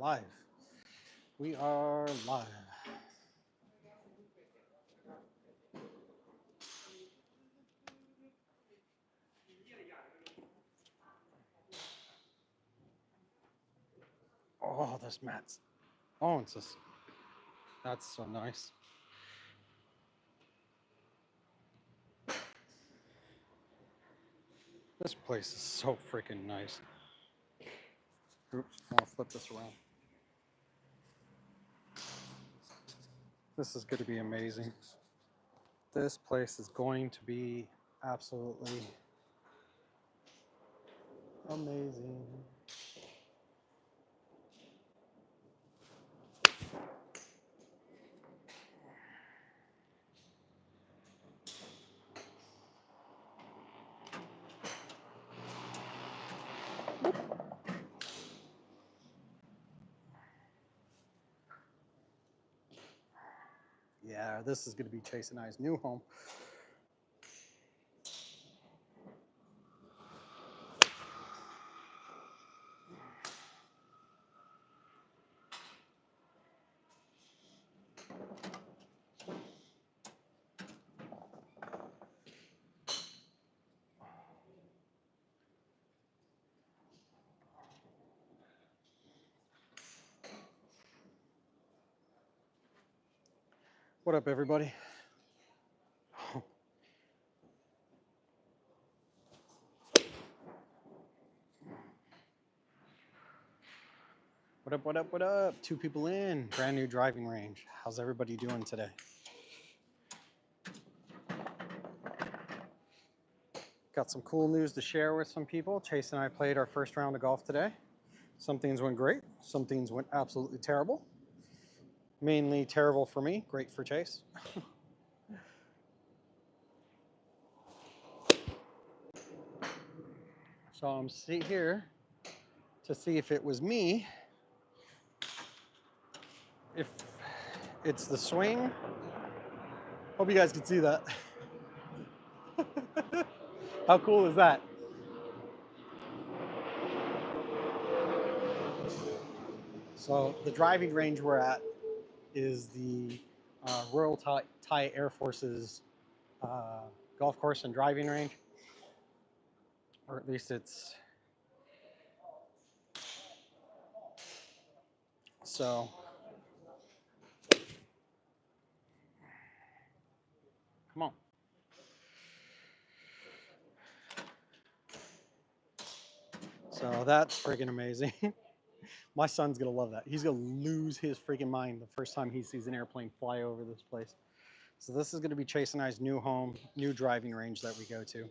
Live. We are live. Oh, this mat's. Oh, it's just. That's so nice. This place is so freaking nice. Oops, I'll flip this around. This is going to be amazing. This place is going to be absolutely amazing. Yeah, this is going to be Chase and I's new home. What up, everybody? What up, what up, what up? 2 people in, brand new driving range. How's everybody doing today? Got some cool news to share with some people. Chase and I played our first round of golf today. Some things went great, some things went absolutely terrible. Mainly terrible for me, great for Chase. So I'm here to see if it was me, if it's the swing. Hope you guys can see that. How cool is that? So the driving range we're at is the Royal Thai Air Force's golf course and driving range, or at least it's. So come on. So that's freaking amazing. My son's gonna love that. He's gonna lose his freaking mind the first time he sees an airplane fly over this place. So this is gonna be Chase and I's new home, new driving range that we go to.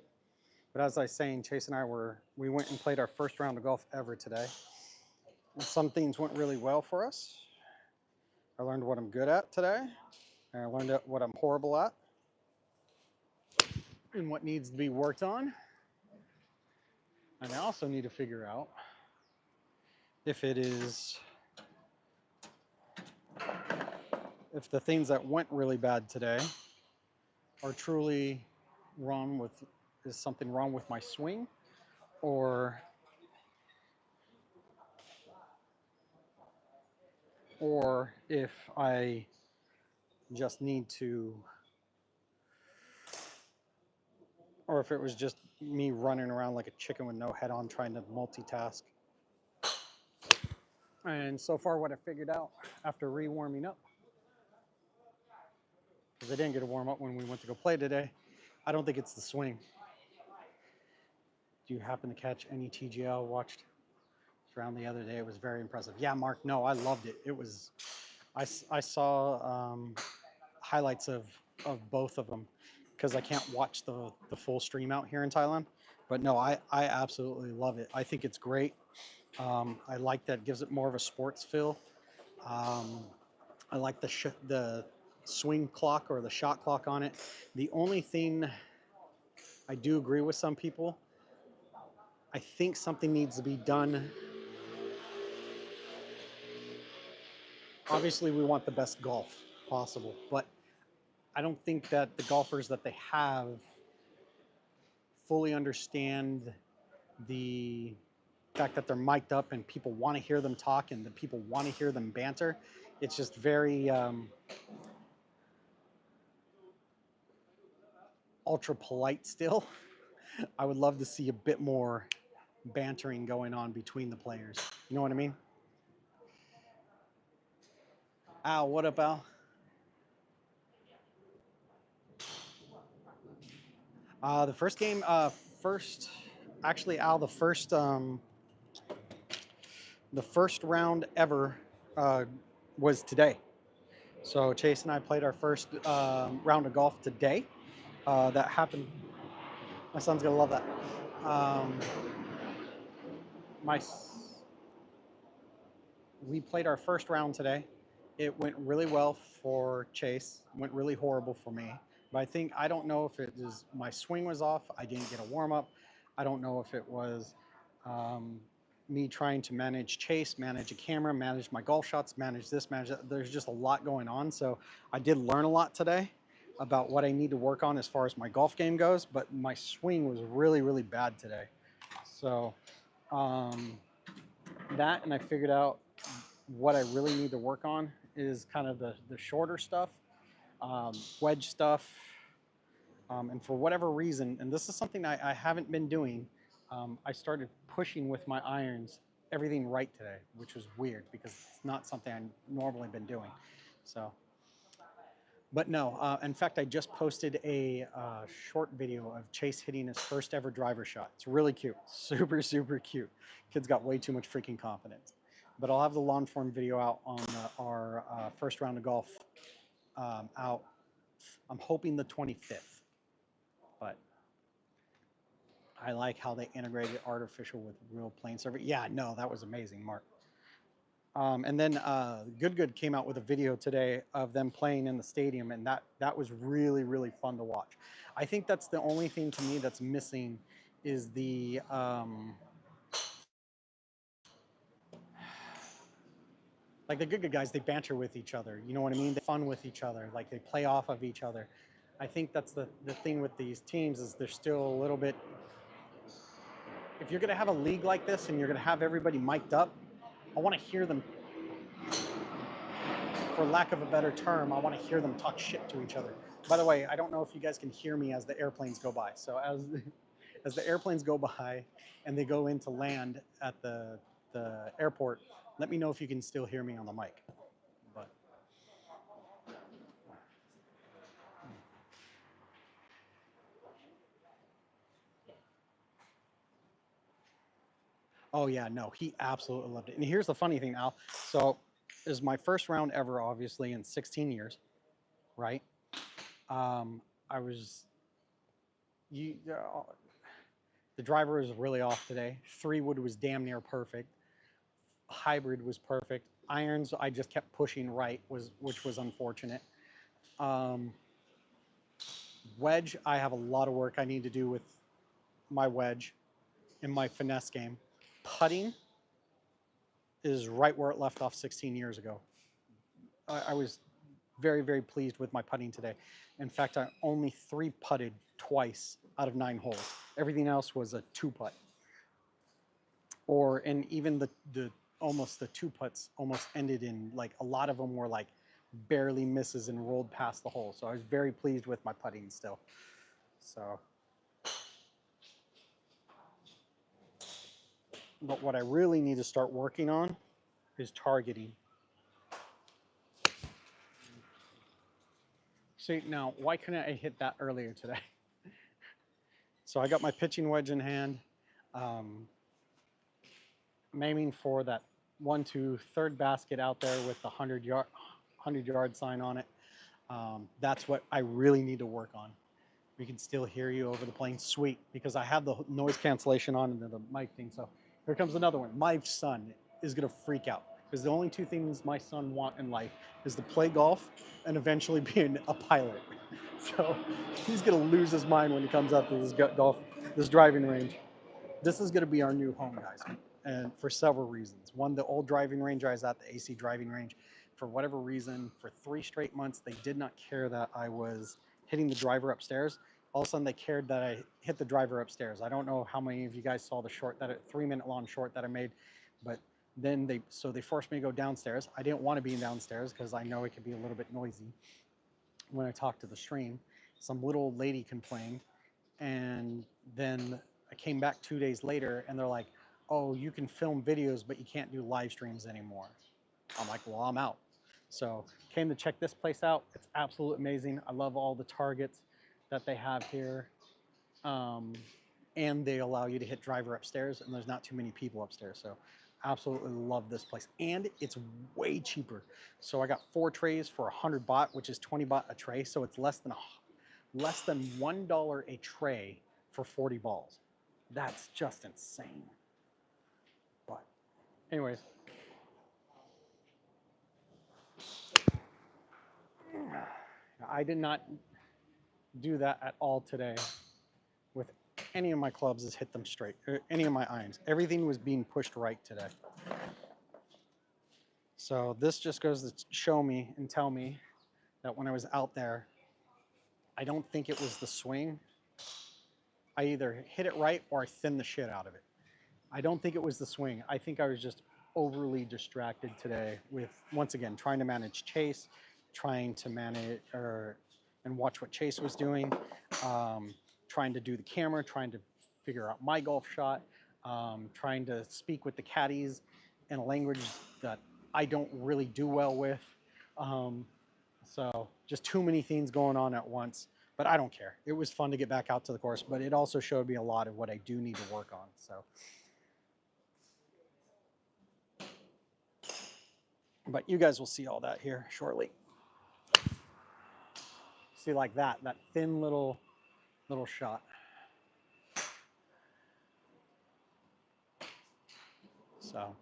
But as I was saying, Chase and I we went and played our first round of golf ever today. And some things went really well for us. I learned what I'm good at today, and I learned what I'm horrible at, and what needs to be worked on. And I also need to figure out if the things that went really bad today are truly wrong with, is something wrong with my swing, or if I just need to, or if it was just me running around like a chicken with no head on trying to multitask. And so far what I figured out after re-warming up, because I didn't get a warm up when we went to go play today, I don't think it's the swing. Do you happen to catch any TGL? Watched around the other day. It was very impressive. Yeah, Mark, no, I loved it. It was, I saw highlights of both of them because I can't watch the full stream out here in Thailand. But no, I absolutely love it. I think it's great. I like that it gives it more of a sports feel. I like the swing clock or the shot clock on it. The only thing I do agree with some people, I think something needs to be done. Obviously, we want the best golf possible, but I don't think that the golfers that they have fully understand the fact that they're mic'd up and people want to hear them talk and the people want to hear them banter. It's just very ultra polite still. I would love to see a bit more bantering going on between the players. You know what I mean? Al, what up, Al? The first game, actually, Al, the first round ever was today. So Chase and I played our first round of golf today. That happened. My son's gonna love that. Um, my we played our first round today. It went really well for Chase. Went really horrible for me. But I don't know if it was my swing was off. I didn't get a warm up. I don't know if it was um, me trying to manage Chase, manage a camera, manage my golf shots, manage this, manage that. There's just a lot going on. So I did learn a lot today about what I need to work on as far as my golf game goes. But my swing was really, really bad today. So um, that, and I figured out what I really need to work on is kind of the shorter stuff, wedge stuff. And for whatever reason, and this is something I haven't been doing, I started pushing with my irons everything right today, which was weird because it's not something I've normally been doing. So, but no, in fact, I just posted a short video of Chase hitting his first ever driver shot. It's really cute, super, super cute. Kid's got way too much freaking confidence. But I'll have the long form video out on our first round of golf out. I'm hoping the 25th, but I like how they integrated artificial with real plane survey. Yeah, no, that was amazing, Mark. And then Good came out with a video today of them playing in the stadium, and that was really, really fun to watch. I think that's the only thing to me that's missing is the like the good guys. They banter with each other. You know what I mean? They fun with each other. Like they play off of each other. I think that's the thing with these teams is they're still a little bit. If you're gonna have a league like this and you're gonna have everybody mic'd up, I want to hear them, for lack of a better term, I want to hear them talk shit to each other. By the way, I don't know if you guys can hear me as the airplanes go by. So as the airplanes go by and they go into land at the airport, let me know if you can still hear me on the mic. But oh yeah, no, he absolutely loved it. And here's the funny thing, Al. So it was my first round ever, obviously, in 16 years, right? I was you. The driver was really off today. 3-wood was damn near perfect. Hybrid was perfect. Irons, I just kept pushing right, which was unfortunate. Um, Wedge, I have a lot of work I need to do with my wedge in my finesse game. Putting is right where it left off 16 years ago. I was very, very pleased with my putting today. In fact, I only 3-putted twice out of 9 holes. Everything else was a 2-putt. And even the almost the 2-putts almost ended in, like, a lot of them were like barely misses and rolled past the hole. So I was very pleased with my putting still. So, but what I really need to start working on is targeting. See, now, why couldn't I hit that earlier today? So I got my pitching wedge in hand. I'm aiming for that 1-2 third basket out there with the 100-yard sign on it. That's what I really need to work on. We can still hear you over the plane. Sweet, because I have the noise cancellation on and the mic thing. So here comes another one. My son is gonna freak out because the only 2 things my son wants in life is to play golf and eventually be a pilot. So he's gonna lose his mind when he comes out to this driving range. This is gonna be our new home, guys, and for several reasons. One, the old driving range I was at, the AC driving range, for whatever reason, for 3 straight months, they did not care that I was hitting the driver upstairs. all of a sudden they cared that I hit the driver upstairs. I don't know how many of you guys saw the short, that 3-minute long short that I made, but then they forced me to go downstairs. I didn't want to be downstairs because I know it could be a little bit noisy when I talk to the stream. Some little old lady complained, and then I came back 2 days later and they're like, oh, you can film videos, but you can't do live streams anymore. I'm like, well, I'm out. So came to check this place out. It's absolutely amazing. I love all the targets that they have here. And they allow you to hit driver upstairs, and there's not too many people upstairs. So absolutely love this place. And it's way cheaper. So I got 4 trays for 100 baht, which is 20 baht a tray. So it's less than $1 a tray for 40 balls. That's just insane. But anyways, I did not do that at all today with any of my clubs. Is hit them straight, or any of my irons. Everything was being pushed right today. So this just goes to show me and tell me that when I was out there, I don't think it was the swing. I either hit it right or I thinned the shit out of it. I don't think it was the swing. I think I was just overly distracted today with, once again, trying to manage Chase, trying to manage and watch what Chase was doing, trying to do the camera, trying to figure out my golf shot, trying to speak with the caddies in a language that I don't really do well with. So just too many things going on at once, but I don't care. It was fun to get back out to the course, but it also showed me a lot of what I do need to work on. So, but you guys will see all that here shortly. See, like that thin little shot. So,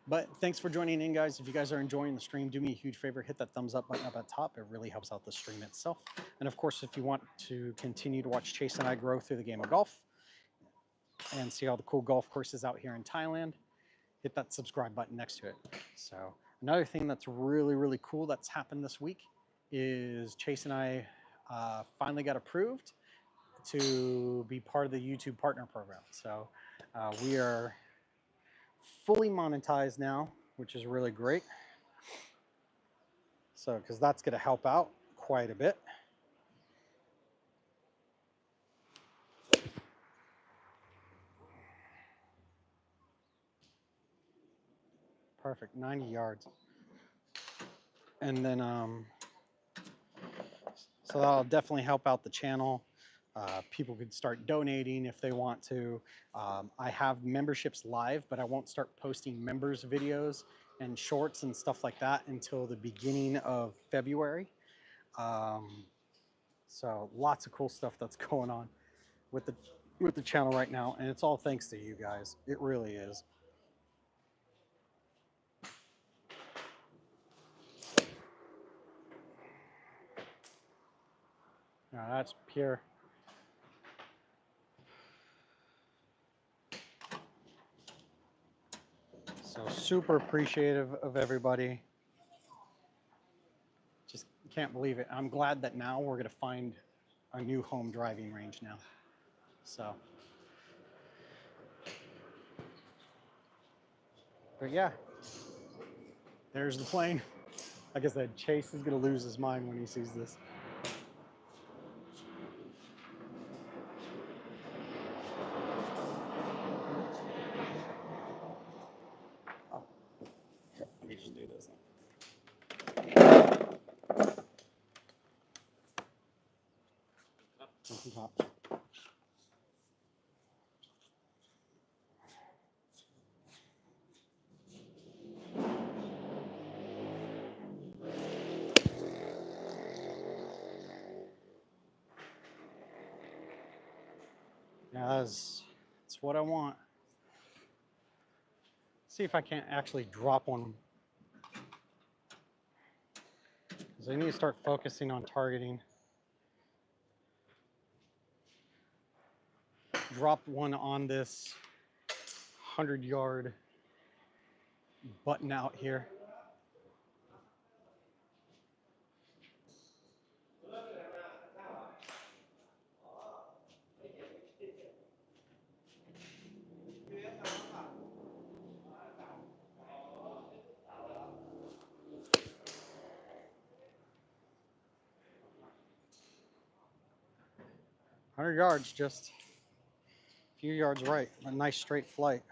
but thanks for joining in, guys. If you guys are enjoying the stream, do me a huge favor, hit that thumbs up button up at top. It really helps out the stream itself. And of course, if you want to continue to watch Chase and I grow through the game of golf and see all the cool golf courses out here in Thailand, hit that subscribe button next to it. So another thing that's really, really cool that's happened this week is Chase and I finally got approved to be part of the YouTube partner program. So we are fully monetized now, which is really great. So, because that's going to help out quite a bit. Perfect, 90 yards. And then, so that'll definitely help out the channel. People could start donating if they want to. I have memberships live, but I won't start posting members videos and shorts and stuff like that until the beginning of February. So lots of cool stuff that's going on with the channel right now, and it's all thanks to you guys. It really is. Now that's pure. So super appreciative of everybody. Just can't believe it. I'm glad that now we're going to find a new home driving range now. So, but yeah, there's the plane. Like I said, Chase is going to lose his mind when he sees this. Oh, here, let me just do this. Yeah, that's what I want. See if I can't actually drop one. Because I need to start focusing on targeting. Drop one on this 100-yard button out here. 100 yards, just a few yards right. A nice straight flight.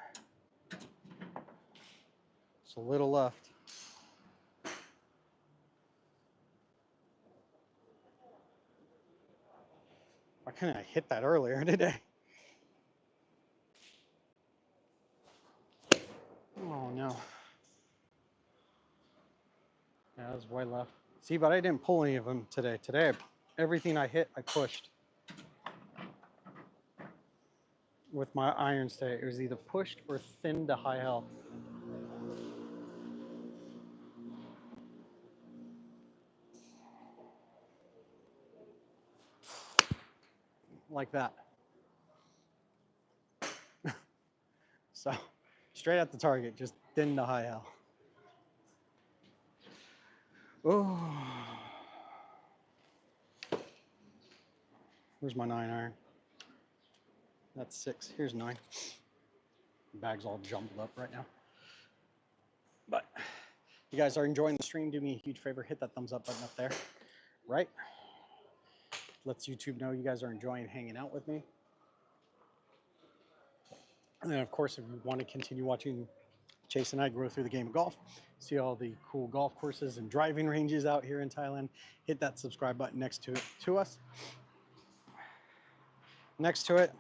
It's a little left. Why couldn't I hit that earlier today? Oh no. Yeah, that was way left. See, but I didn't pull any of them today. Today, everything I hit, I pushed. With my irons today, it was either pushed or thin to high hell. Like that. So, straight at the target, just thin to high hell. Oh. Where's my 9-iron? That's 6. Here's 9. The bag's all jumbled up right now. But if you guys are enjoying the stream, do me a huge favor, hit that thumbs up button up there. Right? Lets YouTube know you guys are enjoying hanging out with me. And then, of course, if you want to continue watching Chase and I grow through the game of golf, see all the cool golf courses and driving ranges out here in Thailand, hit that subscribe button next to us. Next to it,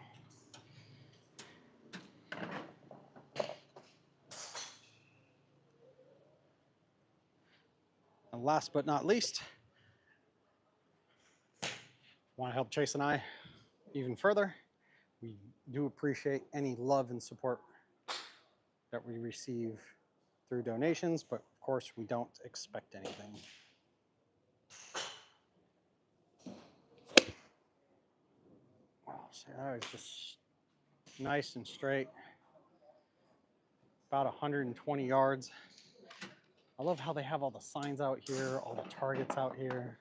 and last but not least, want to help Chase and I even further, we do appreciate any love and support that we receive through donations, but of course we don't expect anything. Wow, so that was just nice and straight. About 120 yards. I love how they have all the signs out here, all the targets out here.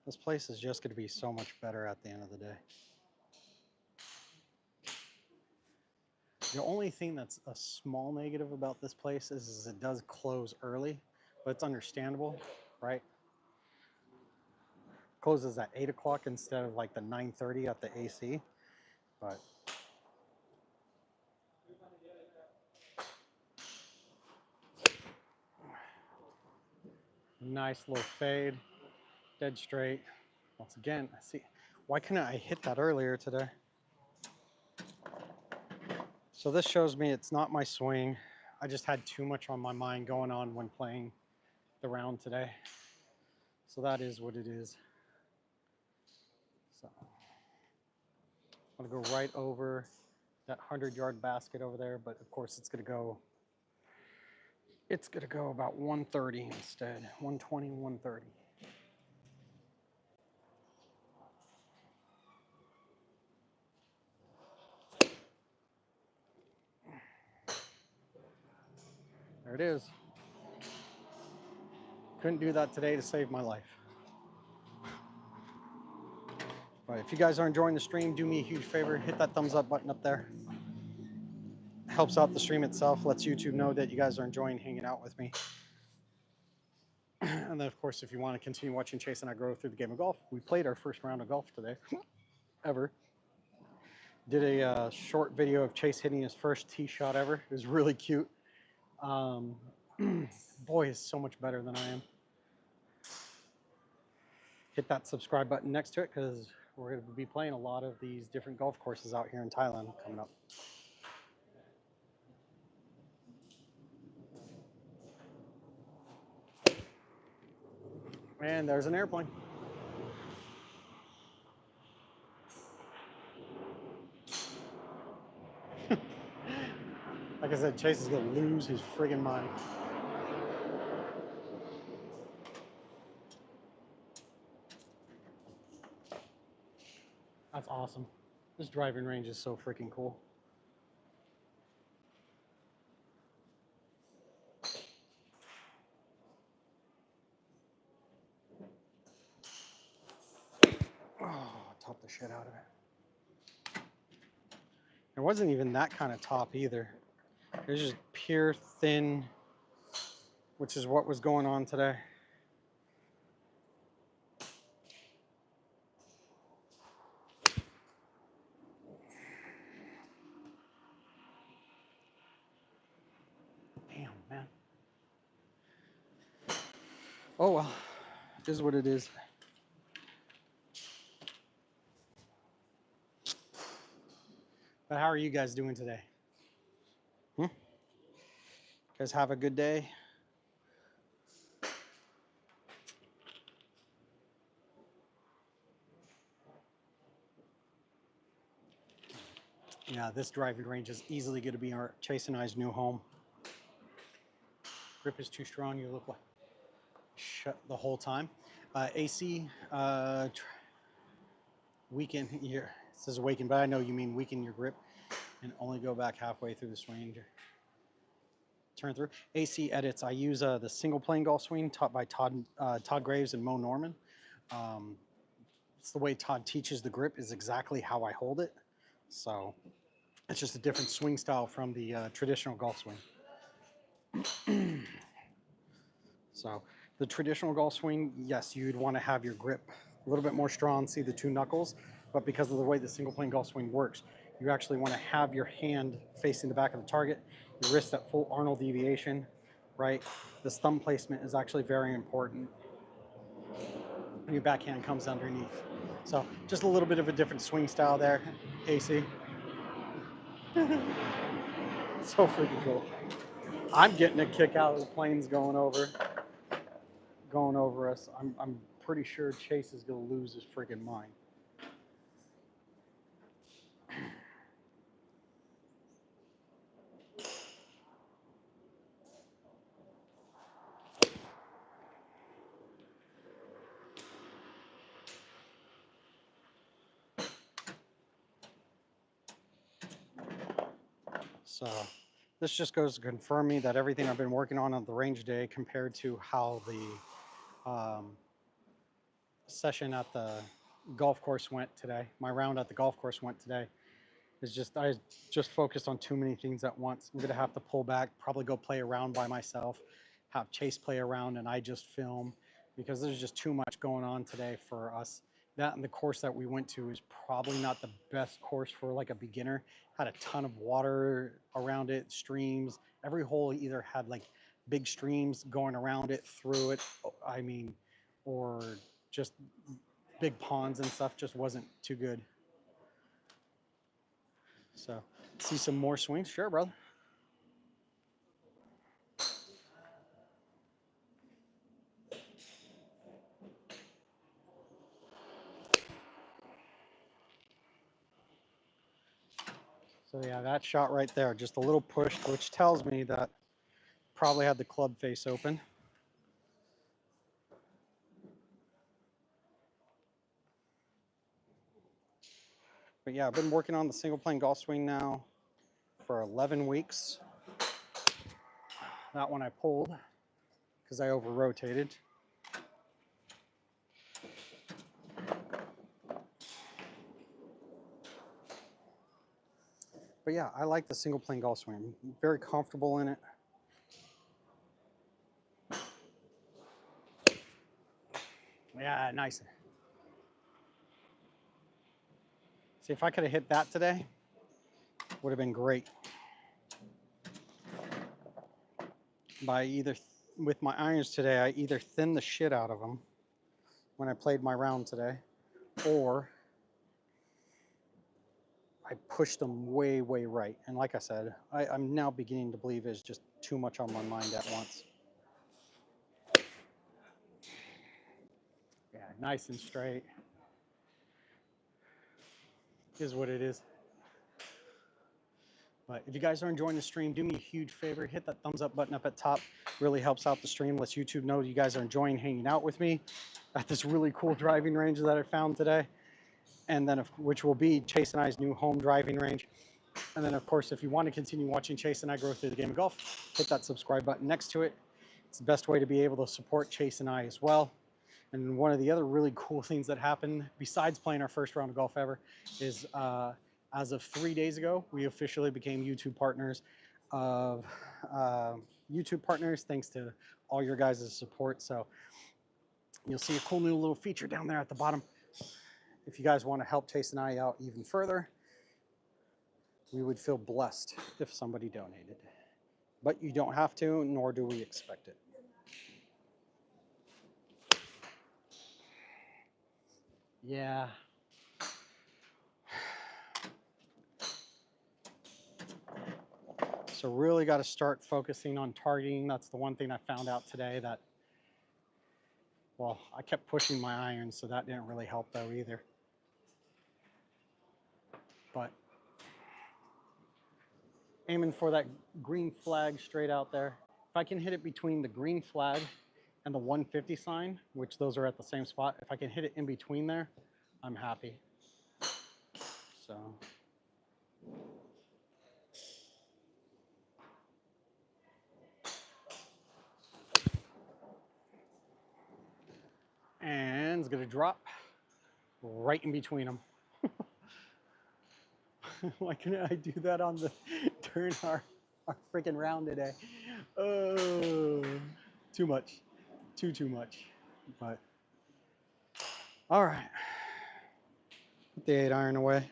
This place is just going to be so much better at the end of the day. The only thing that's a small negative about this place is it does close early, but it's understandable, right? Closes at 8 o'clock instead of like the 9:30 at the AC, but nice little fade, dead straight. Once again, see, why couldn't I hit that earlier today? So this shows me it's not my swing. I just had too much on my mind going on when playing the round today. So that is what it is. So I'm gonna go right over that 100-yard basket over there, but of course it's gonna go about 130 instead, 120, 130. There it is. Couldn't do that today to save my life. But if you guys are enjoying the stream, do me a huge favor, hit that thumbs up button up there. Helps out the stream itself, lets YouTube know that you guys are enjoying hanging out with me. And then, of course, if you want to continue watching Chase and I grow through the game of golf, we played our first round of golf today, ever. Did a short video of Chase hitting his first tee shot ever. It was really cute. Boy, is so much better than I am. Hit that subscribe button next to it because we're going to be playing a lot of these different golf courses out here in Thailand coming up. And there's an airplane. Like I said, Chase is going to lose his friggin' mind. That's awesome. This driving range is so freaking cool. Oh, top the shit out of it. It wasn't even that kind of top either. It was just pure thin, which is what was going on today. Oh well, it is what it is. But how are you guys doing today? You guys have a good day? Yeah, this driving range is easily going to be our Chase and I's new home. Grip is too strong. You look like shut the whole time. AC weaken your it says weaken, but I know you mean weaken your grip and only go back halfway through the swing. Turn through. AC edits. I use the single plane golf swing taught by Todd Graves and Mo Norman. Um, it's the way Todd teaches the grip is exactly how I hold it. So it's just a different swing style from the traditional golf swing. So the traditional golf swing, yes, you'd want to have your grip a little bit more strong, see the two knuckles, but because of the way the single plane golf swing works, you actually want to have your hand facing the back of the target, your wrist at full Arnold deviation, right? This thumb placement is actually very important. And your backhand comes underneath. So just a little bit of a different swing style there, AC. So freaking cool. I'm getting a kick out of the planes going over us. I'm pretty sure Chase is going to lose his freaking mind. So this just goes to confirm me that everything I've been working on the range day compared to how the session at the golf course went today, my round at the golf course went today, is just I just focused on too many things at once. I'm gonna have to pull back, probably go play around by myself, have Chase play around, and I just film because there's just too much going on today for us. That and the course that we went to is probably not the best course for like a beginner. Had a ton of water around it, streams. Every hole either had like big streams going around it, through it. I mean, or just big ponds and stuff. Just wasn't too good. So, see some more swings? Sure, brother. So yeah, that shot right there, just a little push, which tells me that probably had the club face open. But yeah, I've been working on the single plane golf swing now for 11 weeks. That one I pulled because I over rotated. But yeah, I like the single plane golf swing. Very comfortable in it. Yeah, nice. See, if I could have hit that today, would have been great. By either with my irons today, I either thinned the shit out of them when I played my round today, or I pushed them way, way right. And like I said, I'm now beginning to believe it's just too much on my mind at once. Yeah, nice and straight. Is what it is. But if you guys are enjoying the stream, do me a huge favor. Hit that thumbs up button up at top. Really helps out the stream. Lets YouTube know you guys are enjoying hanging out with me at this really cool driving range that I found today. And then, which will be Chase and I's new home driving range. And then, of course, if you want to continue watching Chase and I grow through the game of golf, hit that subscribe button next to it. It's the best way to be able to support Chase and I as well. And one of the other really cool things that happened, besides playing our first round of golf ever, is as of 3 days ago, we officially became YouTube partners of thanks to all your guys' support. So you'll see a cool new little feature down there at the bottom. If you guys want to help Chase and I out even further, we would feel blessed if somebody donated. But you don't have to, nor do we expect it. Yeah. So really got to start focusing on targeting. That's the one thing I found out today that, well, I kept pushing my iron, so that didn't really help though either. But aiming for that green flag straight out there. If I can hit it between the green flag and the 150 sign, which those are at the same spot, if I can hit it in between there, I'm happy. So. And it's gonna drop right in between them. Why couldn't I do that on the during our freaking round today? Oh, too much, too much. But all right, put the 8-iron away.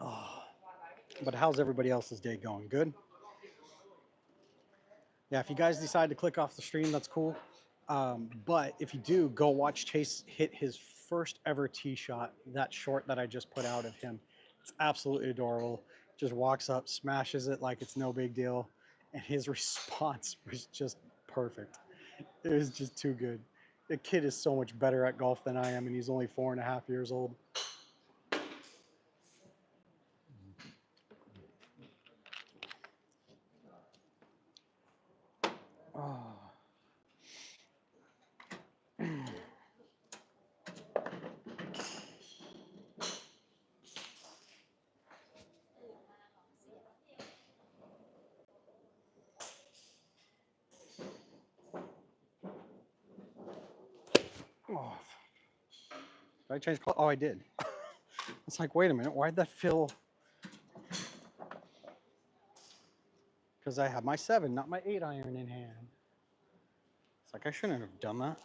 Oh, but how's everybody else's day going? Good. Yeah, if you guys decide to click off the stream, that's cool. But if you do, go watch Chase hit his first ever tee shot, that short that I just put out of him. It's absolutely adorable. Just walks up, smashes it like it's no big deal. And his response was just perfect. It was just too good. The kid is so much better at golf than I am, and he's only 4.5 years old. Oh. Oh. Did I change clothes? Oh, I did. It's like, wait a minute, why'd that feel? Because I have my 7, not my 8-iron in hand. It's like I shouldn't have done that.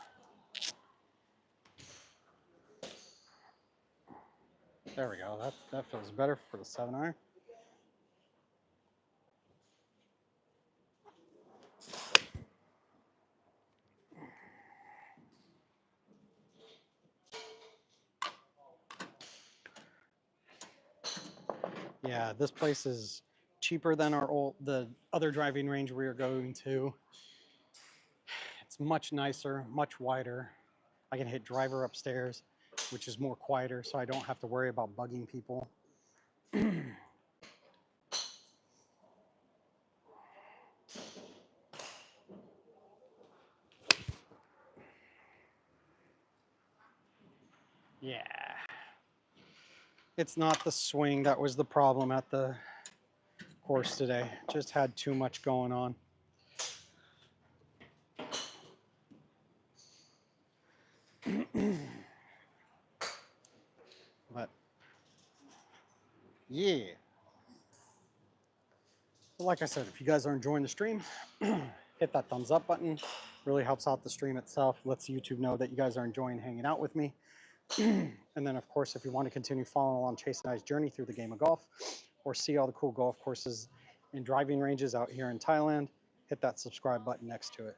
There we go. That feels better for the 7-iron. Yeah, this place is cheaper than the other driving range we are going to. It's much nicer, much wider. I can hit driver upstairs, which is more quieter, so I don't have to worry about bugging people. Yeah. It's not the swing that was the problem at the course today. Just had too much going on. But yeah. But like I said, if you guys are enjoying the stream, hit that thumbs up button. Really helps out the stream itself. Lets YouTube know that you guys are enjoying hanging out with me. And then, of course, if you want to continue following along Chase and I's journey through the game of golf, or see all the cool golf courses and driving ranges out here in Thailand, hit that subscribe button next to it.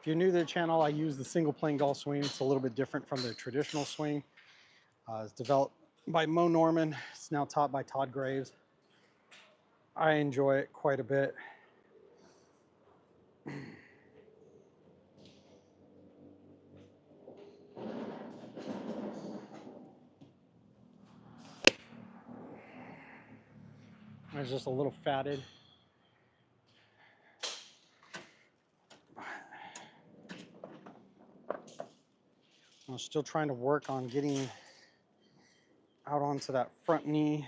If you're new to the channel, I use the single plane golf swing. It's a little bit different from the traditional swing. It's developed by Mo Norman. It's now taught by Todd Graves. I enjoy it quite a bit. It's just a little fatted. I'm still trying to work on getting out onto that front knee,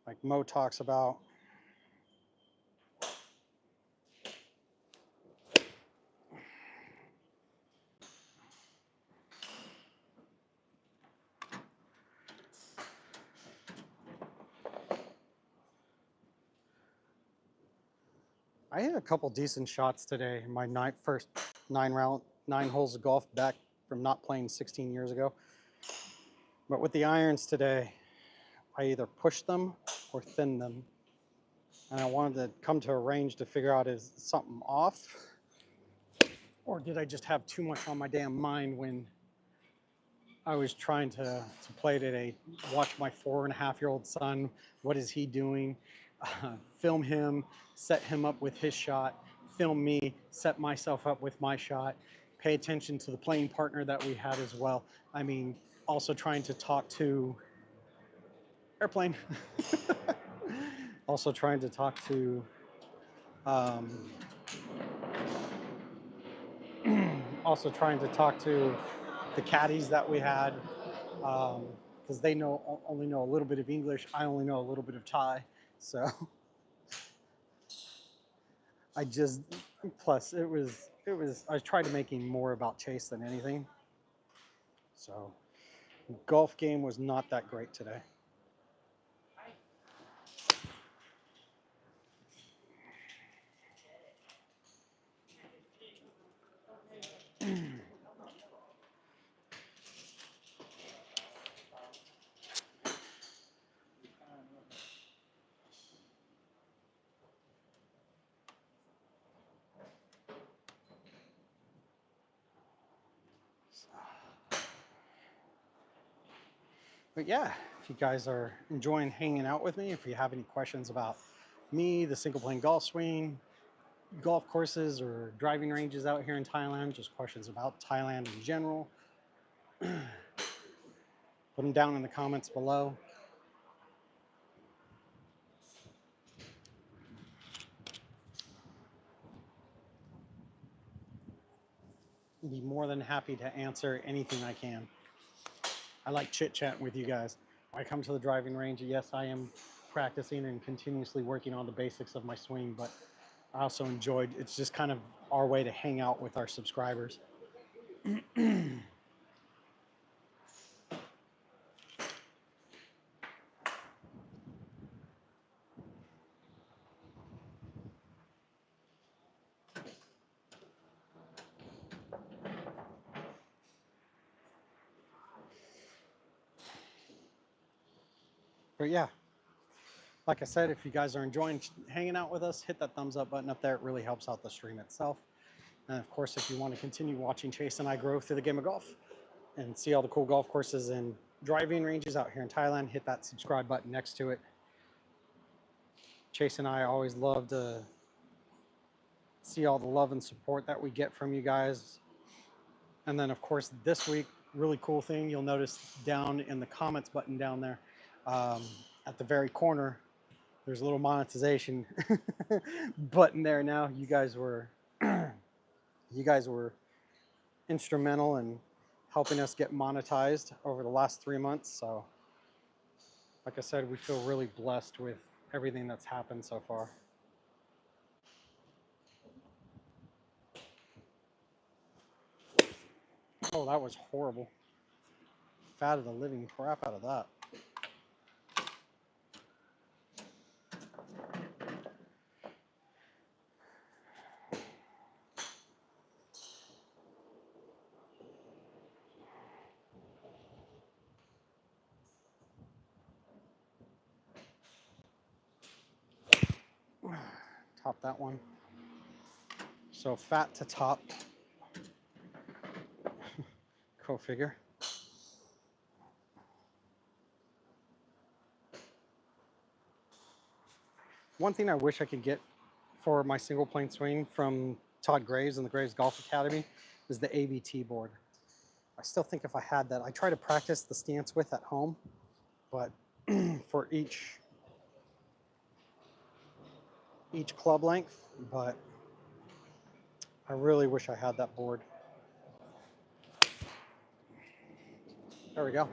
like Mo talks about. I hit a couple decent shots today in my first 9 holes of golf back from not playing 16 years ago. But with the irons today, I either push them or thin them. And I wanted to come to a range to figure out, is something off? Or did I just have too much on my damn mind when I was trying to play today? Watch my 4.5-year-old son. What is he doing? Film him, set him up with his shot, film me, set myself up with my shot, pay attention to the playing partner that we had as well. I mean, also trying to talk to airplane. Also trying to talk to also trying to talk to the caddies that we had, because they only know a little bit of English. I only know a little bit of Thai, so I just, plus it was I was trying to make him more about Chase than anything. So golf game was not that great today. But yeah, if you guys are enjoying hanging out with me, if you have any questions about me, the single plane golf swing, golf courses, or driving ranges out here in Thailand, just questions about Thailand in general, put them down in the comments below. I'd be more than happy to answer anything I can. I like chit-chatting with you guys. When I come to the driving range, yes, I am practicing and continuously working on the basics of my swing, but I also enjoyed, it's just kind of our way to hang out with our subscribers. But yeah, like I said, if you guys are enjoying hanging out with us, hit that thumbs up button up there. It really helps out the stream itself. And of course, if you want to continue watching Chase and I grow through the game of golf and see all the cool golf courses and driving ranges out here in Thailand, hit that subscribe button next to it. Chase and I always love to see all the love and support that we get from you guys. And then, of course, this week, really cool thing, you'll notice down in the comments button down there, at the very corner, there's a little monetization button there now. You guys were instrumental in helping us get monetized over the last 3 months. So like I said, we feel really blessed with everything that's happened so far. Oh, that was horrible. Fatted the living crap out of that. Top that one. So fat to top. Go figure. One thing I wish I could get for my single plane swing from Todd Graves and the Graves Golf Academy is the ABT board. I still think if I had that, I try to practice the stance with at home, but for each club length, but I really wish I had that board. There we go.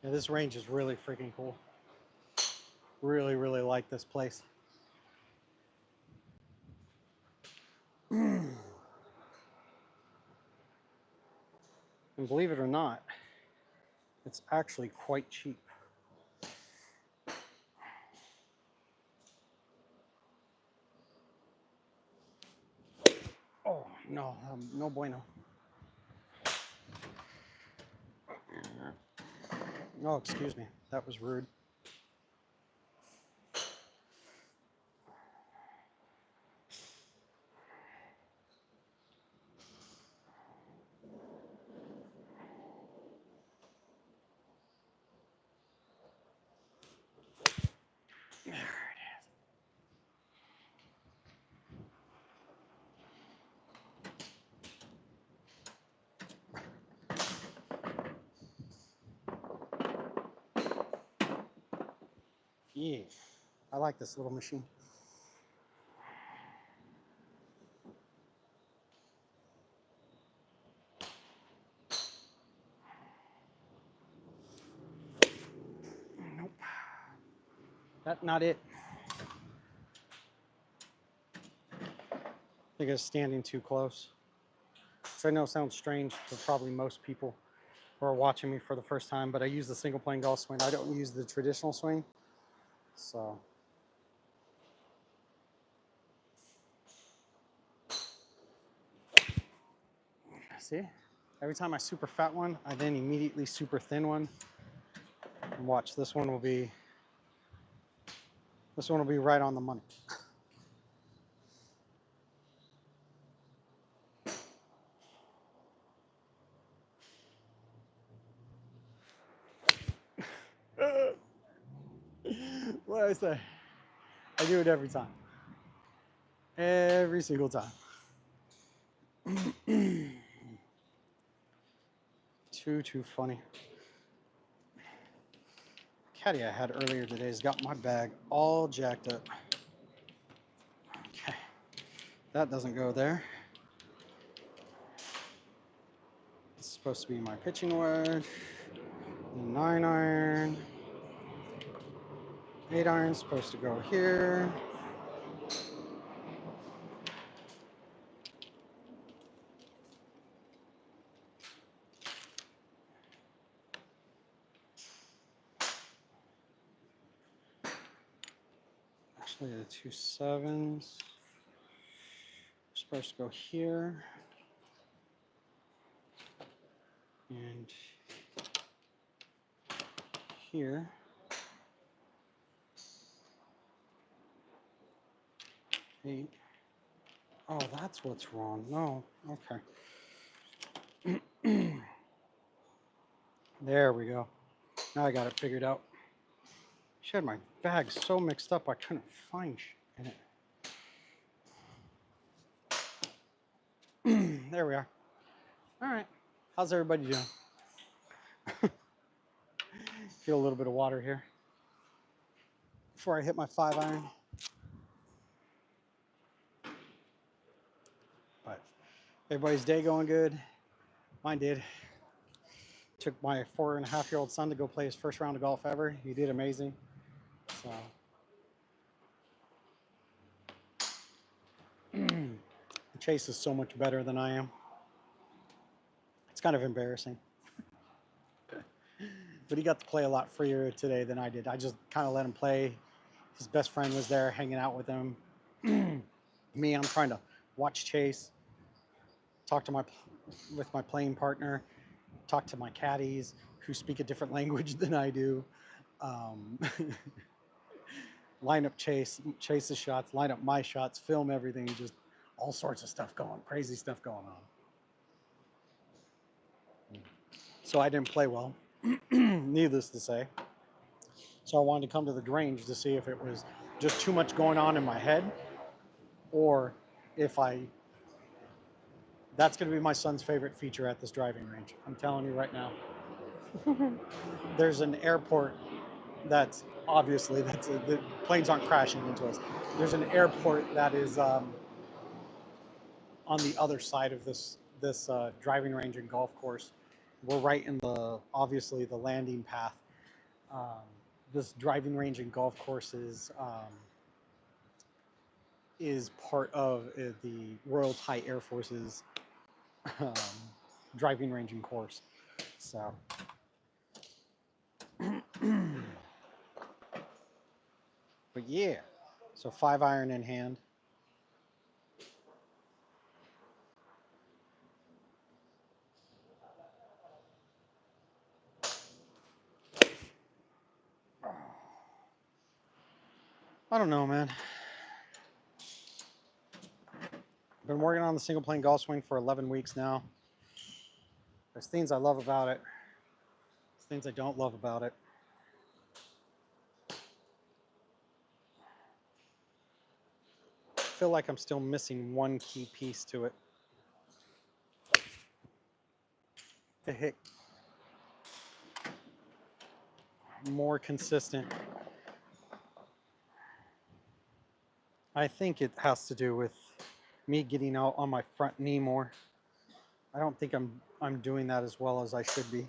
Yeah, this range is really freaking cool. Really, really like this place. And believe it or not, it's actually quite cheap. Oh, no, no bueno. Oh, excuse me. That was rude. There it is. Yeah, I like this little machine. Nope. That's not it. I think it's standing too close. Which I know sounds strange to probably most people who are watching me for the first time, but I use the single plane golf swing. I don't use the traditional swing. So, see? Every time I super fat one, I then immediately super thin one. And watch, this one will be right on the money. What did I say? I do it every time. Every single time. Too funny. Caddy I had earlier today has got my bag all jacked up. Okay, that doesn't go there. It's supposed to be my pitching wedge. 9-iron. 8-iron supposed to go here. Actually, the 2 7s are supposed to go here. And here. 8. Oh, that's what's wrong. No, okay. There we go. Now I got it figured out. She had my bag so mixed up I couldn't find shit in it. There we are. All right. How's everybody doing? Get a little bit of water here before I hit my 5-iron. But everybody's day going good. Mine did. Took my 4.5-year-old son to go play his first round of golf ever. He did amazing. So Chase is so much better than I am. It's kind of embarrassing. But he got to play a lot freer today than I did. I just kind of let him play. His best friend was there hanging out with him. Me, I'm trying to watch Chase, talk to with my playing partner, talk to my caddies who speak a different language than I do. Line up Chase's shots, line up my shots, film everything, just all sorts of stuff going, crazy stuff going on. So I didn't play well, needless to say. So I wanted to come to the range to see if it was just too much going on in my head, or if that's going to be my son's favorite feature at this driving range. I'm telling you right now. There's an airport that's obviously the planes aren't crashing into us. There's an airport that is on the other side of this driving range and golf course. We're right in obviously the landing path Um, this driving range and golf courses is part of the Royal Thai Air Force's um, driving range and course. So, but yeah, so 5-iron in hand. I don't know, man. Been working on the single plane golf swing for 11 weeks now. There's things I love about it. There's things I don't love about it. I feel like I'm still missing one key piece to it. To hit more consistent. I think it has to do with me getting out on my front knee more. I don't think I'm doing that as well as I should be.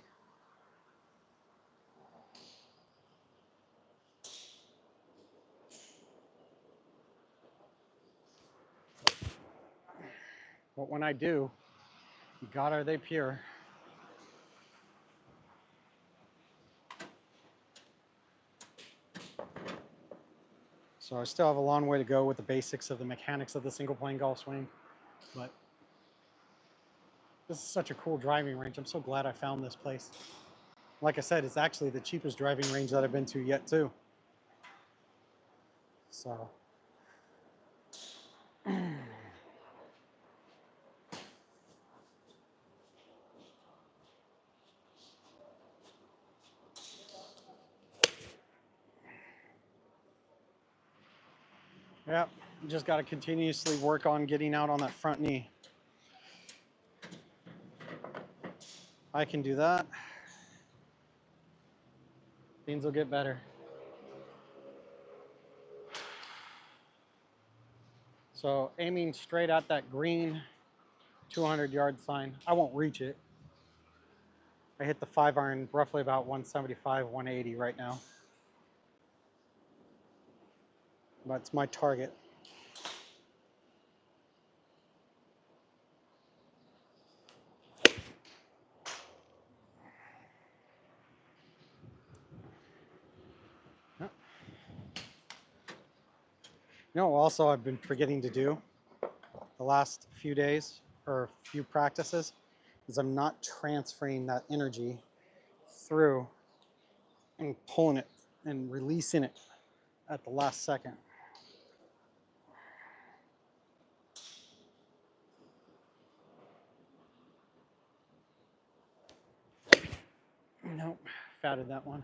But when I do, God, are they pure. So I still have a long way to go with the basics of the mechanics of the single plane golf swing, but this is such a cool driving range. I'm so glad I found this place. Like I said, it's actually the cheapest driving range that I've been to yet too. So yeah, just got to continuously work on getting out on that front knee. I can do that. Things will get better. So aiming straight at that green 200-yard sign. I won't reach it. I hit the 5-iron roughly about 175, 180 right now. That's my target. You know, also I've been forgetting to do the last few days or few practices is I'm not transferring that energy through and pulling it and releasing it at the last second. Nope, fatted that one.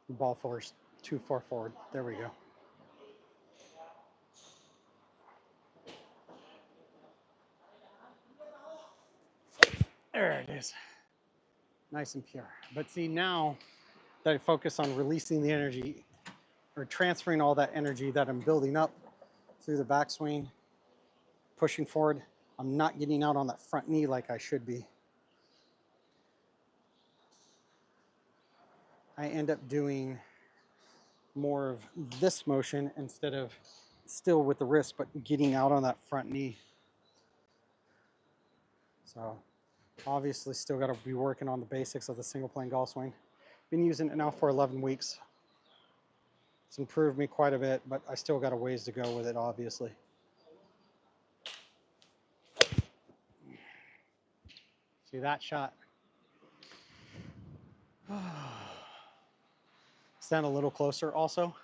Ball force too far forward. There we go. There it is. Nice and pure. But see, now that I focus on releasing the energy or transferring all that energy that I'm building up through the backswing, pushing forward, I'm not getting out on that front knee like I should be. I end up doing more of this motion instead of still with the wrist, but getting out on that front knee. So obviously still got to be working on the basics of the single plane golf swing. Been using it now for 11 weeks. It's improved me quite a bit, but I still got a ways to go with it, obviously. See that shot? Stand a little closer also.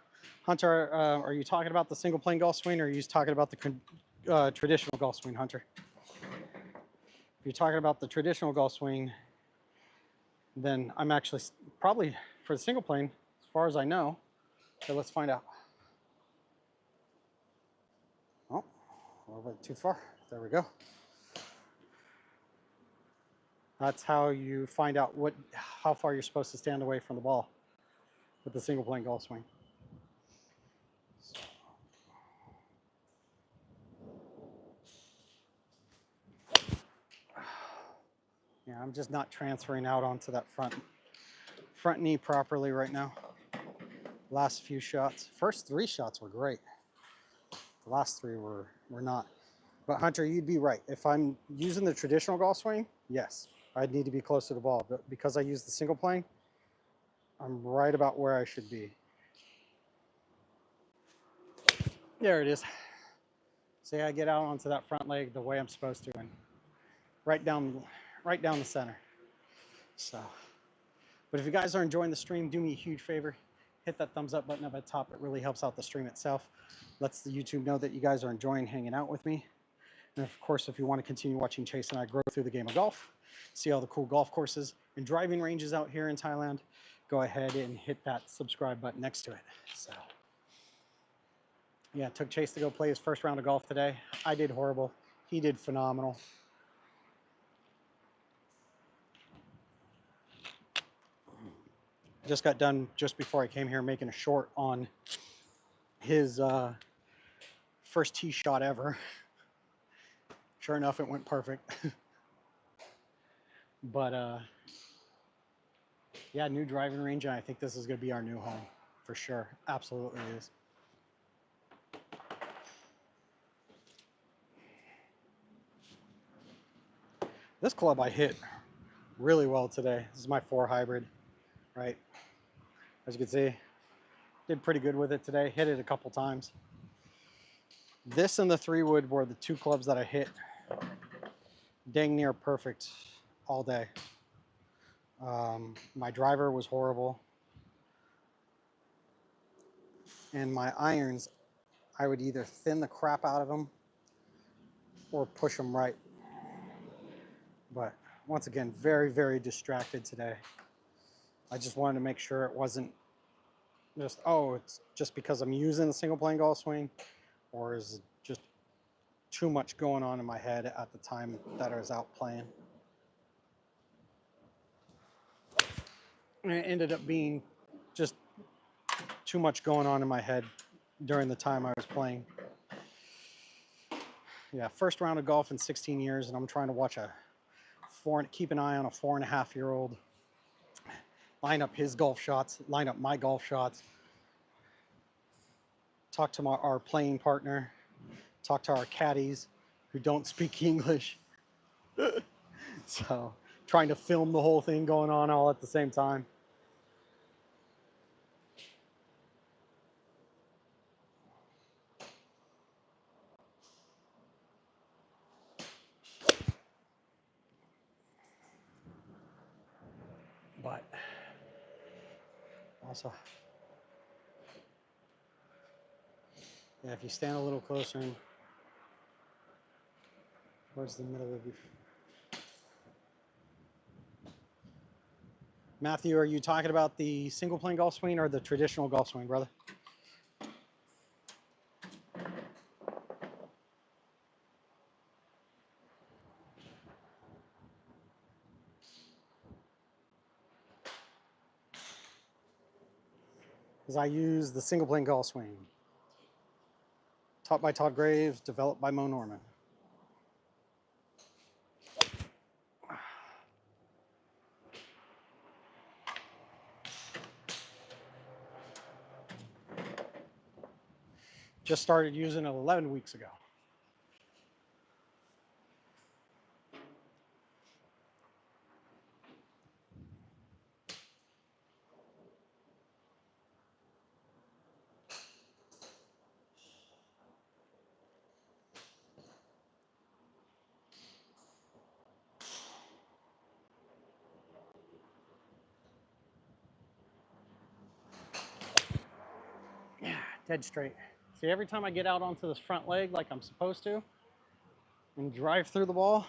Hunter, are you talking about the single plane golf swing or are you talking about the traditional golf swing, Hunter? If you're talking about the traditional golf swing, then I'm actually probably for the single plane, as far as I know. So let's find out. Oh, a little bit too far. There we go. That's how you find out how far you're supposed to stand away from the ball. with the single plane golf swing. Yeah, I'm just not transferring out onto that front knee properly right now. Last few shots, first 3 shots were great. The last 3 were not. But Hunter, you'd be right. If I'm using the traditional golf swing, yes, I'd need to be close to the ball. But because I use the single plane, I'm right about where I should be. There it is. See, I get out onto that front leg the way I'm supposed to, and right down the center. So, but if you guys are enjoying the stream, do me a huge favor. Hit that thumbs up button up at the top. It really helps out the stream itself. Lets the YouTube know that you guys are enjoying hanging out with me. And of course, if you want to continue watching Chase and I grow through the game of golf, see all the cool golf courses and driving ranges out here in Thailand, go ahead and hit that subscribe button next to it. So, yeah, took Chase to go play his first round of golf today. I did horrible. He did phenomenal. Just got done just before I came here making a short on his first tee shot ever. Sure enough, it went perfect. But yeah, new driving range, and I think this is going to be our new home for sure. Absolutely is. This club I hit really well today. This is my 4 hybrid, right? As you can see, did pretty good with it today. Hit it a couple times. This and the 3 wood were the 2 clubs that I hit dang near perfect all day. My driver was horrible. And my irons, I would either thin the crap out of them or push them right. But once again, very, very distracted today. I just wanted to make sure it wasn't just, oh, it's just because I'm using the single plane golf swing, or is it just too much going on in my head at the time that I was out playing. And it ended up being just too much going on in my head during the time I was playing. Yeah, first round of golf in 16 years, and I'm trying to watch keep an eye on a 4.5-year-old, line up his golf shots, line up my golf shots, talk to our playing partner, talk to our caddies who don't speak English. So trying to film the whole thing going on all at the same time. But also, yeah, if you stand a little closer in towards the middle of your... Matthew, are you talking about the single plane golf swing or the traditional golf swing, brother? Because I use the single plane golf swing. Taught by Todd Graves, developed by Mo Norman. Just started using it 11 weeks ago. Yeah, dead straight. See, every time I get out onto this front leg like I'm supposed to and drive through the ball,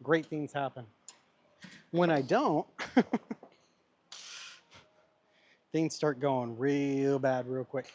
great things happen. When I don't, things start going real bad real quick.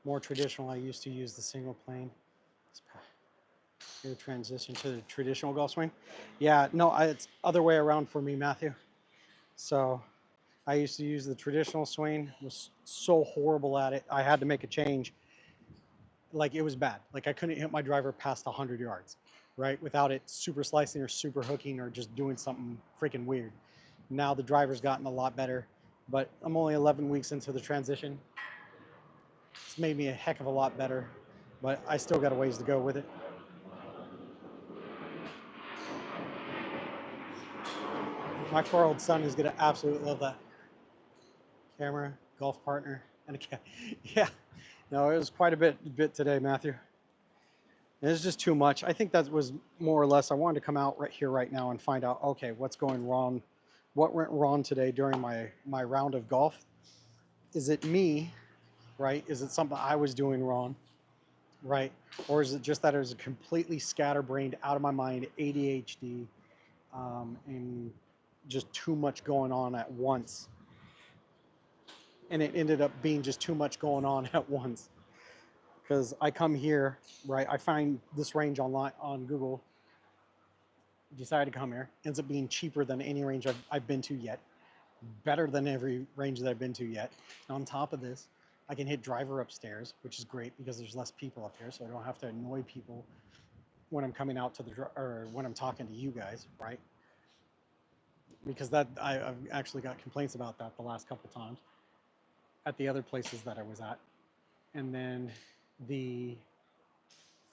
more traditional. I used to use the single plane. Here, transition to the traditional golf swing. Yeah, no, it's other way around for me, Matthew. So I used to use the traditional swing. Was so horrible at it. I had to make a change. Like it was bad. Like I couldn't hit my driver past 100 yards, right? Without it super slicing or super hooking or just doing something freaking weird. Now the driver's gotten a lot better, but I'm only 11 weeks into the transition. It's made me a heck of a lot better, but I still got a ways to go with it. My 4-year-old son is going to absolutely love that. Camera, golf partner, and a cat. Yeah, no, it was quite a bit today, Matthew. It was just too much. I think that was more or less, I wanted to come out right here, right now and find out, okay, what's going wrong? What went wrong today during my round of golf? Is it me, right? Is it something I was doing wrong, right? Or is it just that I was completely scatterbrained, out of my mind, ADHD, and just too much going on at once? And it ended up being just too much going on at once. Because I come here, right? I find this range online on Google, decided to come here, ends up being cheaper than any range I've been to yet, better than every range that I've been to yet. And on top of this, I can hit driver upstairs, which is great because there's less people up here, so I don't have to annoy people when I'm coming out to or when I'm talking to you guys, right? Because I've actually got complaints about that the last couple times at the other places that I was at. And then the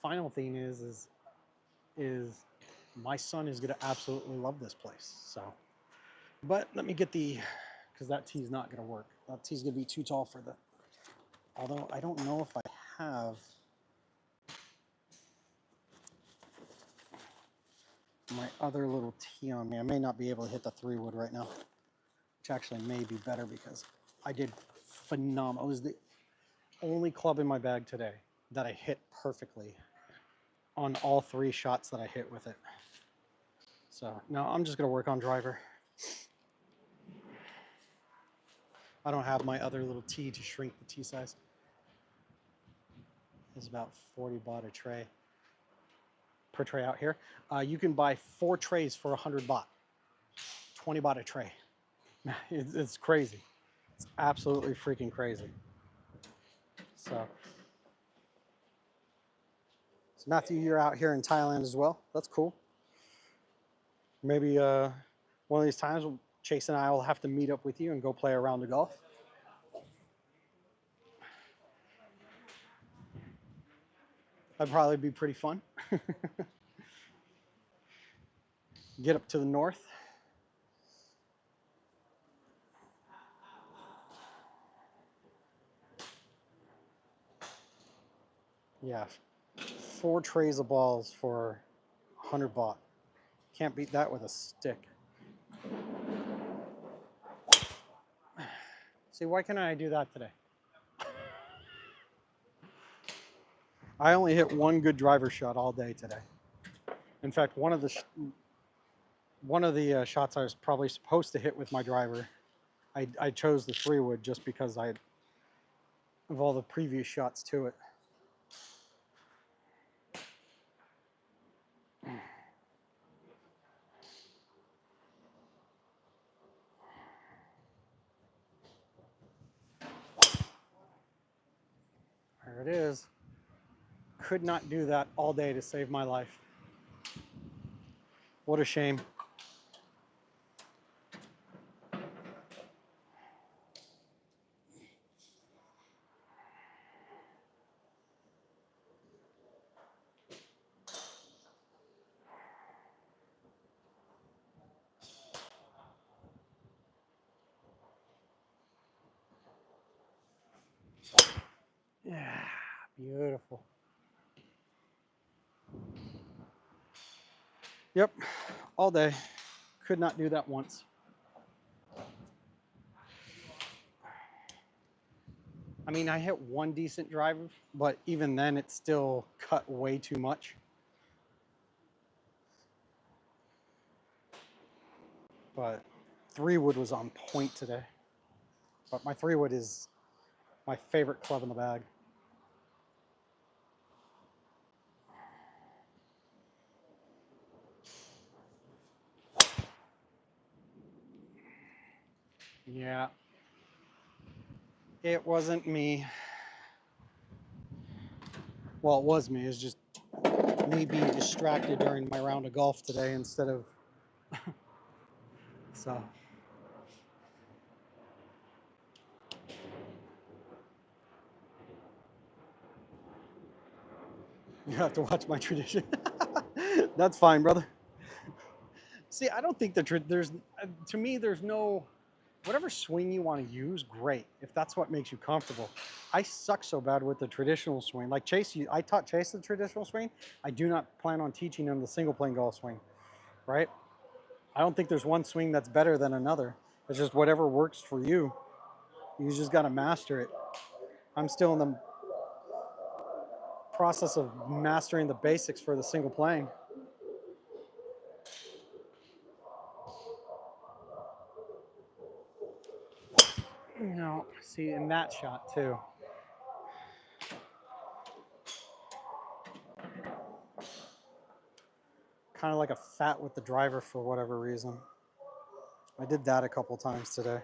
final thing is my son is going to absolutely love this place. So, but let me get because that tee's not going to work. That tee's going to be too tall for although I don't know if I have my other little tee on me. I may not be able to hit the 3-wood right now, which actually may be better because I did phenomenal. It was the only club in my bag today that I hit perfectly on all 3 shots that I hit with it. So now I'm just going to work on driver. I don't have my other little tee to shrink the tee size. It's about 40 baht a tray per tray out here. You can buy 4 trays for 100 baht, 20 baht a tray. It's crazy. It's absolutely freaking crazy. So Matthew, you're out here in Thailand as well. That's cool. Maybe one of these times, Chase and I will have to meet up with you and go play a round of golf. That'd probably be pretty fun. Get up to the north. Yeah, 4 trays of balls for 100 baht. Can't beat that with a stick. See, why can't I do that today? I only hit 1 good driver shot all day today. In fact, one of the shots I was probably supposed to hit with my driver, I chose the 3-wood just because of all the previous shots to it. There it is. Could not do that all day to save my life. What a shame. Yeah, beautiful. Yep, all day. Could not do that once. I mean, I hit 1 decent driver, but even then it still cut way too much. But 3-wood was on point today. But my 3-wood is my favorite club in the bag. Yeah, it wasn't me. Well, it was me. It's just me being distracted during my round of golf today instead of so. You have to watch my tradition. That's fine, brother. See, I don't think there's to me there's no whatever swing you want to use, great. If that's what makes you comfortable. I suck so bad with the traditional swing. Like Chase, I taught Chase the traditional swing. I do not plan on teaching him the single plane golf swing, right? I don't think there's one swing that's better than another. It's just whatever works for you. You just got to master it. I'm still in the process of mastering the basics for the single plane. You know, see, in that shot too. Kind of like a fat with the driver for whatever reason. I did that a couple times today.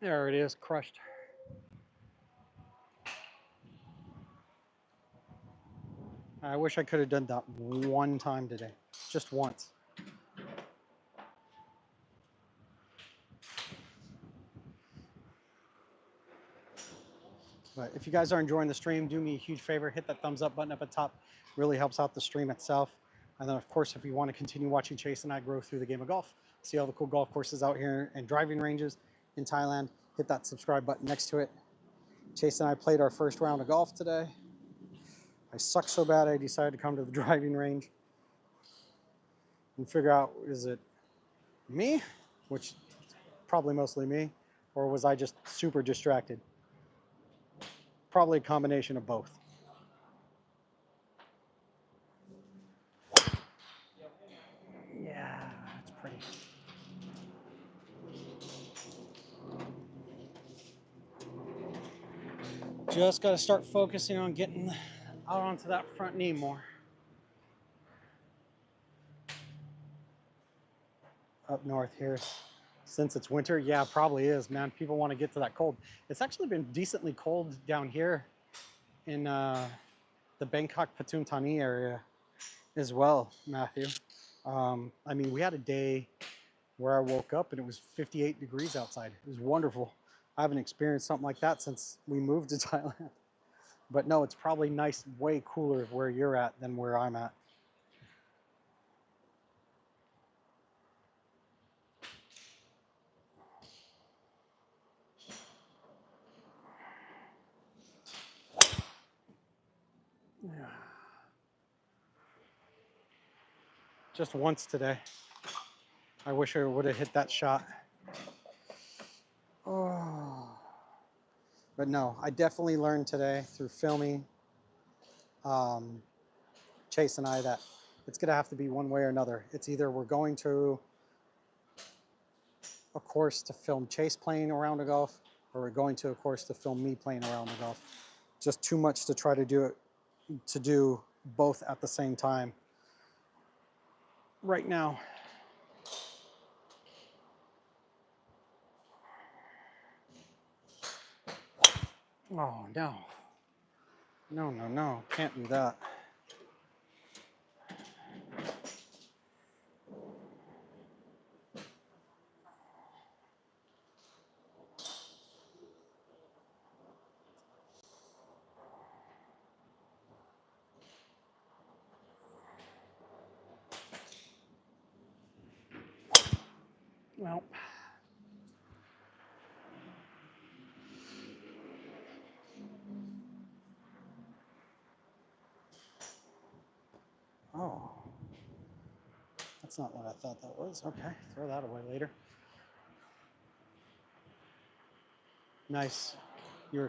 There it is, crushed. I wish I could have done that one time today, just once. But if you guys are enjoying the stream, do me a huge favor, hit that thumbs up button up at top. Really helps out the stream itself. And then, of course, if you want to continue watching Chase and I grow through the game of golf, see all the cool golf courses out here and driving ranges in Thailand, hit that subscribe button next to it. Chase and I played our first round of golf today. I suck so bad I decided to come to the driving range and figure out, is it me, which probably mostly me, or was I just super distracted? Probably a combination of both. Yeah, it's pretty. Just got to start focusing on getting out onto that front knee more. Up north here, since it's winter, yeah, probably is, man. People want to get to that cold. It's actually been decently cold down here in the Bangkok Pathum Thani area as well, Matthew. I mean, we had a day where I woke up and it was 58 degrees outside. It was wonderful. I haven't experienced something like that since we moved to Thailand. But no, it's probably nice, way cooler where you're at than where I'm at. Yeah. Just once today. I wish I would have hit that shot. Oh. But no, I definitely learned today through filming Chase and I that it's going to have to be one way or another. It's either we're going to a course to film Chase playing around the golf, or we're going to a course to film me playing around the golf. Just too much to try to do both at the same time right now. Oh, no. No, no, no. Can't do that. Well. Oh. That's not what I thought that was. Okay, throw that away later. Nice. You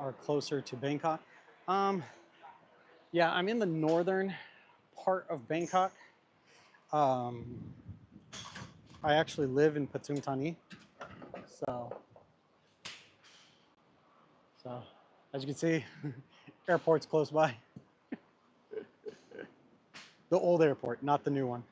are closer to Bangkok. Yeah, I'm in the northern part of Bangkok. I actually live in Pathum Thani. So as you can see, Airport's close by. The old airport, not the new one.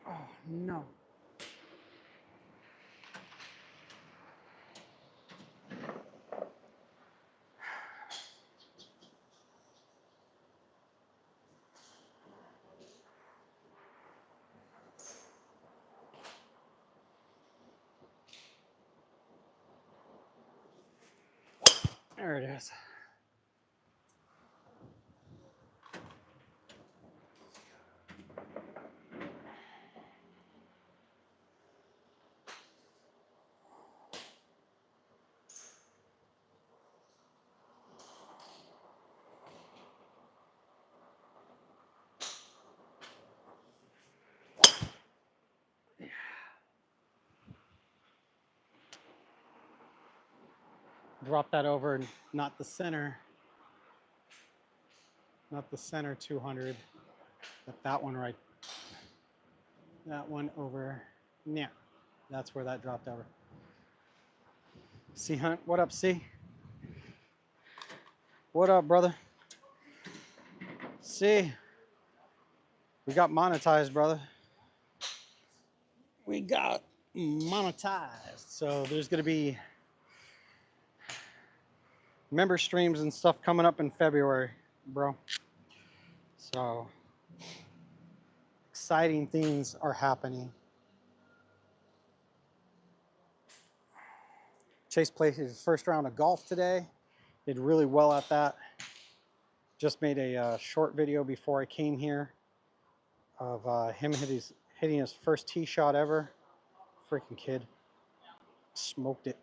Oh, no. There it is. Drop that over, not the center, not the center 200, but that one right, that one over. Yeah, that's where that dropped over. C Hunt, what up, C? What up, brother? C, we got monetized, brother. We got monetized. So there's gonna be member streams and stuff coming up in February, bro. So exciting things are happening. Chase played his first round of golf today. Did really well at that. Just made a short video before I came here of him hitting his first tee shot ever. Freaking kid. Smoked it.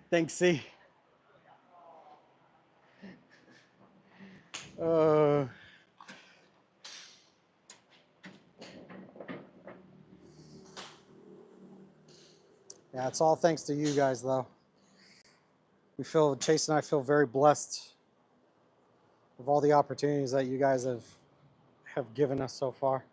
Thanks, C. Yeah, it's all thanks to you guys, though. Chase and I feel very blessed of all the opportunities that you guys have given us so far.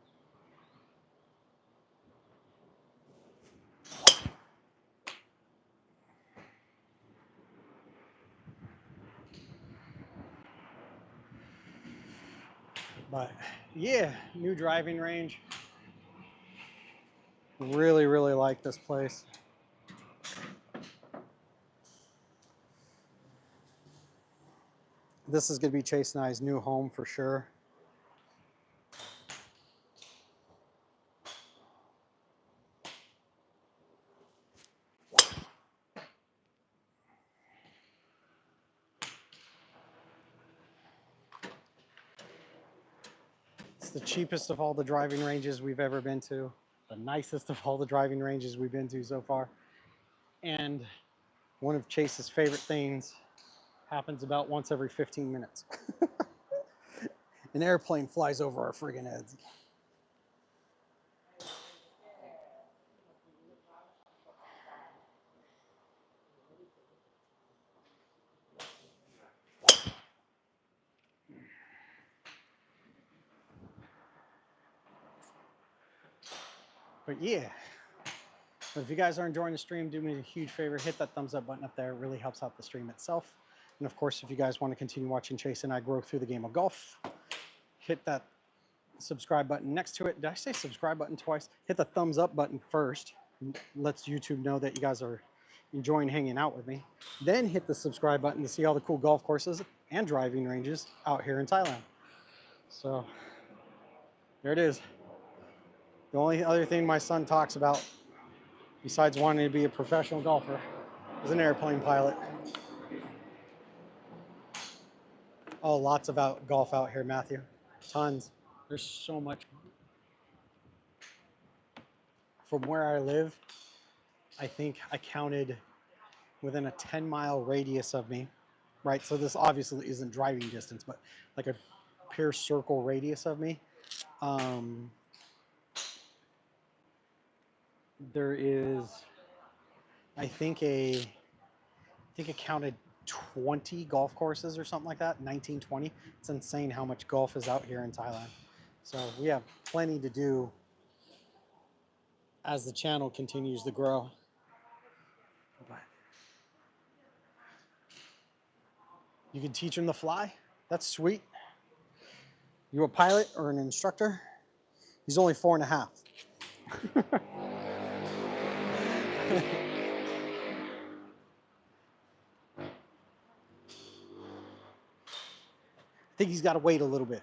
But yeah, new driving range. Really, really like this place. This is going to be Chase and I's new home for sure. It's the cheapest of all the driving ranges we've ever been to, the nicest of all the driving ranges we've been to so far. And one of Chase's favorite things happens about once every 15 minutes. An airplane flies over our friggin' heads. But yeah, but if you guys are enjoying the stream, do me a huge favor, hit that thumbs up button up there. It really helps out the stream itself. And of course, if you guys want to continue watching Chase and I grow through the game of golf, hit that subscribe button next to it. Did I say subscribe button twice? Hit the thumbs up button first. Lets YouTube know that you guys are enjoying hanging out with me. Then hit the subscribe button to see all the cool golf courses and driving ranges out here in Thailand. So there it is. The only other thing my son talks about, besides wanting to be a professional golfer, is an airplane pilot. Oh, lots of golf out here, Matthew. Tons. There's so much. From where I live, I think I counted within a 10-mile radius of me, right? So this obviously isn't driving distance, but like a pure circle radius of me. There is, I think it counted 20 golf courses or something like that, 19, 20. It's insane how much golf is out here in Thailand. So we have plenty to do as the channel continues to grow. But you can teach him to fly. That's sweet. You a pilot or an instructor? He's only 4.5. I think he's got to wait a little bit.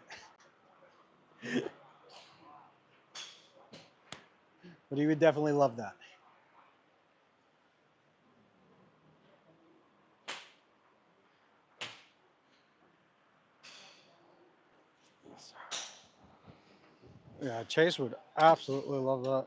But he would definitely love that. Yeah, Chase would absolutely love that.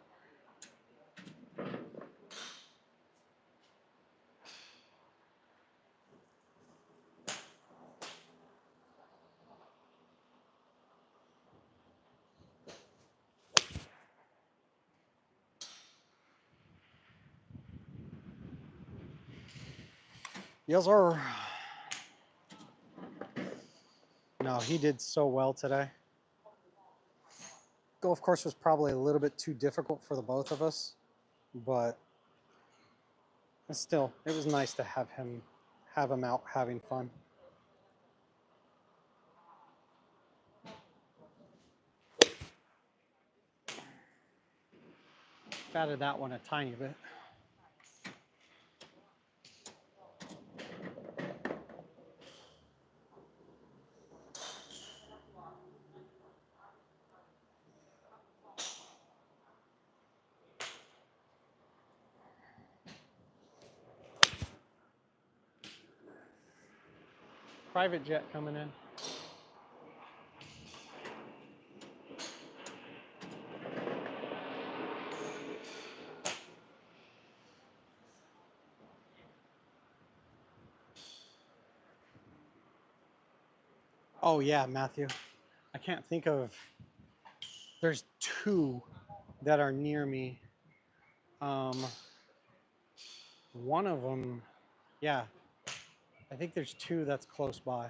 Yes, sir. No, he did so well today. Golf course was probably a little bit too difficult for the both of us, but still, it was nice to have him out having fun. Fatted that one a tiny bit. Private jet coming in. Oh yeah, Matthew. I can't think of, there's two that are near me. One of them, yeah, I think there's two that's close by.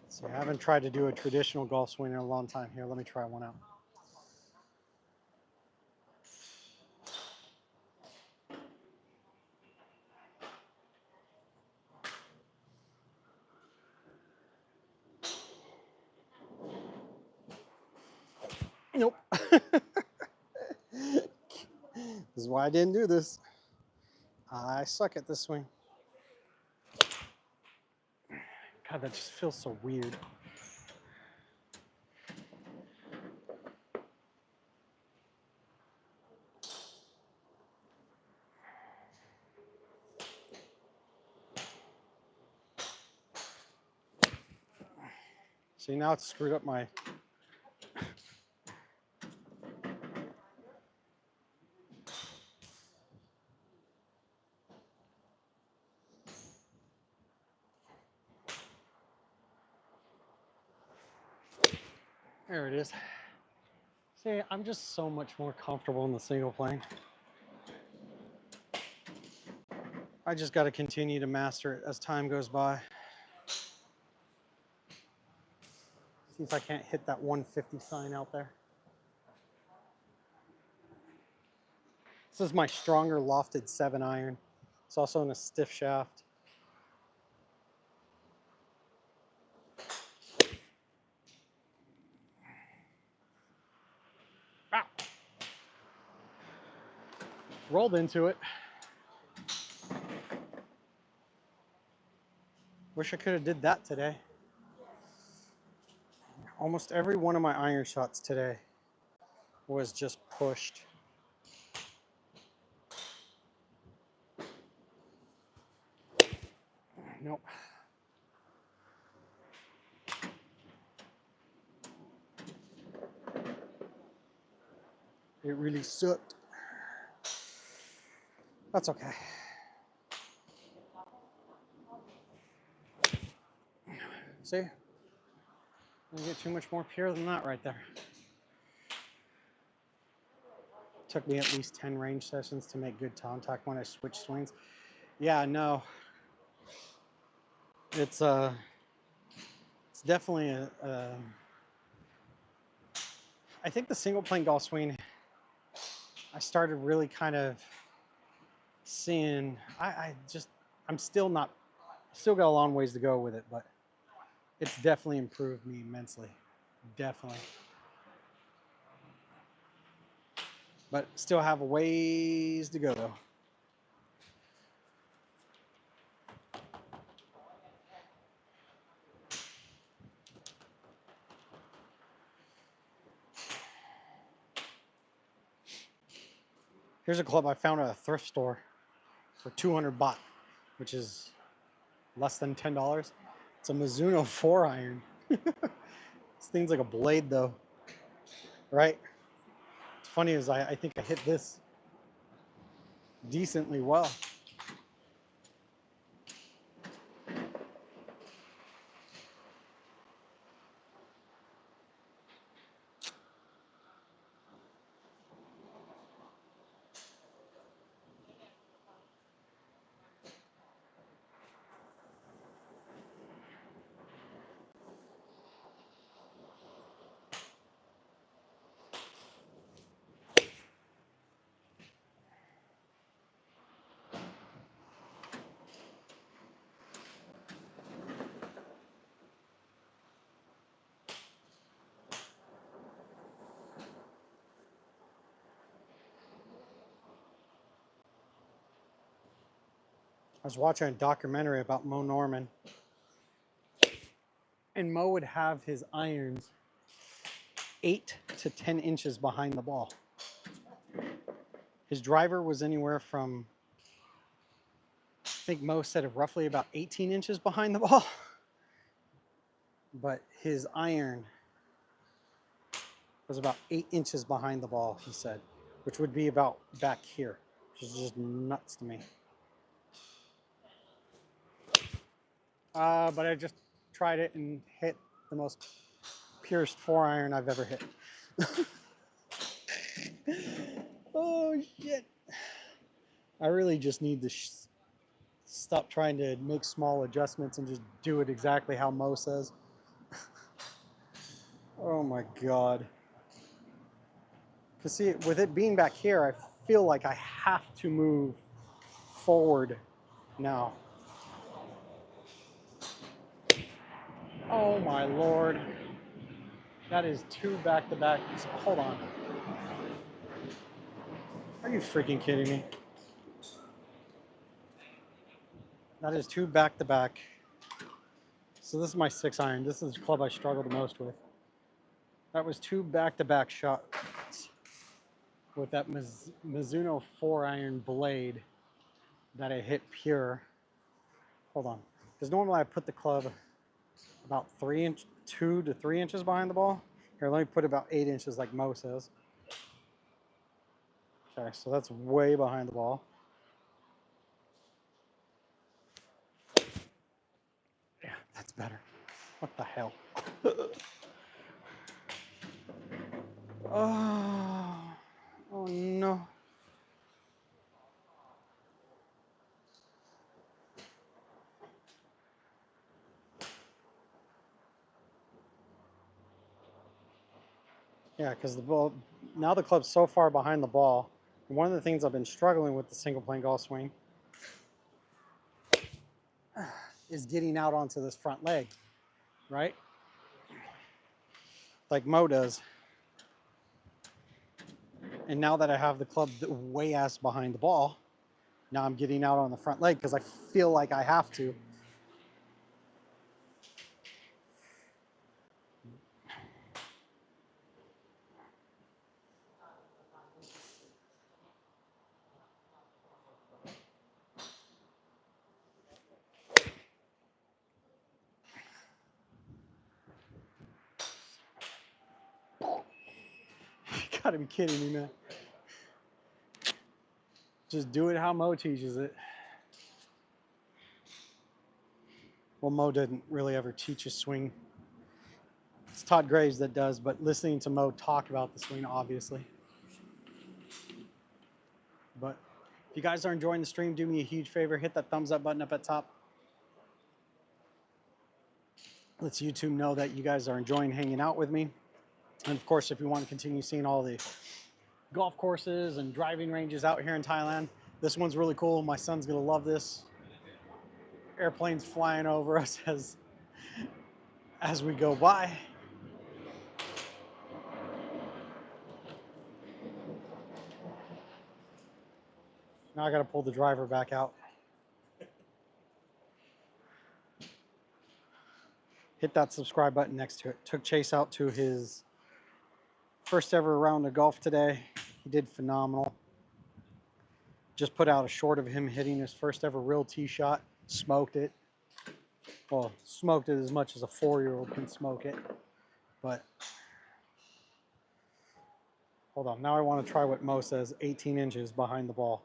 See, I haven't tried to do a traditional golf swing in a long time. Here, let me try one out. Nope. This is why I didn't do this. I suck at this swing. God, that just feels so weird. See, now it's screwed up my... There it is. See, I'm just so much more comfortable in the single plane. I just got to continue to master it as time goes by. See if I can't hit that 150 sign out there. This is my stronger lofted 7-iron. It's also in a stiff shaft. Ah. Rolled into it. Wish I could have did that today. Almost every one of my iron shots today was just pushed. Nope. It really sucked. That's okay. See? I get too much more pure than that right there. Took me at least 10 range sessions to make good contact when I switch swings. Yeah, no. It's definitely I think the single plane golf swing, I started really kind of seeing, I'm still got a long ways to go with it, but it's definitely improved me immensely. Definitely. But still have a ways to go though. Here's a club I found at a thrift store for 200 baht, which is less than $10. It's a Mizuno 4-iron. This thing's like a blade though, right? What's funny is I think I hit this decently well. I was watching a documentary about Mo Norman, and Mo would have his irons 8 to 10 inches behind the ball. His driver was anywhere from, I think Mo said, roughly about 18 inches behind the ball. But his iron was about 8 inches behind the ball, he said, which would be about back here, which is just nuts to me. But I just tried it and hit the most purest 4-iron I've ever hit. Oh shit. I really just need to stop trying to make small adjustments and just do it exactly how Mo says. Oh my God. Because see, with it being back here, I feel like I have to move forward now. Oh my Lord. That is 2 back-to-back. Hold on. Are you freaking kidding me? That is 2 back-to-back. So this is my 6-iron. This is the club I struggle the most with. That was 2 back-to-back shots with that Mizuno 4-iron blade that I hit pure. Hold on. Because normally I put the club about 2 to 3 inches behind the ball. Here, let me put about 8 inches like Mo says. Okay, so that's way behind the ball. Yeah, that's better. What the hell? Oh no. Yeah, because the ball, now the club's so far behind the ball. And one of the things I've been struggling with the single plane golf swing is getting out onto this front leg, right? Like Mo does. And now that I have the club way ass behind the ball, now I'm getting out on the front leg because I feel like I have to. gotta be kidding me, man. Just do it how Mo teaches it. Well, Mo didn't really ever teach a swing. It's Todd Graves that does, but listening to Mo talk about the swing, obviously. But if you guys are enjoying the stream, do me a huge favor. Hit that thumbs up button up at top. Lets YouTube know that you guys are enjoying hanging out with me. And of course, if you want to continue seeing all the golf courses and driving ranges out here in Thailand, this one's really cool. My son's going to love this. Airplanes flying over us as we go by. Now I got to pull the driver back out. Hit that subscribe button next to it. Took Chase out to his first ever round of golf today. He did phenomenal. Just put out a short of him hitting his first ever real tee shot. Smoked it. Well, smoked it as much as a 4-year-old can smoke it. But hold on. Now I want to try what Mo says, 18 inches behind the ball.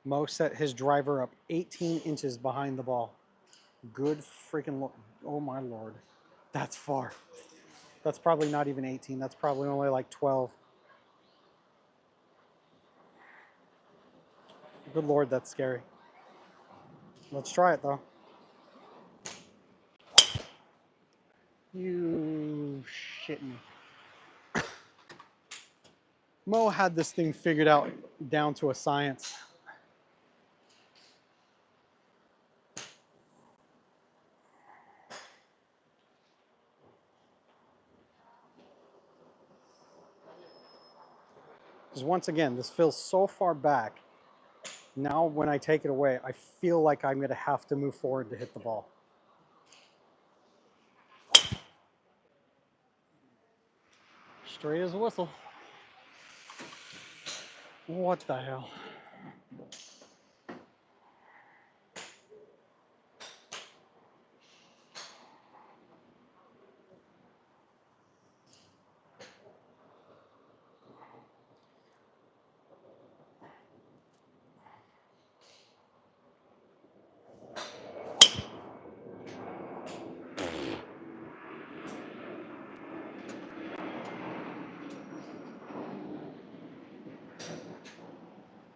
Mo set his driver up 18 inches behind the ball. Good freaking look. Oh my Lord. That's far. That's probably not even 18. That's probably only like 12. Good Lord, that's scary. Let's try it though. You shitting me. Mo had this thing figured out down to a science. Because once again, this feels so far back. Now when I take it away, I feel like I'm going to have to move forward to hit the ball. Straight as a whistle. What the hell?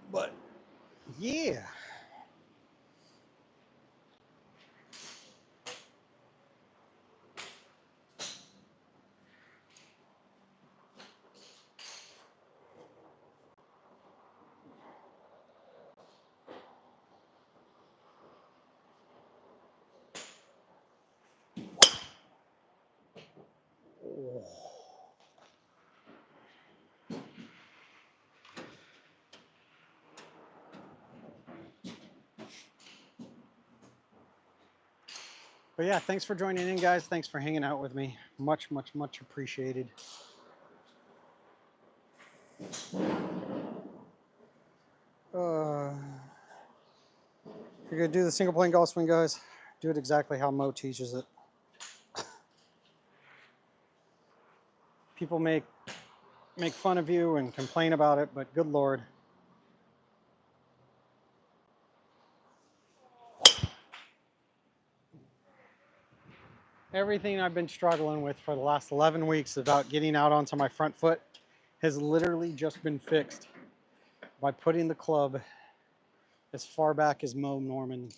But yeah. Oh. But yeah, thanks for joining in, guys. Thanks for hanging out with me. Much, much, much appreciated. If you're going to do the single plane golf swing, guys, do it exactly how Mo teaches it. People make fun of you and complain about it, but good Lord. Everything I've been struggling with for the last 11 weeks about getting out onto my front foot has literally just been fixed by putting the club as far back as Mo Norman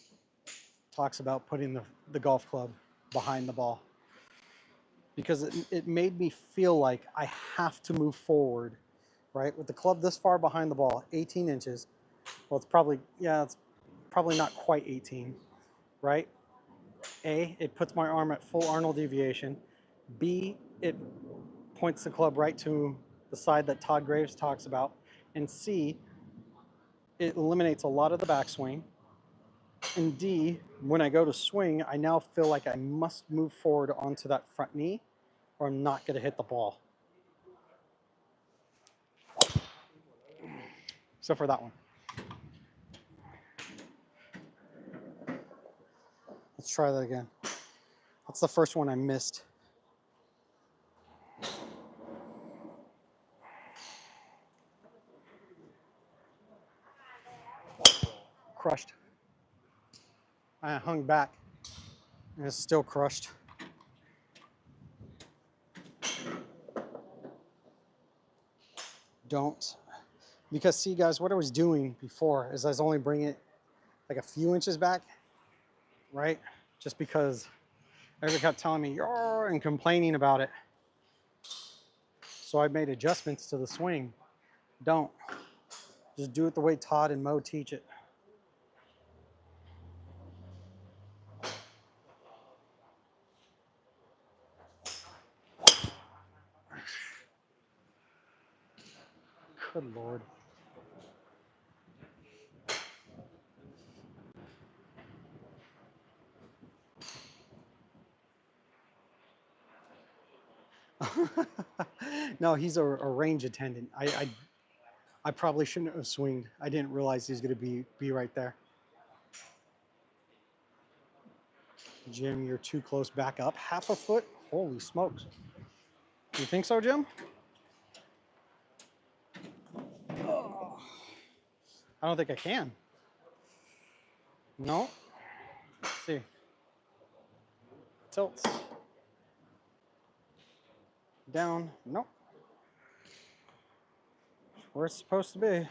talks about putting the golf club behind the ball. Because it made me feel like I have to move forward, right? With the club this far behind the ball, 18 inches. Well, it's probably not quite 18, right? A, it puts my arm at full Arnold deviation. B, it points the club right to the side that Todd Graves talks about. And C, it eliminates a lot of the backswing. And D, when I go to swing, I now feel like I must move forward onto that front knee or I'm not going to hit the ball. So for that one. Let's try that again. That's the first one I missed. crushed. I hung back and it's still crushed. Don't. Because see guys, what I was doing before is I was only bringing it like a few inches back, right? Just because everybody kept telling me, "You're," and complaining about it. So I made adjustments to the swing. Don't. Just do it the way Todd and Mo teach it. Good Lord. No, he's a range attendant. I probably shouldn't have swinged. I didn't realize he's going to be right there. Jim, you're too close. Back up. Half a foot? Holy smokes. You think so, Jim? Oh, I don't think I can. No. Let's see. Tilts. Down. Nope. Where it's supposed to be.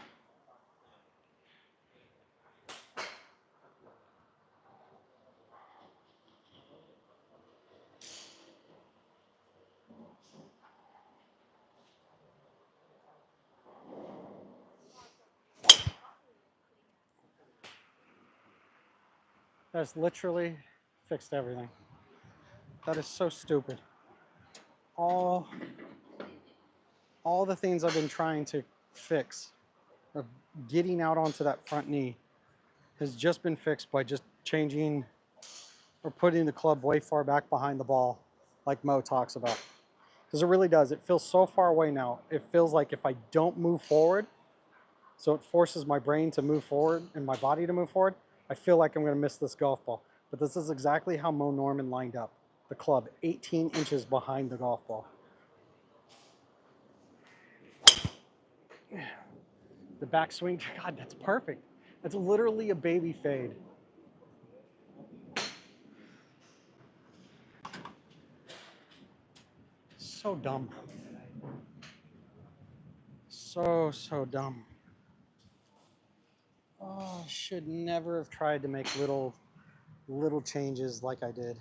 That's literally fixed everything. That is so stupid. All the things I've been trying to fix of getting out onto that front knee has just been fixed by just changing or putting the club way far back behind the ball, like Mo talks about. Because it really does. It feels so far away now. It feels like if I don't move forward, so it forces my brain to move forward and my body to move forward, I feel like I'm going to miss this golf ball. But this is exactly how Mo Norman lined up the club, 18 inches behind the golf ball. The backswing, God, that's perfect. That's literally a baby fade. So dumb. So dumb. Oh, should never have tried to make little changes like I did.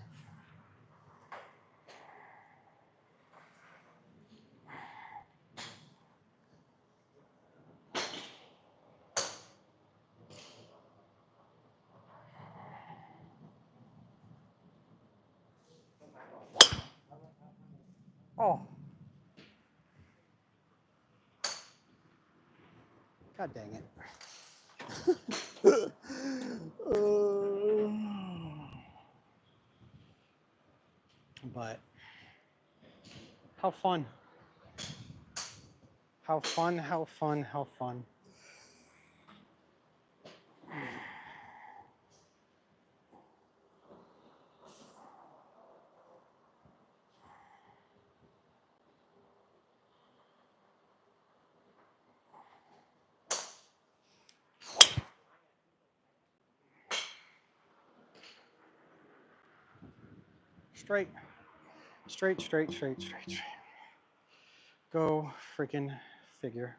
Oh. God dang it. But how fun. How fun, how fun, how fun. Straight. Straight, straight, straight, straight, straight. Go freaking figure.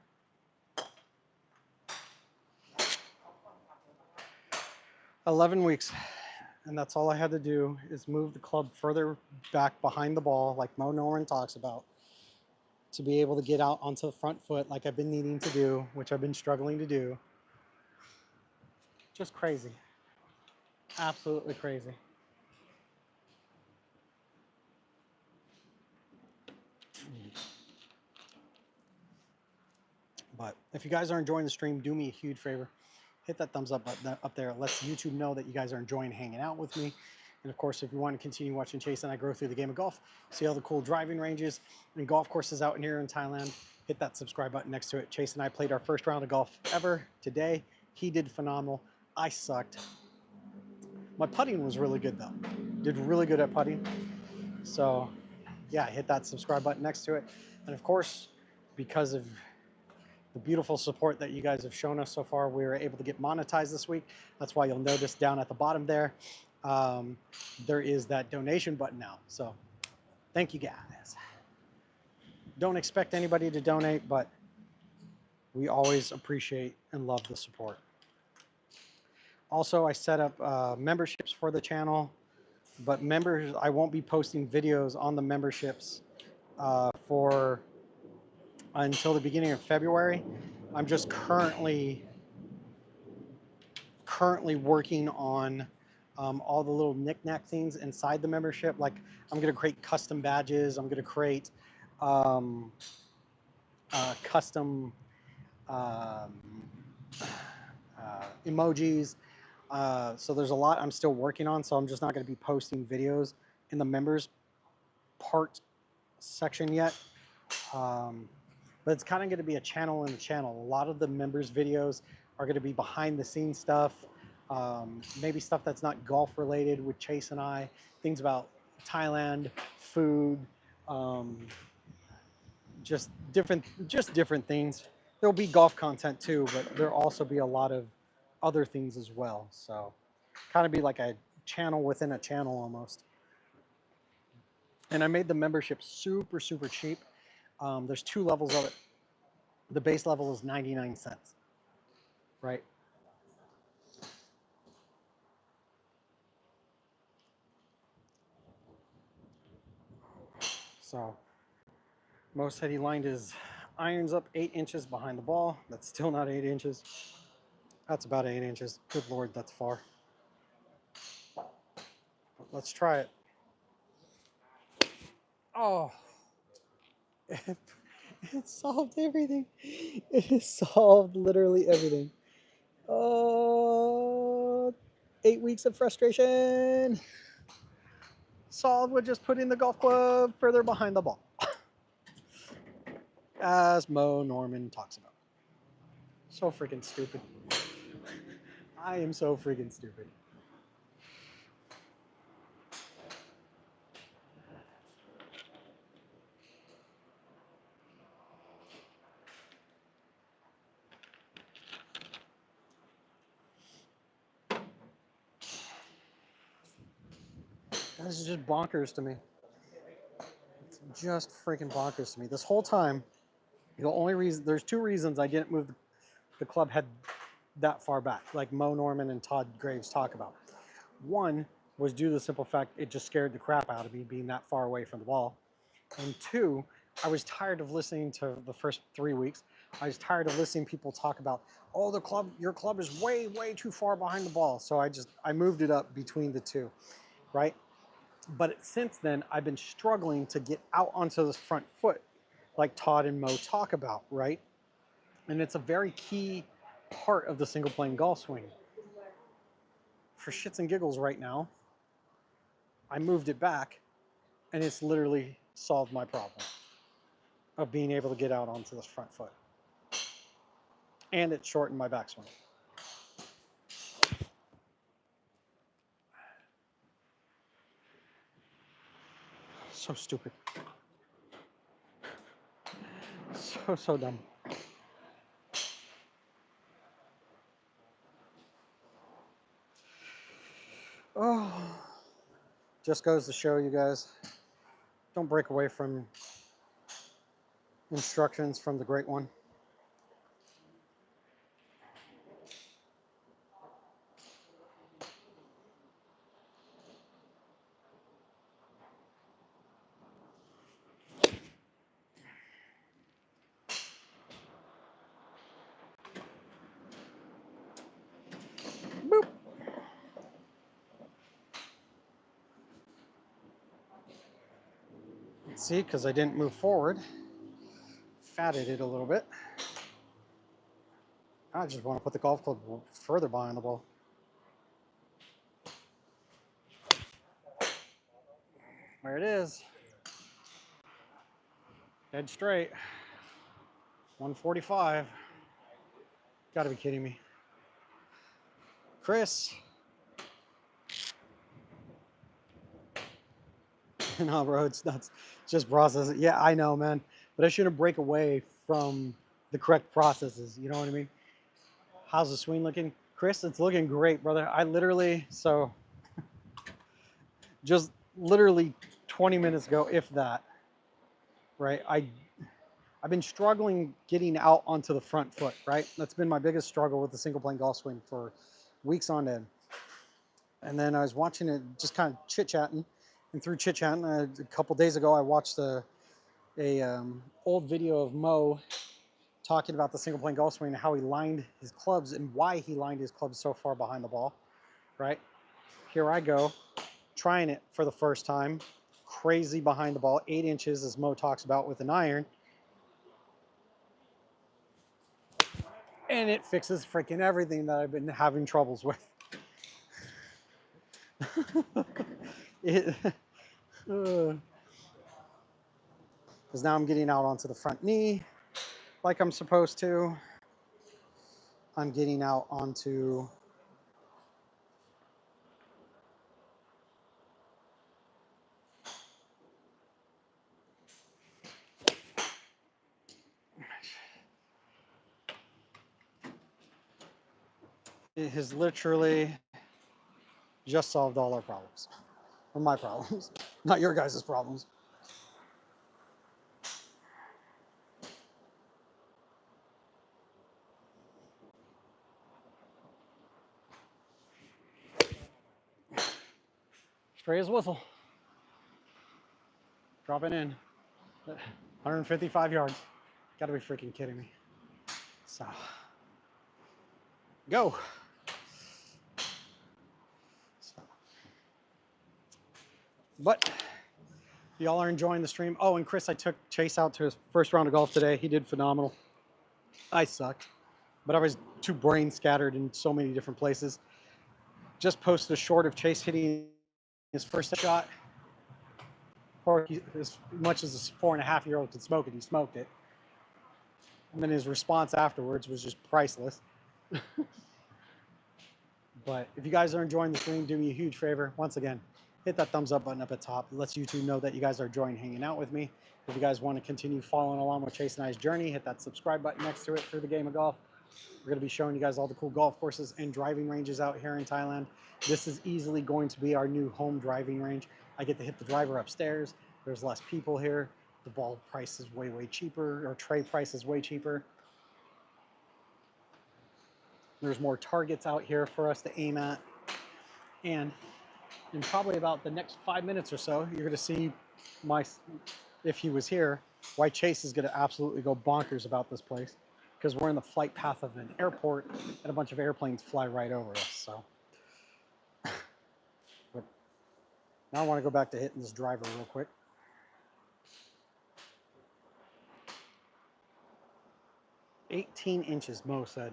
"11 weeks, and that's all I had to do is move the club further back behind the ball, like Mo Norman talks about, to be able to get out onto the front foot like I've been needing to do, which I've been struggling to do. Just crazy. Absolutely crazy." But if you guys are enjoying the stream, do me a huge favor. Hit that thumbs up button up there. It lets YouTube know that you guys are enjoying hanging out with me. And of course, if you want to continue watching Chase and I grow through the game of golf, see all the cool driving ranges and golf courses out in here in Thailand, hit that subscribe button next to it. Chase and I played our first round of golf ever today. He did phenomenal. I sucked. My putting was really good though. Did really good at putting. So yeah, hit that subscribe button next to it. And of course, because of the beautiful support that you guys have shown us so far. We were able to get monetized this week. That's why you'll notice down at the bottom there, there is that donation button now. So thank you guys. Don't expect anybody to donate, but we always appreciate and love the support. Also, I set up memberships for the channel, but members, I won't be posting videos on the memberships for until the beginning of February. I'm just currently working on all the little knick-knack things inside the membership. Like I'm going to create custom badges. I'm going to create custom emojis. So there's a lot I'm still working on. So I'm just not going to be posting videos in the members part section yet. But it's kind of going to be a channel in a channel. A lot of the members videos are going to be behind the scenes stuff, maybe stuff that's not golf related with Chase and I, things about Thailand, food, just different things. There'll be golf content too, but there'll also be a lot of other things as well. So kind of be like a channel within a channel almost. And I made the membership super, super cheap. There's 2 levels of it. The base level is 99 cents, right? So Mo said he lined his irons up 8 inches behind the ball. That's still not 8 inches. That's about 8 inches. Good Lord, that's far. But let's try it. Oh, it solved everything. It has solved literally everything. Oh, 8 weeks of frustration. Solved with just putting the golf club further behind the ball. As Mo Norman talks about. So freaking stupid. I am so freaking stupid. This is just bonkers to me. It's just freaking bonkers to me. This whole time, the only reason, there's 2 reasons I didn't move the club head that far back, like Mo Norman and Todd Graves talk about. One was due to the simple fact it just scared the crap out of me being that far away from the ball. And 2, I was tired of listening to the first 3 weeks. I was tired of listening to people talk about, oh, your club is way, way too far behind the ball. So I moved it up between the 2, right? But since then, I've been struggling to get out onto this front foot, like Todd and Mo talk about, right? And it's a very key part of the single plane golf swing. For shits and giggles right now, I moved it back, and it's literally solved my problem of being able to get out onto this front foot. And it shortened my backswing. So stupid. So dumb. Oh, just goes to show you guys, don't break away from instructions from the Great One. Boop. See, because I didn't move forward, fatted it a little bit. I just want to put the golf club further behind the ball. There it is. Dead straight. 145. Gotta be kidding me. Chris. No, bro, it's just process. Yeah, I know, man. But I shouldn't break away from the correct processes. You know what I mean? How's the swing looking? Chris, it's looking great, brother. I literally, so just literally 20 minutes ago, if that, right? I've been struggling getting out onto the front foot, right? That's been my biggest struggle with the single plane golf swing for weeks on end. And then I was watching it, just kind of chit-chatting, and through chit-chatting, a couple days ago, I watched a old video of Mo talking about the single plane golf swing and how he lined his clubs and why he lined his clubs so far behind the ball, right? Here I go, trying it for the first time, crazy behind the ball, 8 inches, as Mo talks about with an iron. And it fixes freaking everything that I've been having troubles with. Because now I'm getting out onto the front knee like I'm supposed to. I'm getting out onto it has literally just solved all our problems. Or my problems, not your guys' problems. Straight as whistle. Dropping in. 155 yards. Gotta be freaking kidding me. So, go. But y'all are enjoying the stream. Oh, and Chris, I took Chase out to his first round of golf today. He did phenomenal. I sucked, but I was too brain scattered in so many different places. Just posted a short of Chase hitting his first shot. Or as much as a 4.5-year-old could smoke it, he smoked it. And then his response afterwards was just priceless. But if you guys are enjoying the stream, do me a huge favor. Once again, hit that thumbs up button up at top. It lets YouTube know that you guys are enjoying hanging out with me. If you guys want to continue following along with Chase and I's journey, hit that subscribe button next to it through the game of golf. We're going to be showing you guys all the cool golf courses and driving ranges out here in Thailand. This is easily going to be our new home driving range. I get to hit the driver upstairs. There's less people here. The ball price is way, way cheaper, or tray price is way cheaper. There's more targets out here for us to aim at. And in probably about the next 5 minutes or so, you're going to see if he was here, why Chase is going to absolutely go bonkers about this place, because we're in the flight path of an airport and a bunch of airplanes fly right over us. So, but now I want to go back to hitting this driver real quick. "18 inches," Mo said.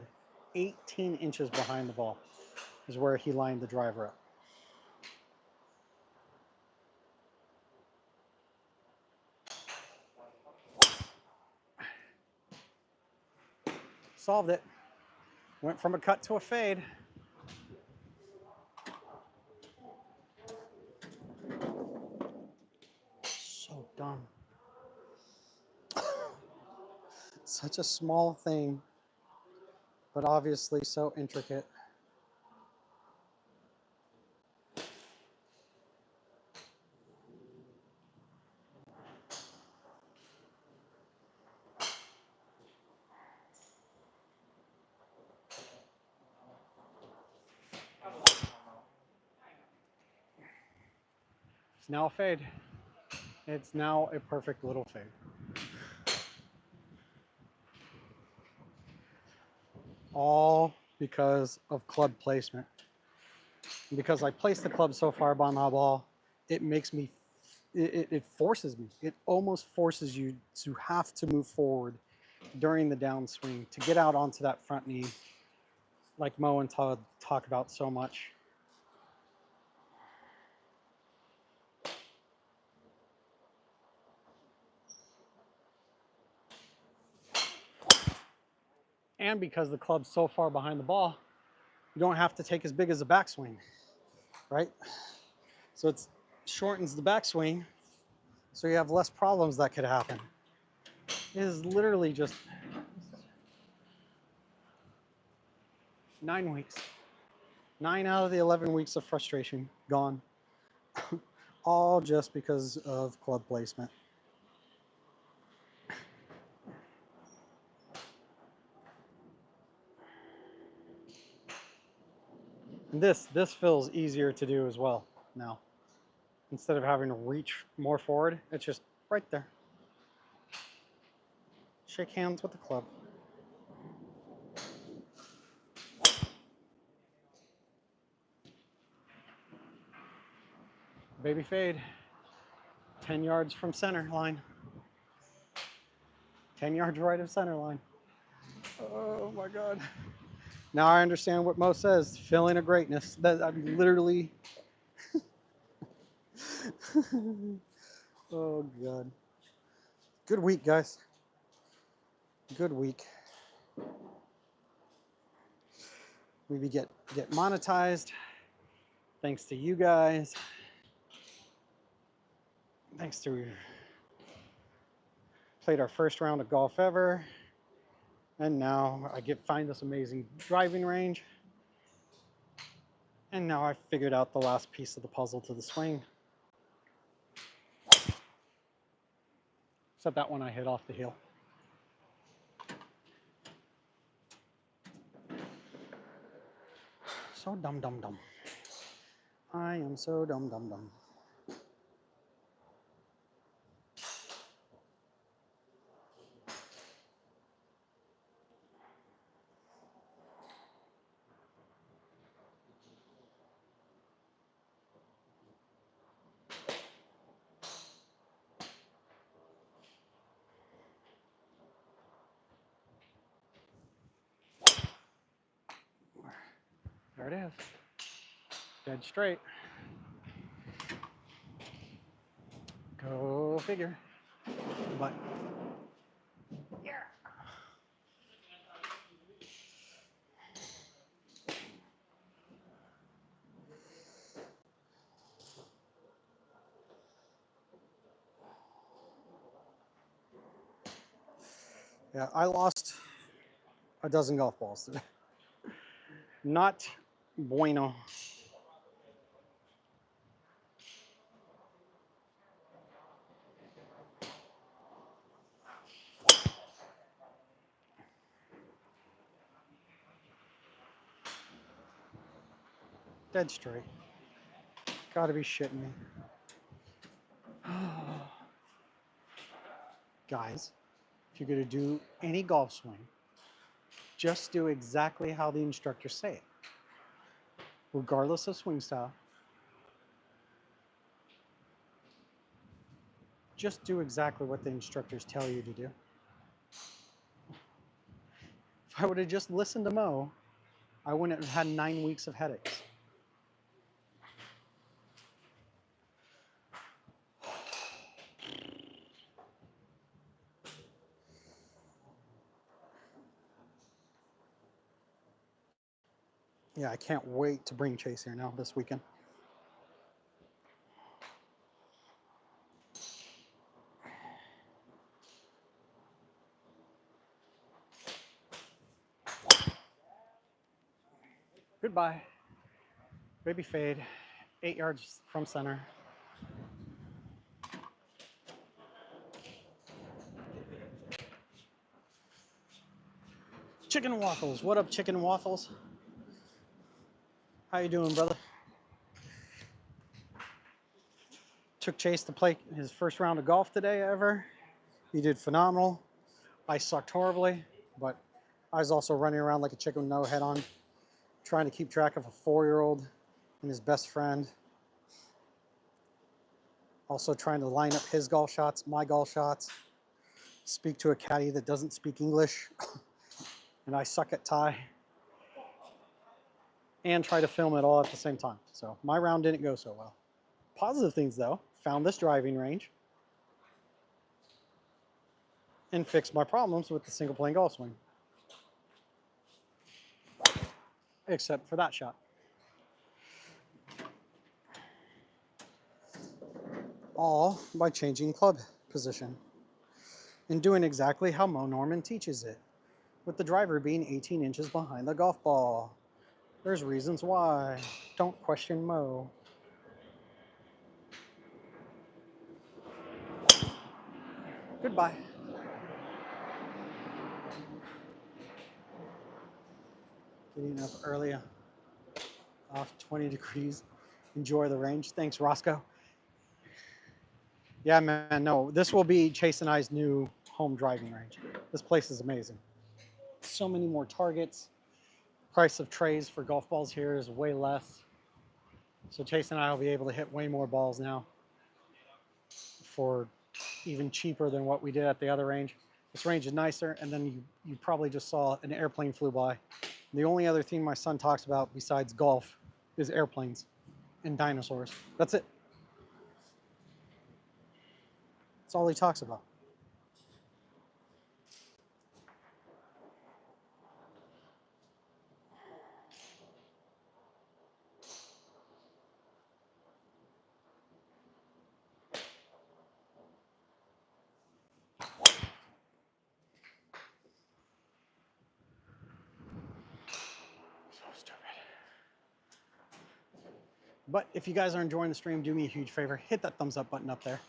18 inches behind the ball is where he lined the driver up. Solved it. Went from a cut to a fade. So dumb. Such a small thing, but obviously so intricate. It's now a fade. It's now a perfect little fade. All because of club placement. And because I placed the club so far behind my ball, it makes me, it forces me. It almost forces you to have to move forward during the downswing to get out onto that front knee, like Mo and Todd talk about so much. And because the club's so far behind the ball, you don't have to take as big as a backswing, right? So it shortens the backswing, so you have less problems that could happen. It is literally just 9 weeks. 9 out of the 11 weeks of frustration gone. All just because of club placement. And this feels easier to do as well now. Instead of having to reach more forward, it's just right there. Shake hands with the club. Baby fade. 10 yards from center line. 10 yards right of center line. Oh my God. Now I understand what Mo says, feeling of greatness. That I'm literally. Oh God. Good week, guys. Good week. We get monetized thanks to you guys. Thanks to played our first round of golf ever. And now I find this amazing driving range. And now I've figured out the last piece of the puzzle to the swing. Except that one I hit off the heel. So dumb. I am so dumb. There it is. Dead straight. Go figure. But yeah, I lost a dozen golf balls today. Not bueno. Dead straight. Gotta be shitting me. Guys, if you're gonna do any golf swing, just do exactly how the instructors say it. Regardless of swing style, just do exactly what the instructors tell you to do. If I would have just listened to Mo, I wouldn't have had 9 weeks of headaches. Yeah, I can't wait to bring Chase here now this weekend. Goodbye. Baby fade, 8 yards from center. Chicken and Waffles. What up, Chicken and Waffles? How you doing, brother? Took Chase to play his first round of golf today ever. He did phenomenal. I sucked horribly, but I was also running around like a chicken with no head on, trying to keep track of a 4-year-old and his best friend. Also trying to line up his golf shots, my golf shots, speak to a caddy that doesn't speak English, and I suck at Thai, and try to film it all at the same time. So my round didn't go so well. Positive things though, found this driving range and fixed my problems with the single plane golf swing. Except for that shot. All by changing club position and doing exactly how Mo Norman teaches it, with the driver being 18 inches behind the golf ball. There's reasons why. Don't question Mo. Goodbye. Getting up early, off 20 degrees. Enjoy the range. Thanks, Roscoe. Yeah, man, no, this will be Chase and I's new home driving range. This place is amazing. So many more targets. Price of trays for golf balls here is way less. So Chase and I will be able to hit way more balls now for even cheaper than what we did at the other range. This range is nicer, and then you probably just saw an airplane flew by. The only other thing my son talks about besides golf is airplanes and dinosaurs. That's it. That's all he talks about. But if you guys are enjoying the stream, do me a huge favor. Hit that thumbs up button up there.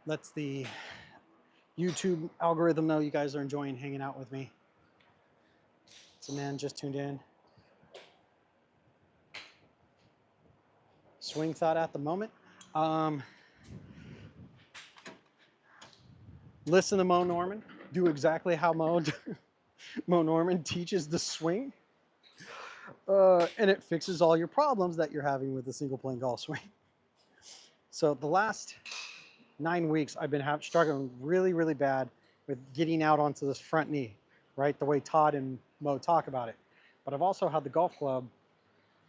Lets the YouTube algorithm know you guys are enjoying hanging out with me. So man, just tuned in. Swing thought at the moment. Listen to Mo Norman. Do exactly how Mo Norman teaches the swing. And it fixes all your problems that you're having with the single plane golf swing. So the last 9 weeks, I've been struggling really, really bad with getting out onto this front knee, right? The way Todd and Mo talk about it. But I've also had the golf club,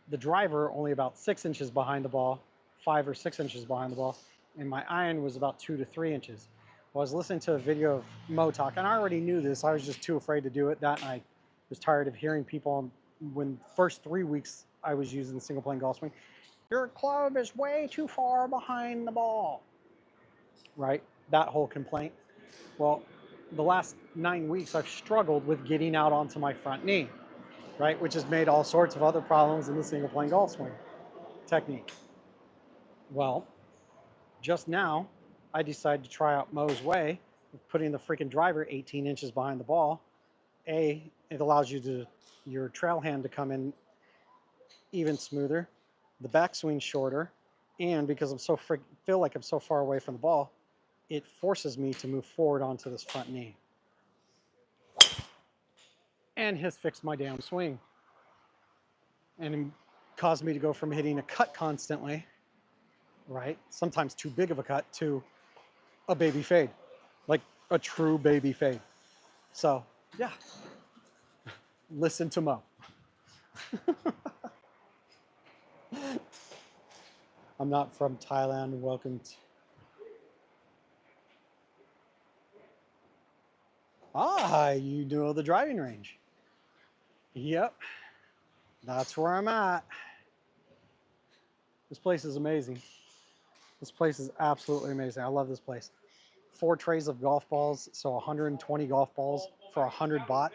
the driver only about 6 inches behind the ball, 5 or 6 inches behind the ball, and my iron was about 2 to 3 inches. Well, I was listening to a video of Mo talk, and I already knew this. I was just too afraid to do it. That night, I was tired of hearing people when first 3 weeks I was using the single plane golf swing. Your club is way too far behind the ball, right? That whole complaint. Well, the last 9 weeks I've struggled with getting out onto my front knee, right? Which has made all sorts of other problems in the single plane golf swing technique. Well, just now I decided to try out Mo's way of putting the freaking driver 18 inches behind the ball. It allows your trail hand to come in even smoother, the backswing shorter, and because feel like I'm so far away from the ball, it forces me to move forward onto this front knee. And has fixed my damn swing. And caused me to go from hitting a cut constantly, right? Sometimes too big of a cut, to a baby fade, like a true baby fade. So yeah, listen to Mo. I'm not from Thailand. Welcome to... you know the driving range. Yep, that's where I'm at. This place is amazing. This place is absolutely amazing. I love this place. 4 trays of golf balls, so 120 golf balls for 100 baht.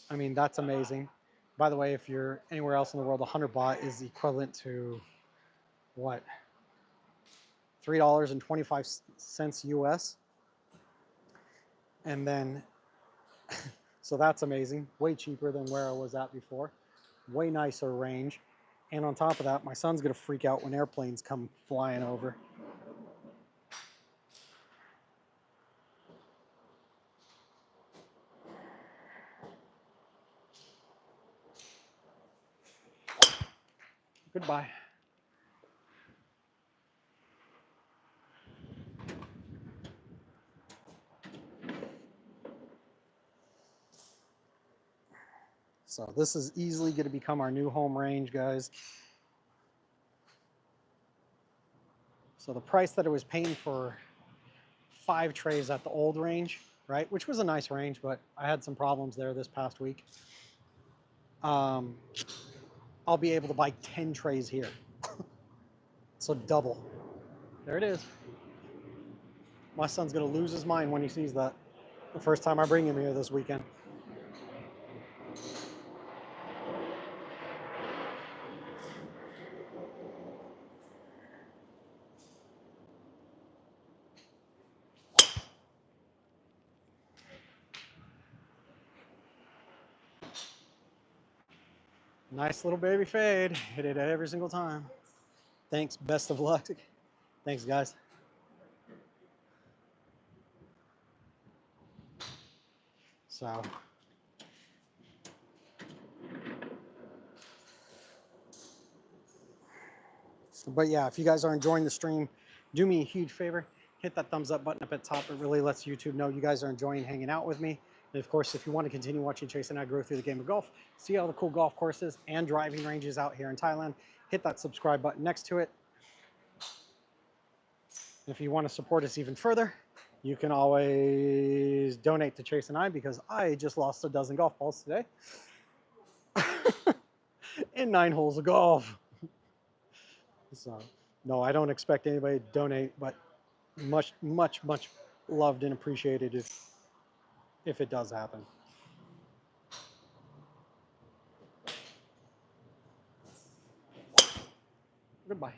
I mean, that's amazing. By the way, if you're anywhere else in the world, 100 baht is equivalent to what? $3.25 US. And then, so that's amazing. Way cheaper than where I was at before. Way nicer range. And on top of that, my son's gonna freak out when airplanes come flying over. Goodbye. So this is easily going to become our new home range, guys. So the price that I was paying for 5 trays at the old range, right, which was a nice range, but I had some problems there this past week. I'll be able to buy 10 trays here. So double. There it is. My son's going to lose his mind when he sees that the first time I bring him here this weekend. Nice little baby fade. Hit it every single time. Thanks. Best of luck. Thanks, guys. So, but yeah, if you guys are enjoying the stream, do me a huge favor. Hit that thumbs up button up at top. It really lets YouTube know you guys are enjoying hanging out with me. And of course, if you want to continue watching Chase and I grow through the game of golf, see all the cool golf courses and driving ranges out here in Thailand, hit that subscribe button next to it. If you want to support us even further, you can always donate to Chase and I, because I just lost a dozen golf balls today in 9 holes of golf. So, no, I don't expect anybody to donate, but much, much, much loved and appreciated if it does happen. Goodbye.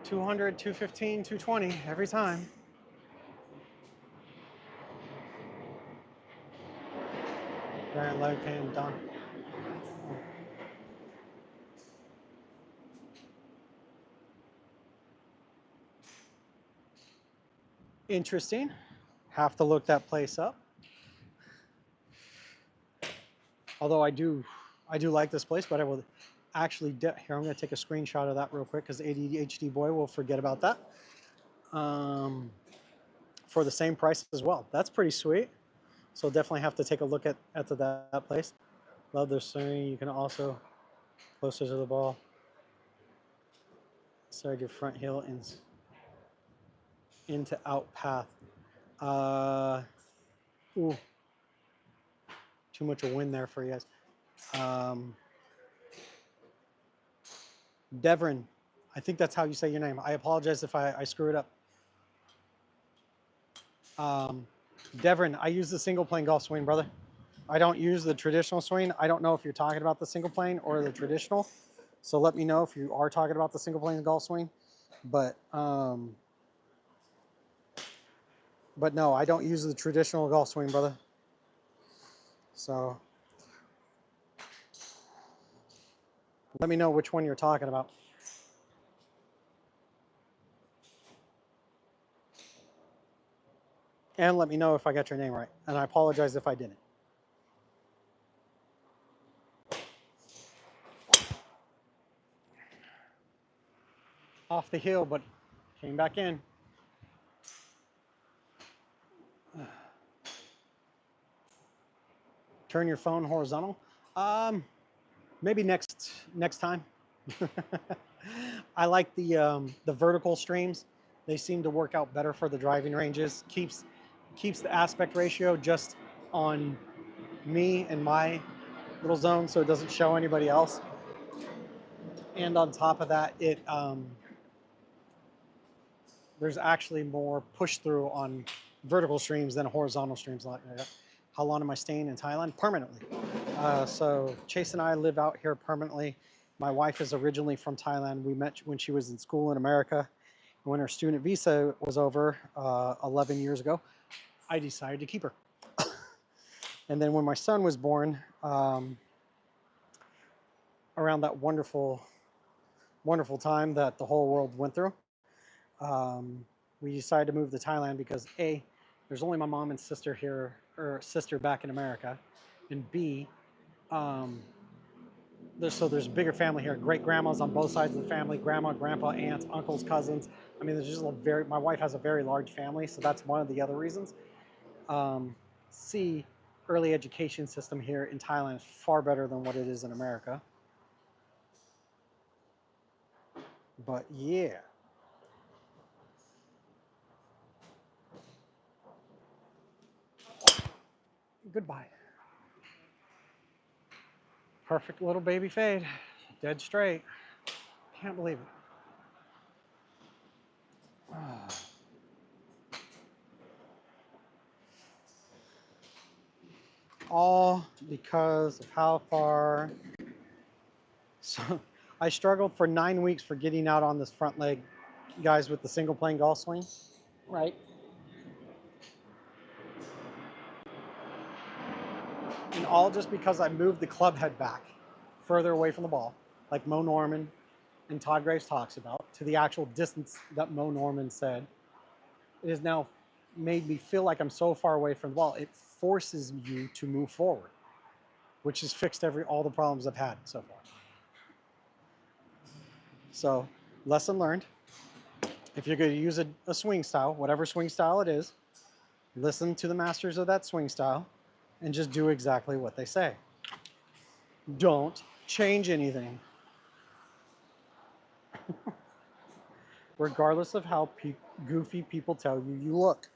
200, 215, 220 every time. Very low pan done. Interesting. Have to look that place up. Although I do like this place, but I will actually here, I'm going to take a screenshot of that real quick, because ADHD boy will forget about that. For the same price as well. That's pretty sweet. So definitely have to take a look at that place. Love their swing. You can also closer to the ball. Inside your front heel into out path. Ooh, too much of wind there for you guys. Devrin, I think that's how you say your name. I apologize if I screw it up. Devrin, I use the single plane golf swing, brother. I don't use the traditional swing. I don't know if you're talking about the single plane or the traditional. So let me know if you are talking about the single plane golf swing. But no, I don't use the traditional golf swing, brother. So let me know which one you're talking about. And let me know if I got your name right. And I apologize if I didn't. Off the hill, but came back in. Turn your phone horizontal. Maybe next time. I like the vertical streams. They seem to work out better for the driving ranges. Keeps the aspect ratio just on me and my little zone, so it doesn't show anybody else. And on top of that, there's actually more push through on vertical streams than horizontal streams like that. How long am I staying in Thailand? Permanently. So Chase and I live out here permanently. My wife is originally from Thailand. We met when she was in school in America. When her student visa was over 11 years ago, I decided to keep her. And then when my son was born, around that wonderful time that the whole world went through, we decided to move to Thailand because A, there's only my mom and sister here, or sister back in America, and B, there's a bigger family here. Great grandmas on both sides of the family, grandma, grandpa, aunts, uncles, cousins. I mean, there's just my wife has a very large family, so that's one of the other reasons. C, early education system here in Thailand is far better than what it is in America. But yeah. Goodbye. Perfect little baby fade. Dead straight. Can't believe it. All because of how far. So I struggled for 9 weeks for getting out on this front leg, guys, with the single plane golf swing, right? And all just because I moved the club head back further away from the ball, like Mo Norman and Todd Graves talks about, to the actual distance that Mo Norman said. It has now made me feel like I'm so far away from the ball. It forces you to move forward, which has fixed all the problems I've had so far. So, lesson learned. If you're going to use a swing style, whatever swing style it is, listen to the masters of that swing style and just do exactly what they say. Don't change anything. Regardless of how goofy people tell you you look.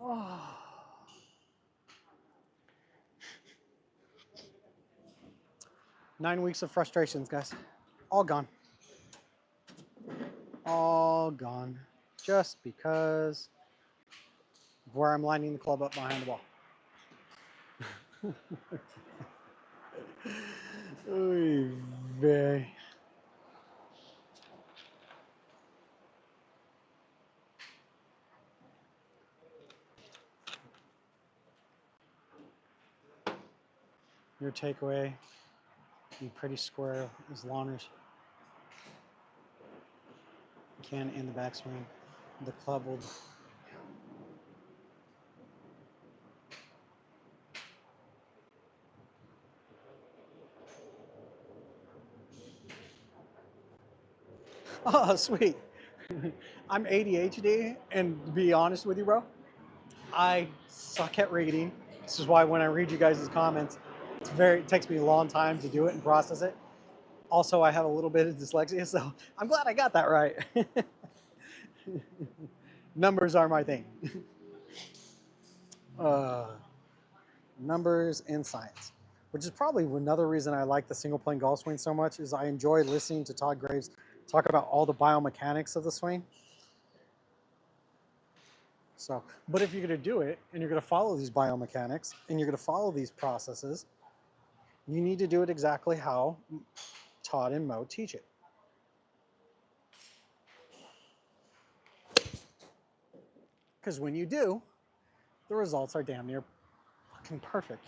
Oh. 9 weeks of frustrations, guys. All gone. All gone. Just because of where I'm lining the club up behind the ball. Oy vey. Your takeaway, be pretty square as long as you can in the backswing. The club will. Oh, sweet. I'm ADHD, and to be honest with you, bro, I suck at reading. This is why when I read you guys' comments, it takes me a long time to do it and process it. Also, I have a little bit of dyslexia, so I'm glad I got that right. Numbers are my thing. uh, Numbers and science, which is probably another reason I like the single plane golf swing so much, is I enjoy listening to Todd Graves talk about all the biomechanics of the swing. So, but if you're going to do it and you're going to follow these biomechanics and you're going to follow these processes, you need to do it exactly how Todd and Mo teach it. Because when you do, the results are damn near fucking perfect.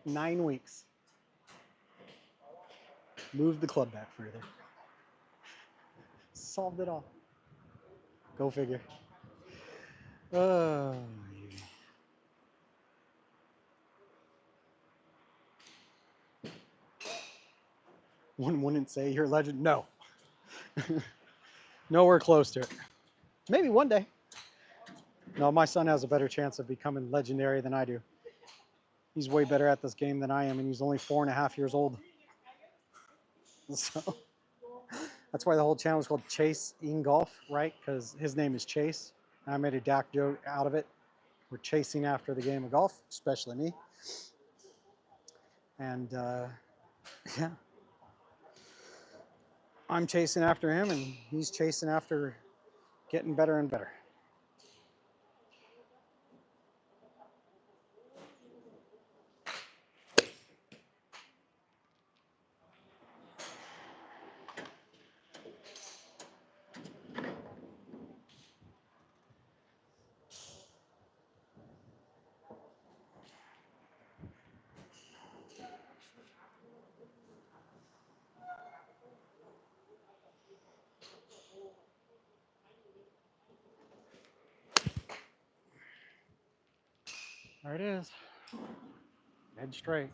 Nine weeks. Move the club back further. Solved it all. Go figure. Oh, one wouldn't say you're a legend. No. Nowhere close to it. Maybe one day. No, my son has a better chance of becoming legendary than I do. He's way better at this game than I am, and he's only 4.5 years old. So that's why the whole channel is called Chase in Golf, right? Because his name is Chase. I made a Dak joke out of it. We're chasing after the game of golf, especially me. And yeah, I'm chasing after him, and he's chasing after getting better and better. There it is. Head straight.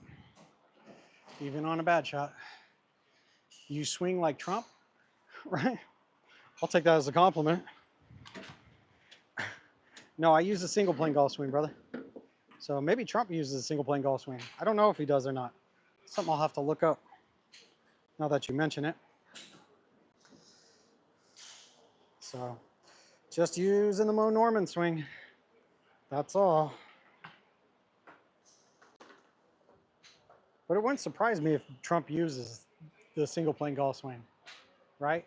Even on a bad shot. You swing like Trump, right? I'll take that as a compliment. No, I use a single plane golf swing, brother. So maybe Trump uses a single plane golf swing. I don't know if he does or not. Something I'll have to look up now that you mention it. So just using the Mo Norman swing. That's all. But it wouldn't surprise me if Trump uses the single plane golf swing, right?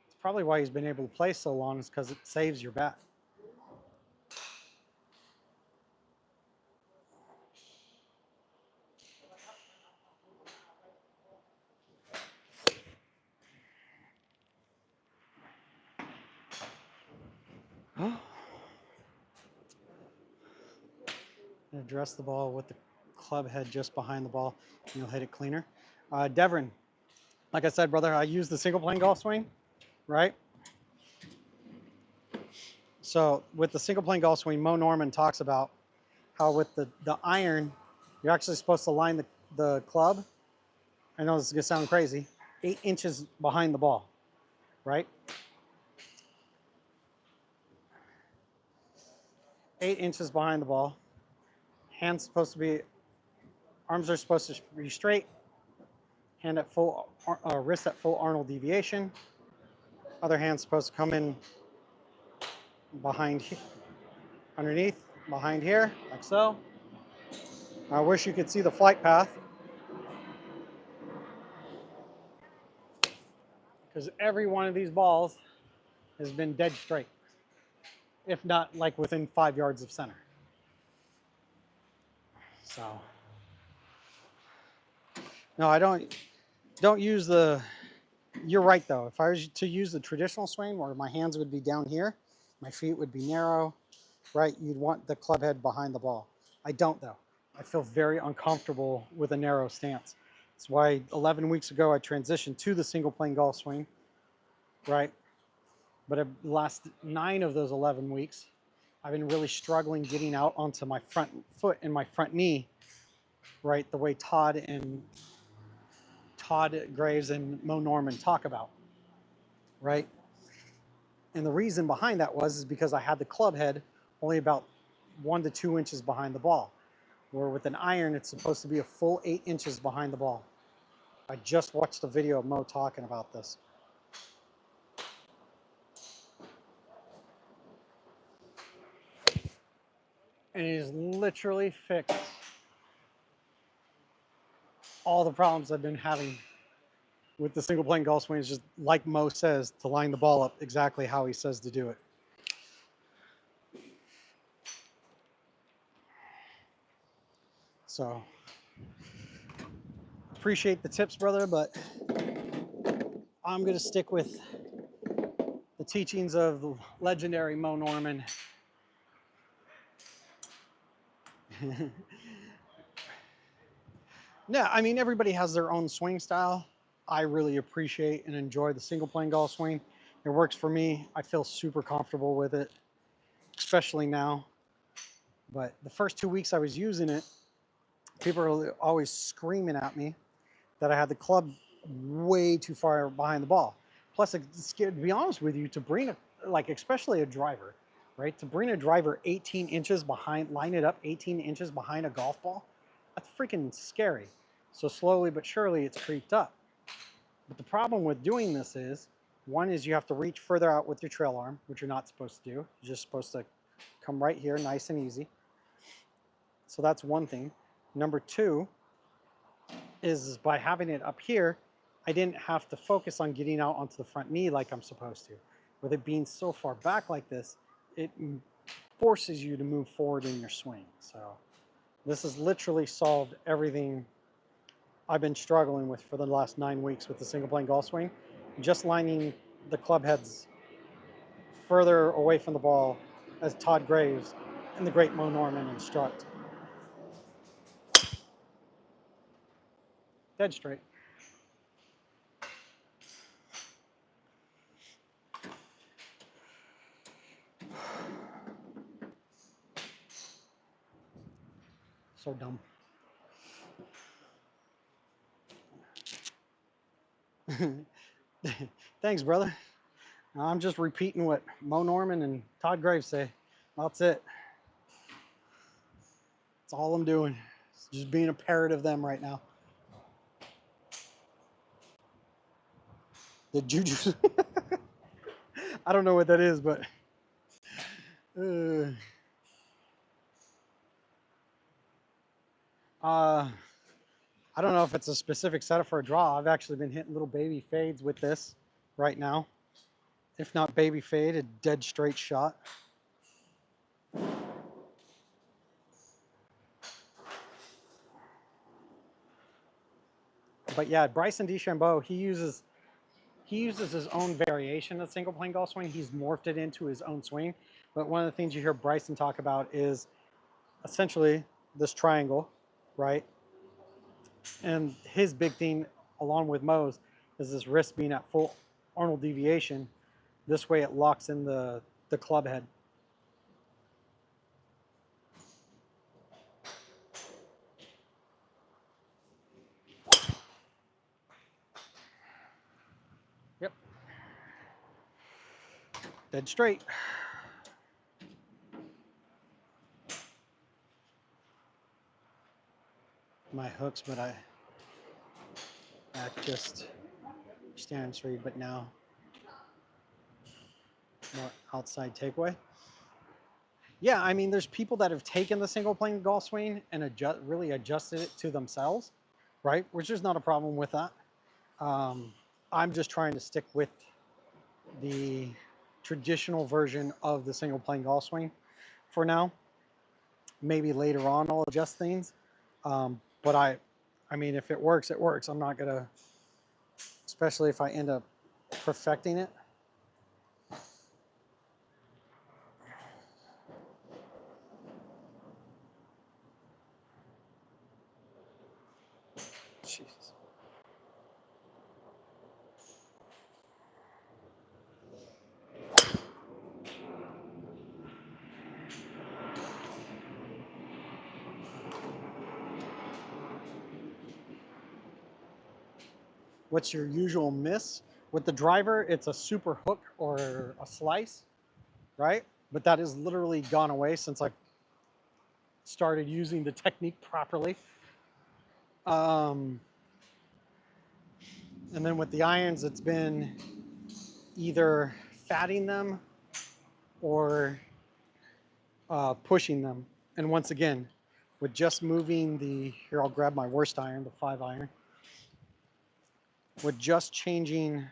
It's probably why he's been able to play so long, is because it saves your bat. Address the ball with the club head just behind the ball, and you'll hit it cleaner. Devon, like I said, brother, I use the single plane golf swing, right? So with the single plane golf swing, Mo Norman talks about how with the iron, you're actually supposed to line the club. I know this is gonna sound crazy, 8 inches behind the ball, right? 8 inches behind the ball. Hands supposed to be, arms are supposed to be straight. Hand at full, wrist at full Arnold deviation. Other hand's supposed to come in behind, underneath, behind here, like so. I wish you could see the flight path, because every one of these balls has been dead straight, if not like within 5 yards of center. So, no, I don't use the, you're right though. If I was to use the traditional swing where my hands would be down here, my feet would be narrow, right? You'd want the club head behind the ball. I don't though. I feel very uncomfortable with a narrow stance. That's why 11 weeks ago I transitioned to the single plane golf swing, right? But the last 9 of those 11 weeks, I've been really struggling getting out onto my front foot and my front knee, right? The way Todd Graves and Mo Norman talk about, right? And the reason behind that is because I had the club head only about 1 to 2 inches behind the ball, where with an iron, it's supposed to be a full 8 inches behind the ball. I just watched a video of Mo talking about this. And he's literally fixed all the problems I've been having with the single plane golf swing. Is just like Mo says, to line the ball up exactly how he says to do it. So appreciate the tips, brother, but I'm going to stick with the teachings of the legendary Mo Norman. Yeah, I mean, everybody has their own swing style. I really appreciate and enjoy the single plane golf swing. It works for me. I feel super comfortable with it, especially now. But the first 2 weeks I was using it, people were always screaming at me that I had the club way too far behind the ball. Plus, to be honest with you, to bring especially a driver, right? To bring a driver 18 inches behind, line it up 18 inches behind a golf ball, that's freaking scary. So slowly but surely it's creeped up. But the problem with doing this is, one is you have to reach further out with your trail arm, which you're not supposed to do. You're just supposed to come right here, nice and easy. So that's one thing. Number 2 is by having it up here, I didn't have to focus on getting out onto the front knee like I'm supposed to. With it being so far back like this, it forces you to move forward in your swing. So this has literally solved everything I've been struggling with for the last 9 weeks with the single plane golf swing. Just lining the club heads further away from the ball, as Todd Graves and the great Mo Norman instruct. Dead straight. So dumb. Thanks, brother. I'm just repeating what Mo Norman and Todd Graves say. That's it. That's all I'm doing. Just being a parrot of them right now. The juju. I don't know what that is, but uh, I don't know if it's a specific setup for a draw. I've actually been hitting little baby fades with this right now. If not baby fade, a dead straight shot. But yeah, Bryson DeChambeau, he uses his own variation of single plane golf swing. He's morphed it into his own swing. But one of the things you hear Bryson talk about is essentially this triangle, right? And his big thing, along with Mo's, is this wrist being at full Arnold deviation. This way it locks in the club head. Yep. Dead straight. My hooks, but I back just stand straight, but now more outside takeaway. Yeah, I mean, there's people that have taken the single plane golf swing and really adjusted it to themselves, right? Which there's not a problem with that. I'm just trying to stick with the traditional version of the single plane golf swing for now. Maybe later on I'll adjust things. But I mean, if it works, it works. I'm not gonna, especially if I end up perfecting it. Jesus. What's your usual miss? With the driver, it's a super hook or a slice, right? But that has literally gone away since I've started using the technique properly. And then with the irons, it's been either fatting them or pushing them. And once again, with just moving here I'll grab my worst iron, the 5-iron. With just changing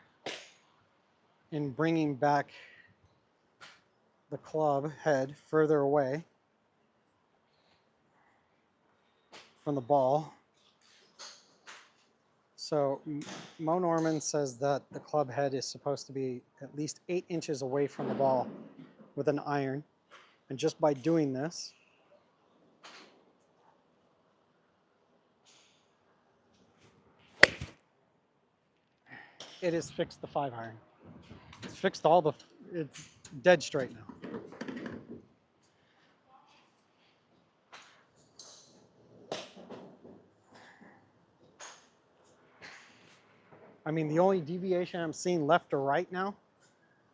and bringing back the club head further away from the ball. So Mo Norman says that the club head is supposed to be at least 8 inches away from the ball with an iron. And just by doing this, it has fixed the 5-iron. It's fixed it's dead straight now. I mean, the only deviation I'm seeing left or right now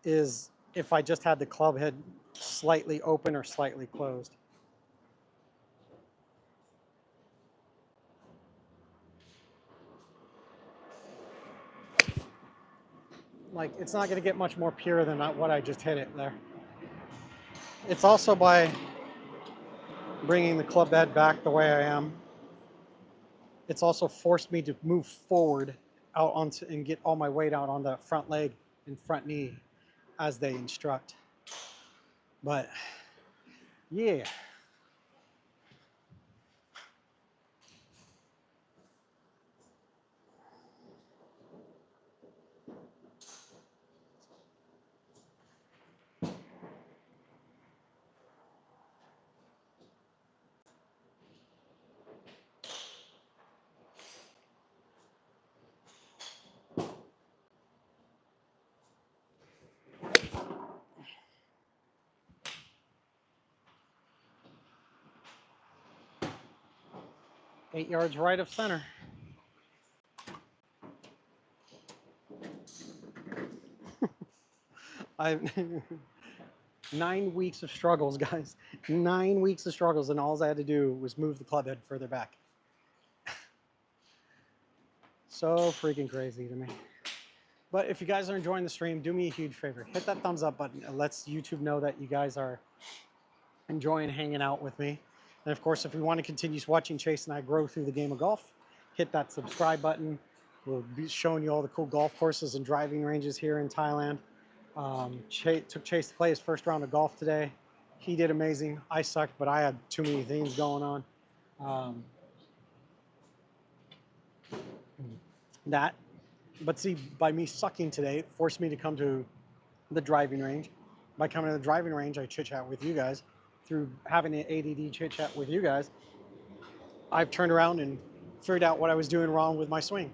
is if I just had the club head slightly open or slightly closed. Like, it's not going to get much more pure than what I just hit it there. It's also by bringing the club head back the way I am. It's also forced me to move forward out onto and get all my weight out on the front leg and front knee as they instruct. But yeah. Eight yards right of center. I 9 weeks of struggles, guys. 9 weeks of struggles, and all I had to do was move the club head further back. So freaking crazy to me. But if you guys are enjoying the stream, do me a huge favor. Hit that thumbs up button. It lets YouTube know that you guys are enjoying hanging out with me. And of course, if you want to continue watching Chase and I grow through the game of golf, hit that subscribe button. We'll be showing you all the cool golf courses and driving ranges here in Thailand. Took Chase to play his first round of golf today. He did amazing. I sucked, but I had too many things going on. But see, by me sucking today, it forced me to come to the driving range. By coming to the driving range, I chit chat with you guys. Through having an ADD chit chat with you guys, I've turned around and figured out what I was doing wrong with my swing.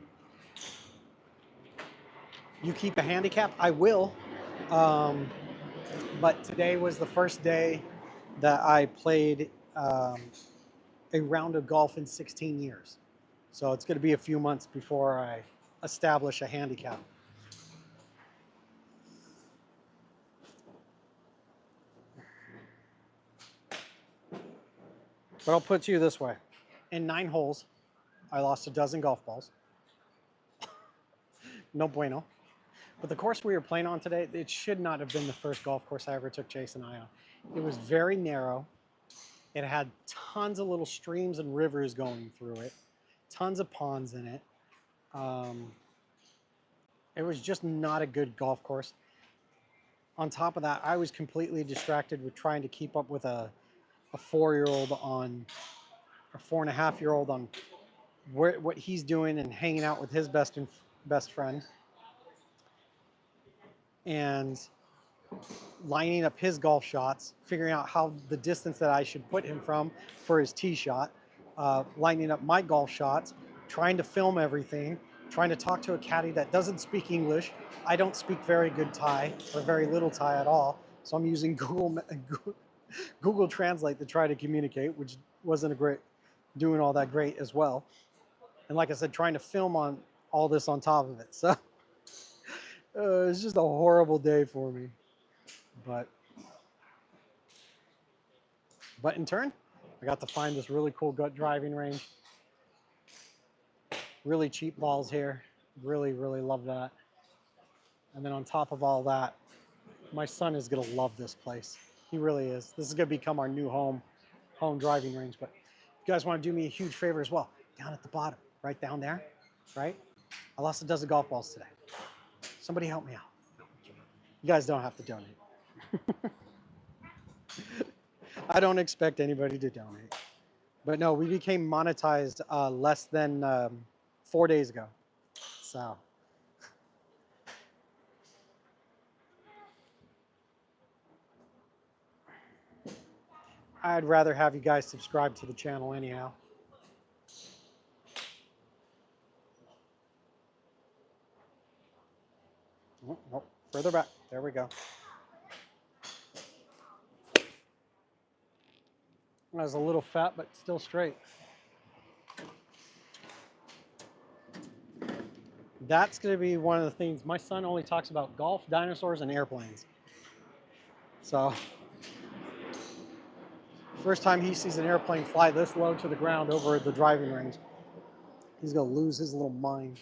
You keep a handicap? I will. But today was the first day that I played a round of golf in 16 years. So it's going to be a few months before I establish a handicap. But I'll put it to you this way. In 9 holes, I lost a dozen golf balls. No bueno. But the course we were playing on today, it should not have been the first golf course I ever took Chase and I on. It was very narrow. It had tons of little streams and rivers going through it. Tons of ponds in it. It was just not a good golf course. On top of that, I was completely distracted with trying to keep up with a 4-year-old on, or 4.5-year-old on what he's doing and hanging out with his best friend. And lining up his golf shots, figuring out how the distance that I should put him from for his tee shot, lining up my golf shots, trying to film everything, trying to talk to a caddy that doesn't speak English. I don't speak very good Thai or very little Thai at all, so I'm using Google Translate to try to communicate, which wasn't doing all that great as well. And like I said, trying to film on all this on top of it. So it's just a horrible day for me. But in turn, I got to find this really cool gut driving range. Really cheap balls here. Really, really love that. And then on top of all that, my son is going to love this place. He really is. This is going to become our new home driving range. But if you guys want to do me a huge favor as well, down at the bottom, right down there, right? I lost a dozen golf balls today. Somebody help me out. You guys don't have to donate. I don't expect anybody to donate. But no, we became monetized less than 4 days ago. So I'd rather have you guys subscribe to the channel anyhow. Oh, further back. There we go. I was a little fat, but still straight. That's going to be one of the things. My son only talks about golf, dinosaurs, and airplanes. So, first time he sees an airplane fly this low to the ground over at the driving range, he's going to lose his little mind.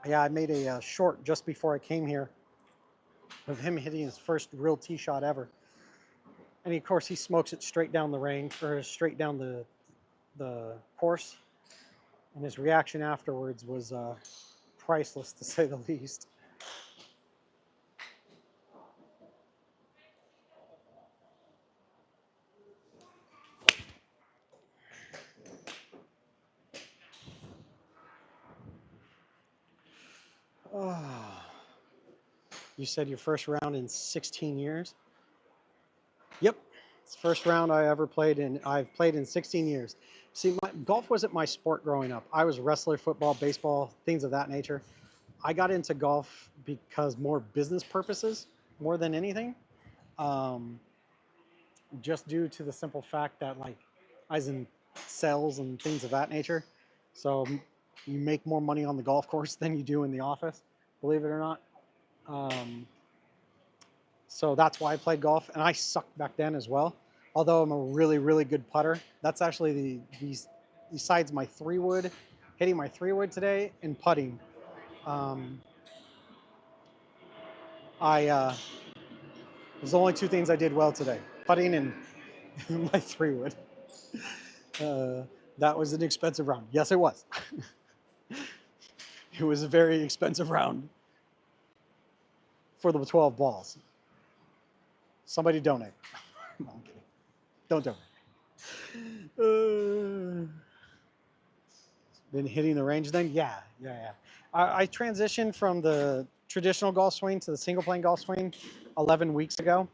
Yeah, I made a short just before I came here of him hitting his first real tee shot ever. And of course, he smokes it straight down the range, or straight down the course. And his reaction afterwards was priceless, to say the least. Oh. You said your first round in 16 years? Yep. It's the first round I ever played in. I've played in 16 years. See, golf wasn't my sport growing up. I was a wrestler, football, baseball, things of that nature. I got into golf because more business purposes, more than anything. Just due to the simple fact that, like, I was in sales and things of that nature. So you make more money on the golf course than you do in the office. believe it or not. Um, so that's why I played golf, and I sucked back then as well. Although I'm a really, really good putter. That's actually besides my 3-wood, hitting my 3-wood today and putting. Um, there's only 2 things I did well today: putting and my 3-wood. Uh, that was an expensive round. Yes, it was. It was a very expensive round for the 12 balls. Somebody donate. No, I'm kidding. Don't donate. Been hitting the range then? Yeah. I transitioned from the traditional golf swing to the single plane golf swing 11 weeks ago.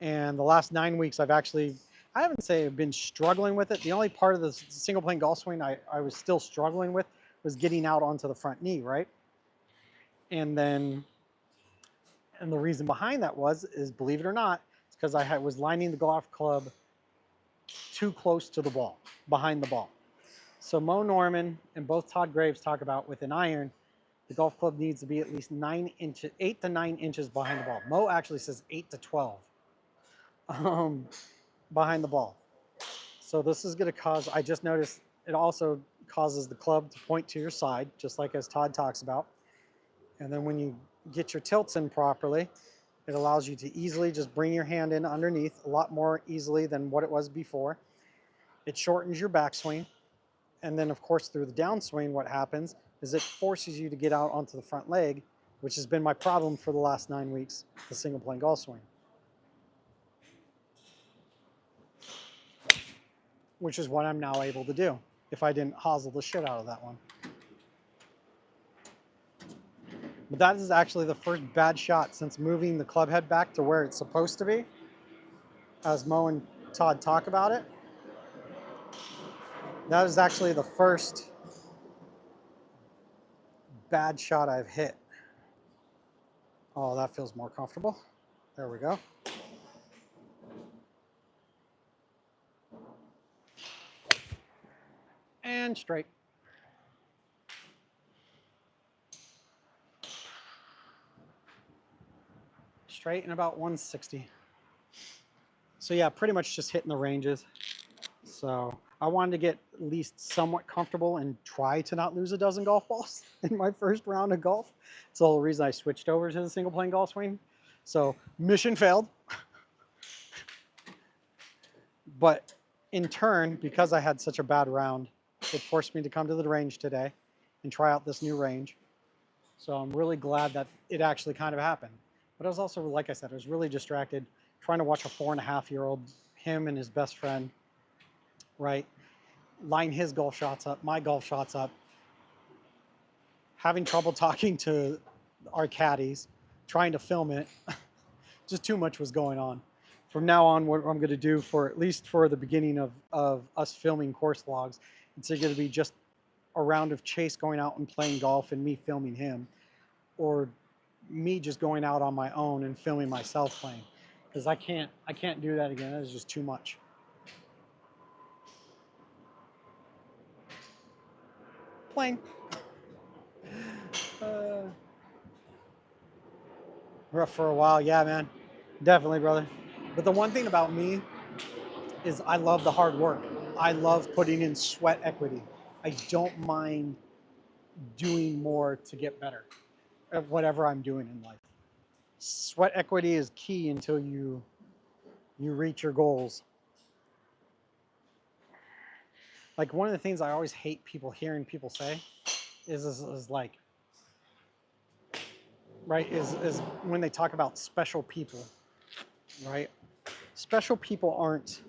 And the last 9 weeks, I haven't say I've been struggling with it. The only part of the single plane golf swing I was still struggling with was getting out onto the front knee, right? And then, and the reason behind that is believe it or not, it's because was lining the golf club too close to the ball, behind the ball. So Mo Norman and both Todd Graves talk about with an iron, the golf club needs to be at least 8 to 9 inches behind the ball. Mo actually says 8 to 12 behind the ball. So this is going to cause, I just noticed it also causes the club to point to your side, just like as Todd talks about. And then when you get your tilts in properly, it allows you to easily just bring your hand in underneath a lot more easily than what it was before. It shortens your backswing. And then, of course, through the downswing, what happens is it forces you to get out onto the front leg, which has been my problem for the last 9 weeks, the single plane golf swing. Which is what I'm now able to do if I didn't hosel the shit out of that one. But that is actually the first bad shot since moving the club head back to where it's supposed to be, as Mo and Todd talk about it. That is actually the first bad shot I've hit. Oh, that feels more comfortable. There we go. And straight. Straight and about 160. So yeah, pretty much just hitting the ranges. So I wanted to get at least somewhat comfortable and try to not lose a dozen golf balls in my first round of golf. It's the whole reason I switched over to the single plane golf swing. So mission failed. But in turn, because I had such a bad round, it forced me to come to the range today and try out this new range. So I'm really glad that it actually kind of happened. But I was also, like I said, I was really distracted trying to watch a 4.5-year-old, him and his best friend, right, line his golf shots up, my golf shots up, having trouble talking to our caddies, trying to film it. Just too much was going on. From now on, what I'm going to do for at least for the beginning of us filming course vlogs, it's going to be just a round of Chase going out and playing golf and me filming him, or me just going out on my own and filming myself playing, because I can't do that again. That is just too much. Playing. Rough for a while, yeah, man. Definitely, brother. But the one thing about me is I love the hard work. I love putting in sweat equity. I don't mind doing more to get better at whatever I'm doing in life. Sweat equity is key until you reach your goals. Like one of the things I always hate hearing people say is like, right, is when they talk about special people, right? Special people aren't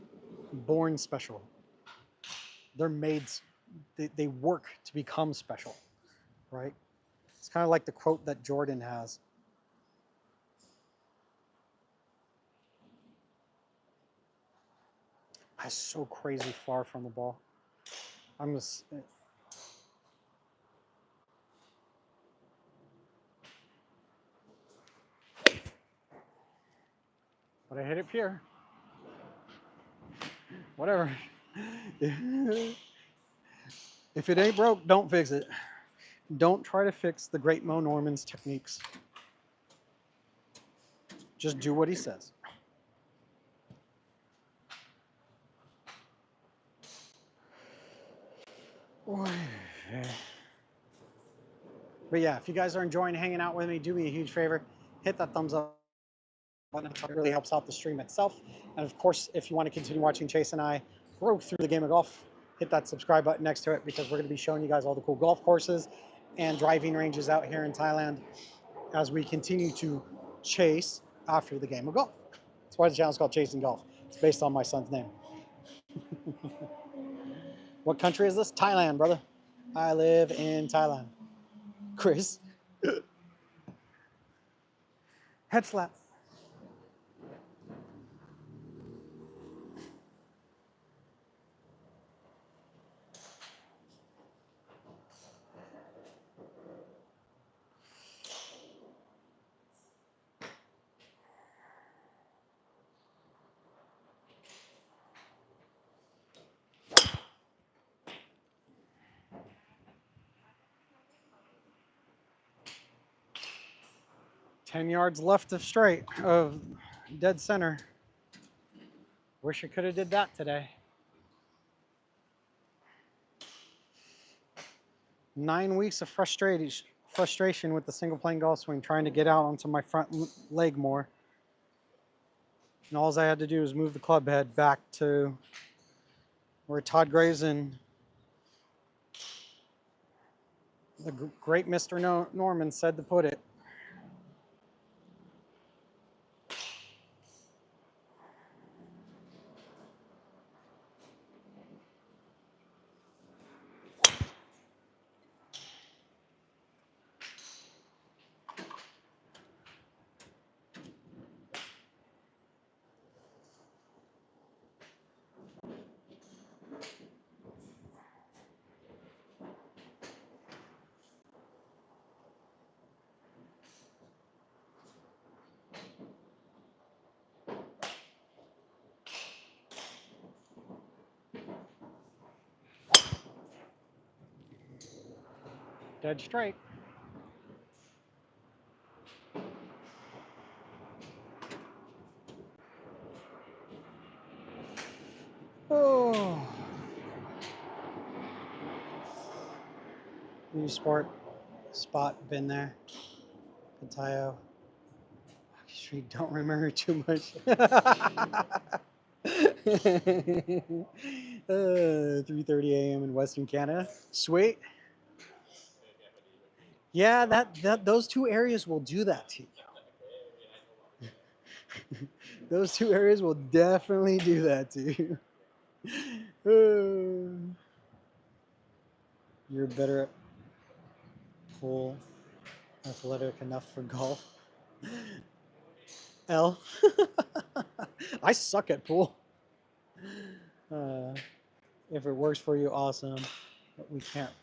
born special. They're made, they work to become special, right? It's kind of like the quote that Jordan has. I'm so crazy far from the ball. I'm just, but I hit it pure. Whatever. If it ain't broke, don't fix it. Don't try to fix the great Mo Norman's techniques. Just do what he says. But yeah, if you guys are enjoying hanging out with me, do me a huge favor. Hit that thumbs up button. It really helps out the stream itself. And of course, if you want to continue watching Chase and I grow through the game of golf, hit that subscribe button next to it, because we're going to be showing you guys all the cool golf courses and driving ranges out here in Thailand as we continue to chase after the game of golf. That's why the channel is called Chasing Golf. It's based on my son's name. What country is this? Thailand, brother. I live in Thailand. Chris. Head slap. Ten yards left of straight, of dead center. Wish I could have did that today. 9 weeks of frustration with the single plane golf swing, trying to get out onto my front leg more. And all I had to do was move the club head back to where Todd Graves and the great Mr. Norman said to put it. Dead straight. Oh. New sport spot, been there. Patayo. Street, don't remember too much. 3:30 a.m. in Western Canada. Sweet. Yeah, that those two areas will do that to you. Those two areas will definitely do that to you. You're better at pool, athletic enough for golf. L. I suck at pool. If it works for you, awesome. But we can't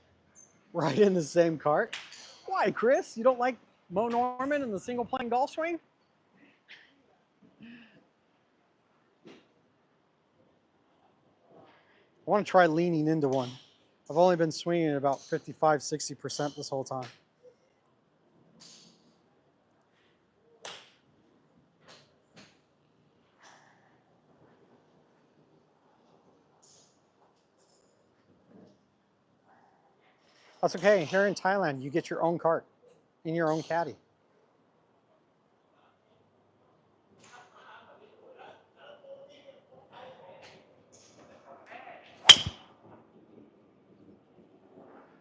ride in the same cart. Why, Chris? You don't like Mo Norman and the single plane golf swing? I want to try leaning into one. I've only been swinging at about 55, 60% this whole time. That's okay. Here in Thailand, you get your own cart in your own caddy.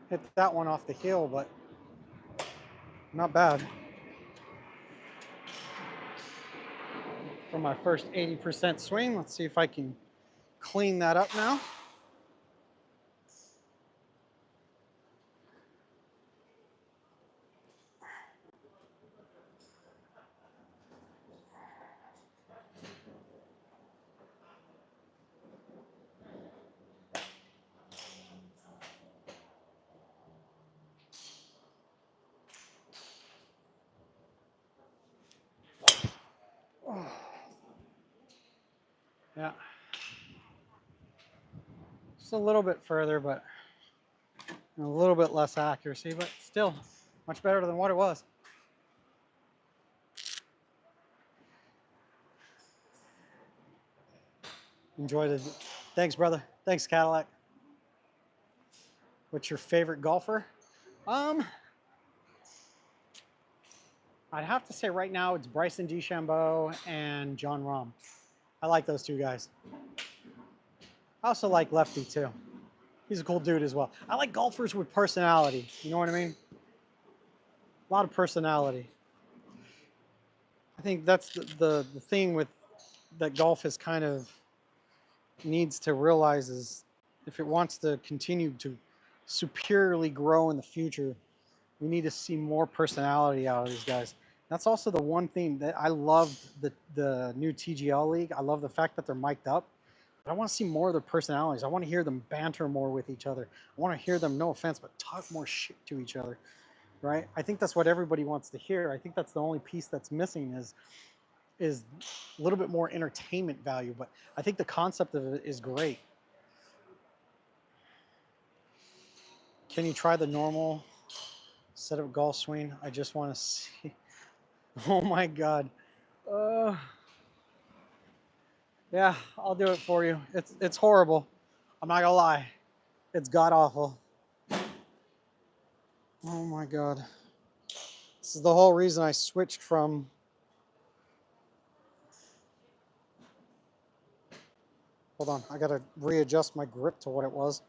Hit that one off the heel, but not bad. For my first 80% swing, let's see if I can clean that up now. Oh. Yeah. Just a little bit further, but And a little bit less accuracy, but still much better than what it was. Enjoyed it. Thanks, brother. Thanks, Cadillac. What's your favorite golfer? I'd have to say right now it's Bryson DeChambeau and John Rahm. I like those two guys. I also like Lefty too. He's a cool dude as well. I like golfers with personality. You know what I mean? A lot of personality. I think that's the thing with that golf is kind of needs to realize is if it wants to continue to superiorly grow in the future, we need to see more personality out of these guys. That's also the one thing that I love the new TGL league. I love the fact that they're mic'd up. But I want to see more of their personalities. I want to hear them banter more with each other. I want to hear them, no offense, but talk more shit to each other, right? I think that's what everybody wants to hear. I think that's the only piece that's missing is a little bit more entertainment value. But I think the concept of it is great. Can you try the normal setup golf swing? I just want to see. Oh my God. Yeah, I'll do it for you. It's horrible. I'm not gonna lie. It's god awful. Oh my God. This is the whole reason I switched from. Hold on, I gotta readjust my grip to what it was.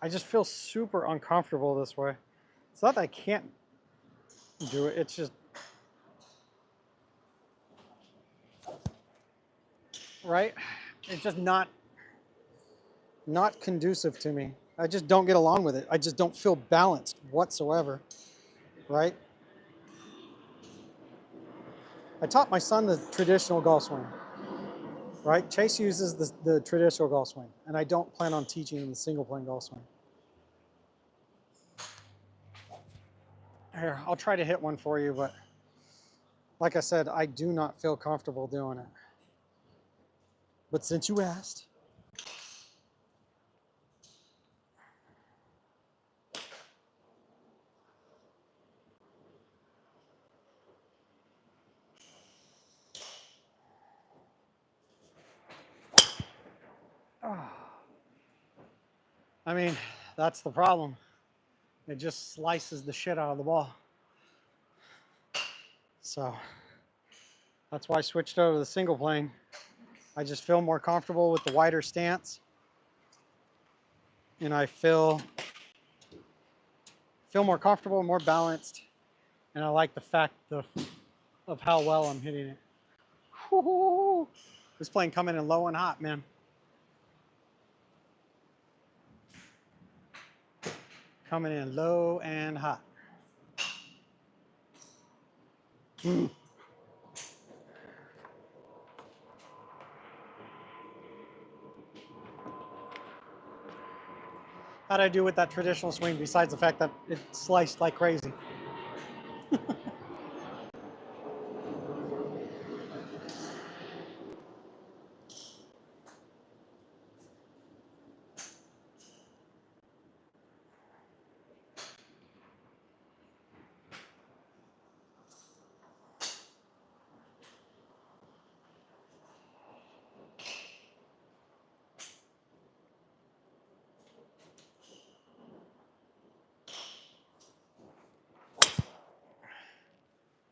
I just feel super uncomfortable this way. It's not that I can't do it, it's just. Right? It's just not conducive to me. I just don't get along with it. I just don't feel balanced whatsoever. Right? I taught my son the traditional golf swing. Right? Chase uses the traditional golf swing, and I don't plan on teaching him the single plane golf swing. Here, I'll try to hit one for you, but like I said, I do not feel comfortable doing it. But since you asked, I mean, that's the problem. It just slices the shit out of the ball. So that's why I switched over to the single plane. I just feel more comfortable with the wider stance. And I feel more comfortable, more balanced. And I like the fact of how well I'm hitting it. Woo-hoo. This plane coming in low and hot, man. Coming in low and hot. Mm. How'd I do with that traditional swing besides the fact that it sliced like crazy?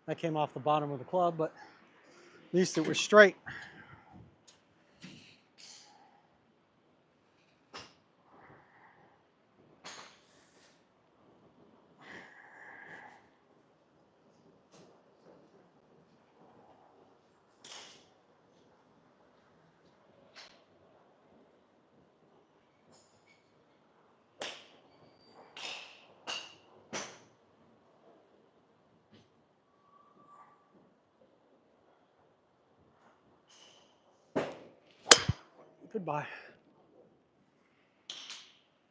That came off the bottom of the club, but at least it was straight. Goodbye.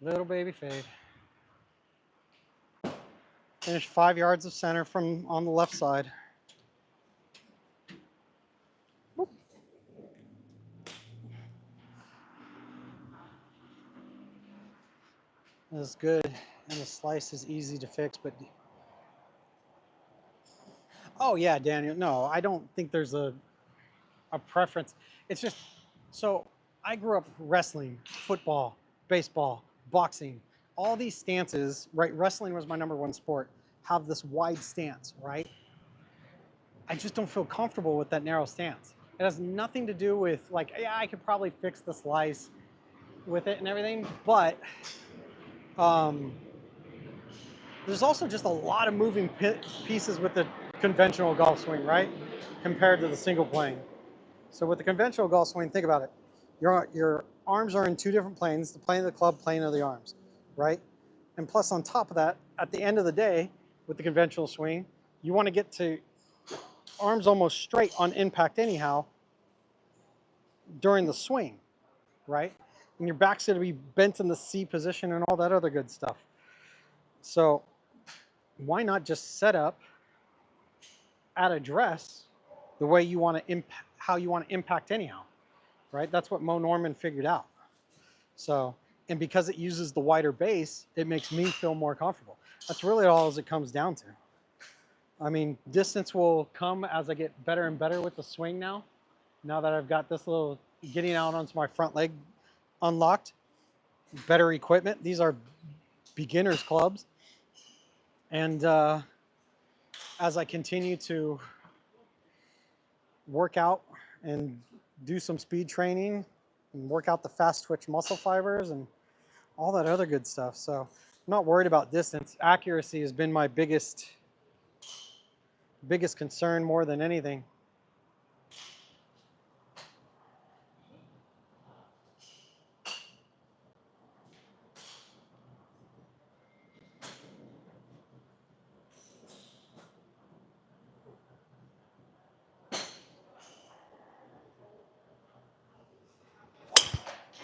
Little baby fade. Finished 5 yards of center from on the left side. Boop. is good, and the slice is easy to fix. But oh yeah, Daniel. No, I don't think there's a preference. It's just so I grew up wrestling, football, baseball, boxing, all these stances, right? Wrestling was my number one sport, have this wide stance, right? I just don't feel comfortable with that narrow stance. It has nothing to do with like, yeah, I could probably fix the slice with it and everything, but um, there's also just a lot of moving pieces with the conventional golf swing, right? Compared to the single plane. So with the conventional golf swing, think about it. Your arms are in two different planes, the plane of the club, plane of the arms, right? And plus on top of that, at the end of the day, with the conventional swing, you want to get to arms almost straight on impact anyhow during the swing, right? And your back's going to be bent in the C position and all that other good stuff. So why not just set up at address the way you want to impact, how you want to impact anyhow, right? That's what Mo Norman figured out. So, and because it uses the wider base, it makes me feel more comfortable. That's really all as it comes down to. I mean, distance will come as I get better and better with the swing now. Now that I've got this little getting out onto my front leg unlocked, better equipment. These are beginner's clubs. And as I continue to work out and do some speed training and work out the fast twitch muscle fibers and all that other good stuff. So I'm not worried about distance. Accuracy has been my biggest concern more than anything.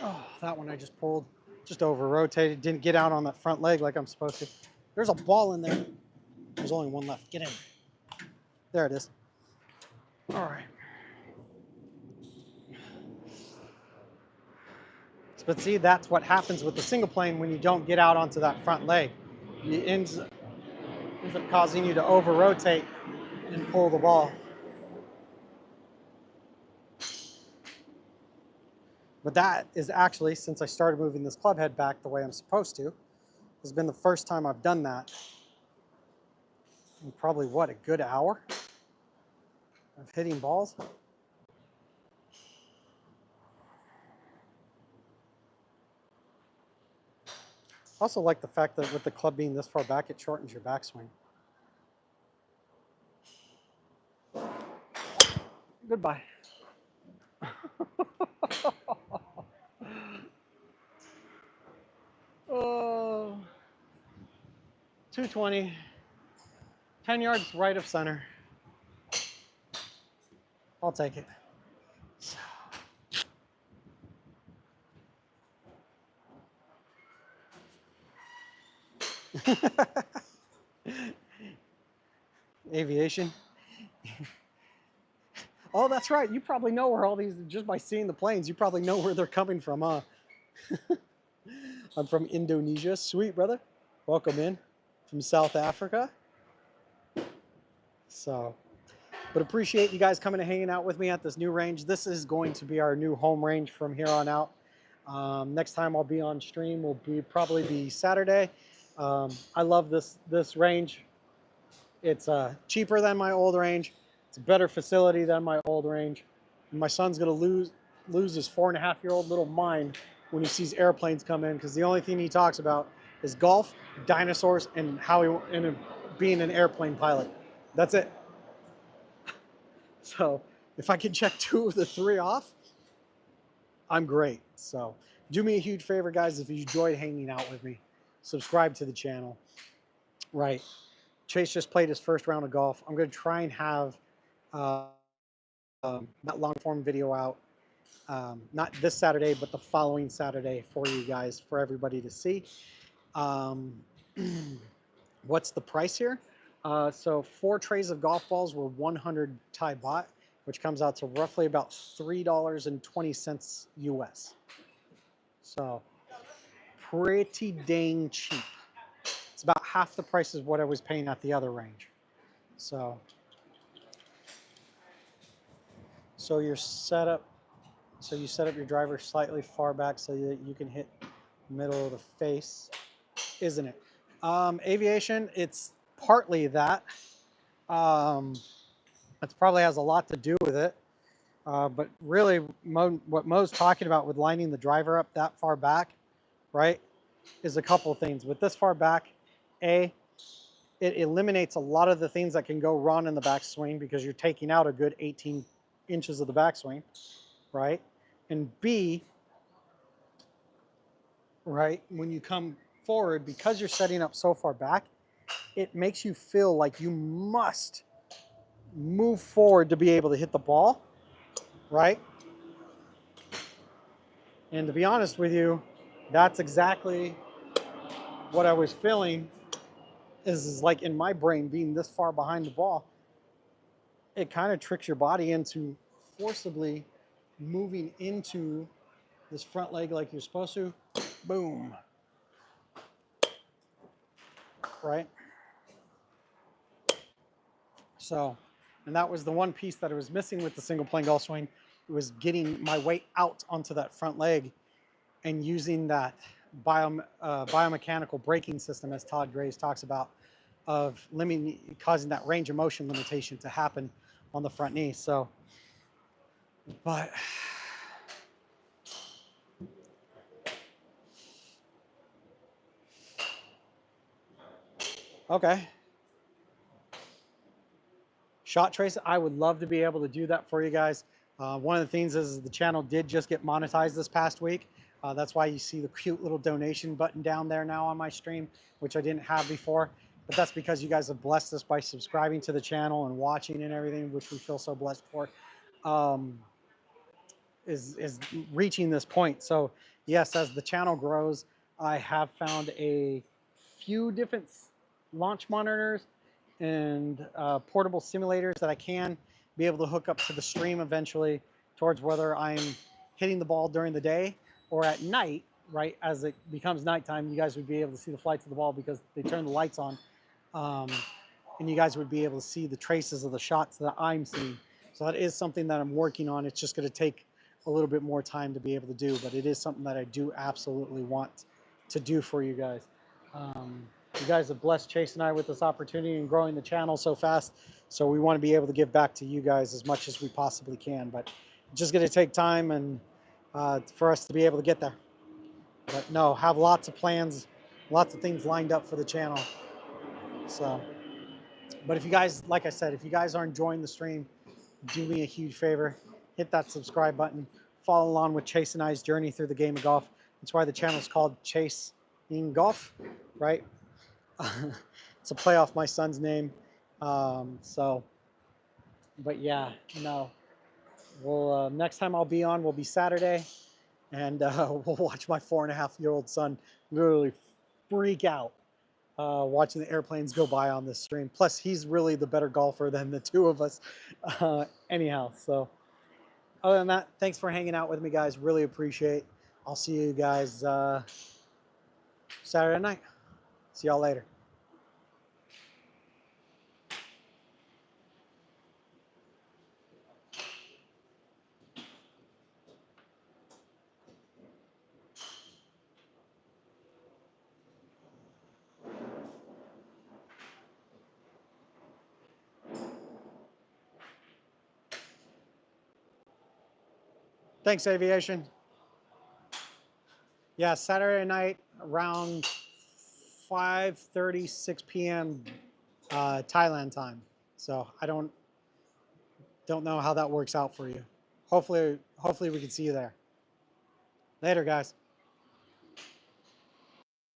Oh, that one I just pulled, just over rotated, didn't get out on that front leg like I'm supposed to. There's a ball in there. There's only one left. Get in. There it is. All right. But see, that's what happens with the single plane when you don't get out onto that front leg. It ends up causing you to over rotate and pull the ball. But that is actually, since I started moving this club head back the way I'm supposed to, has been the first time I've done that in probably, what, a good hour of hitting balls? I also like the fact that with the club being this far back, it shortens your backswing. Goodbye. Oh, 220, 10 yards right of center. I'll take it. Aviation. Oh, that's right. You probably know where all these, just by seeing the planes, you probably know where they're coming from, huh? I'm from Indonesia. Sweet, brother. Welcome in from South Africa. So, but appreciate you guys coming and hanging out with me at this new range. This is going to be our new home range from here on out. Next time I'll be on stream will probably be Saturday. I love this range. It's cheaper than my old range. It's a better facility than my old range. And my son's gonna lose his 4.5-year-old little mind when he sees airplanes come in, because the only thing he talks about is golf, dinosaurs, and being an airplane pilot. That's it. So if I can check 2 of the 3 off, I'm great. So do me a huge favor, guys, if you enjoyed hanging out with me, subscribe to the channel. Right. Chase just played his first round of golf. I'm going to try and have that long form video out, not this Saturday, but the following Saturday for you guys, for everybody to see. What's the price here? So 4 trays of golf balls were 100 Thai baht, which comes out to roughly about $3.20 US. So pretty dang cheap. It's about half the price of what I was paying at the other range. So you're set up. So you set up your driver slightly far back so that you can hit the middle of the face, isn't it? Aviation, it's partly that. It probably has a lot to do with it. But really, what Mo's talking about with lining the driver up that far back, right, is a couple of things. With this far back, it eliminates a lot of the things that can go wrong in the backswing because you're taking out a good 18 inches of the backswing, right? And B, right, when you come forward, because you're setting up so far back, it makes you feel like you must move forward to be able to hit the ball, right? And to be honest with you, that's exactly what I was feeling is like in my brain being this far behind the ball. It kind of tricks your body into forcibly moving into this front leg like you're supposed to. Boom. Right? So, and that was the one piece that I was missing with the single plane golf swing. It was getting my weight out onto that front leg and using that biomechanical braking system, as Todd Graves talks about, of causing that range of motion limitation to happen on the front knee. So, but okay. Shot trace, I would love to be able to do that for you guys. One of the things is the channel did just get monetized this past week. That's why you see the cute little donation button down there now on my stream, which I didn't have before. But that's because you guys have blessed us by subscribing to the channel and watching and everything, which we feel so blessed for, is reaching this point. So yes, as the channel grows, I have found a few different launch monitors and portable simulators that I can be able to hook up to the stream eventually towards whether I'm hitting the ball during the day or at night, right? As it becomes nighttime, you guys would be able to see the flights of the ball because they turn the lights on. And you guys would be able to see the traces of the shots that I'm seeing. So that is something that I'm working on. It's just going to take a little bit more time to be able to do, but it is something that I do absolutely want to do for you guys. You guys have blessed Chase and I with this opportunity and growing the channel so fast. So we want to be able to give back to you guys as much as we possibly can, but it's just going to take time and for us to be able to get there. But no, have lots of plans, lots of things lined up for the channel. So, but if you guys, like I said, if you guys are enjoying the stream, do me a huge favor, hit that subscribe button, follow along with Chase and I's journey through the game of golf. That's why the channel is called Chase in Golf, right? It's a play off my son's name. But yeah, no. We'll next time I'll be on will be Saturday, and we'll watch my 4.5-year-old son literally freak out watching the airplanes go by on this stream. Plus, he's really the better golfer than the two of us. Anyhow, so other than that, thanks for hanging out with me, guys. Really appreciate. I'll see you guys Saturday night. See y'all later. Thanks, Aviation. Yeah, Saturday night around 5:30, 6 p.m. Thailand time. So I don't know how that works out for you. Hopefully we can see you there. Later, guys.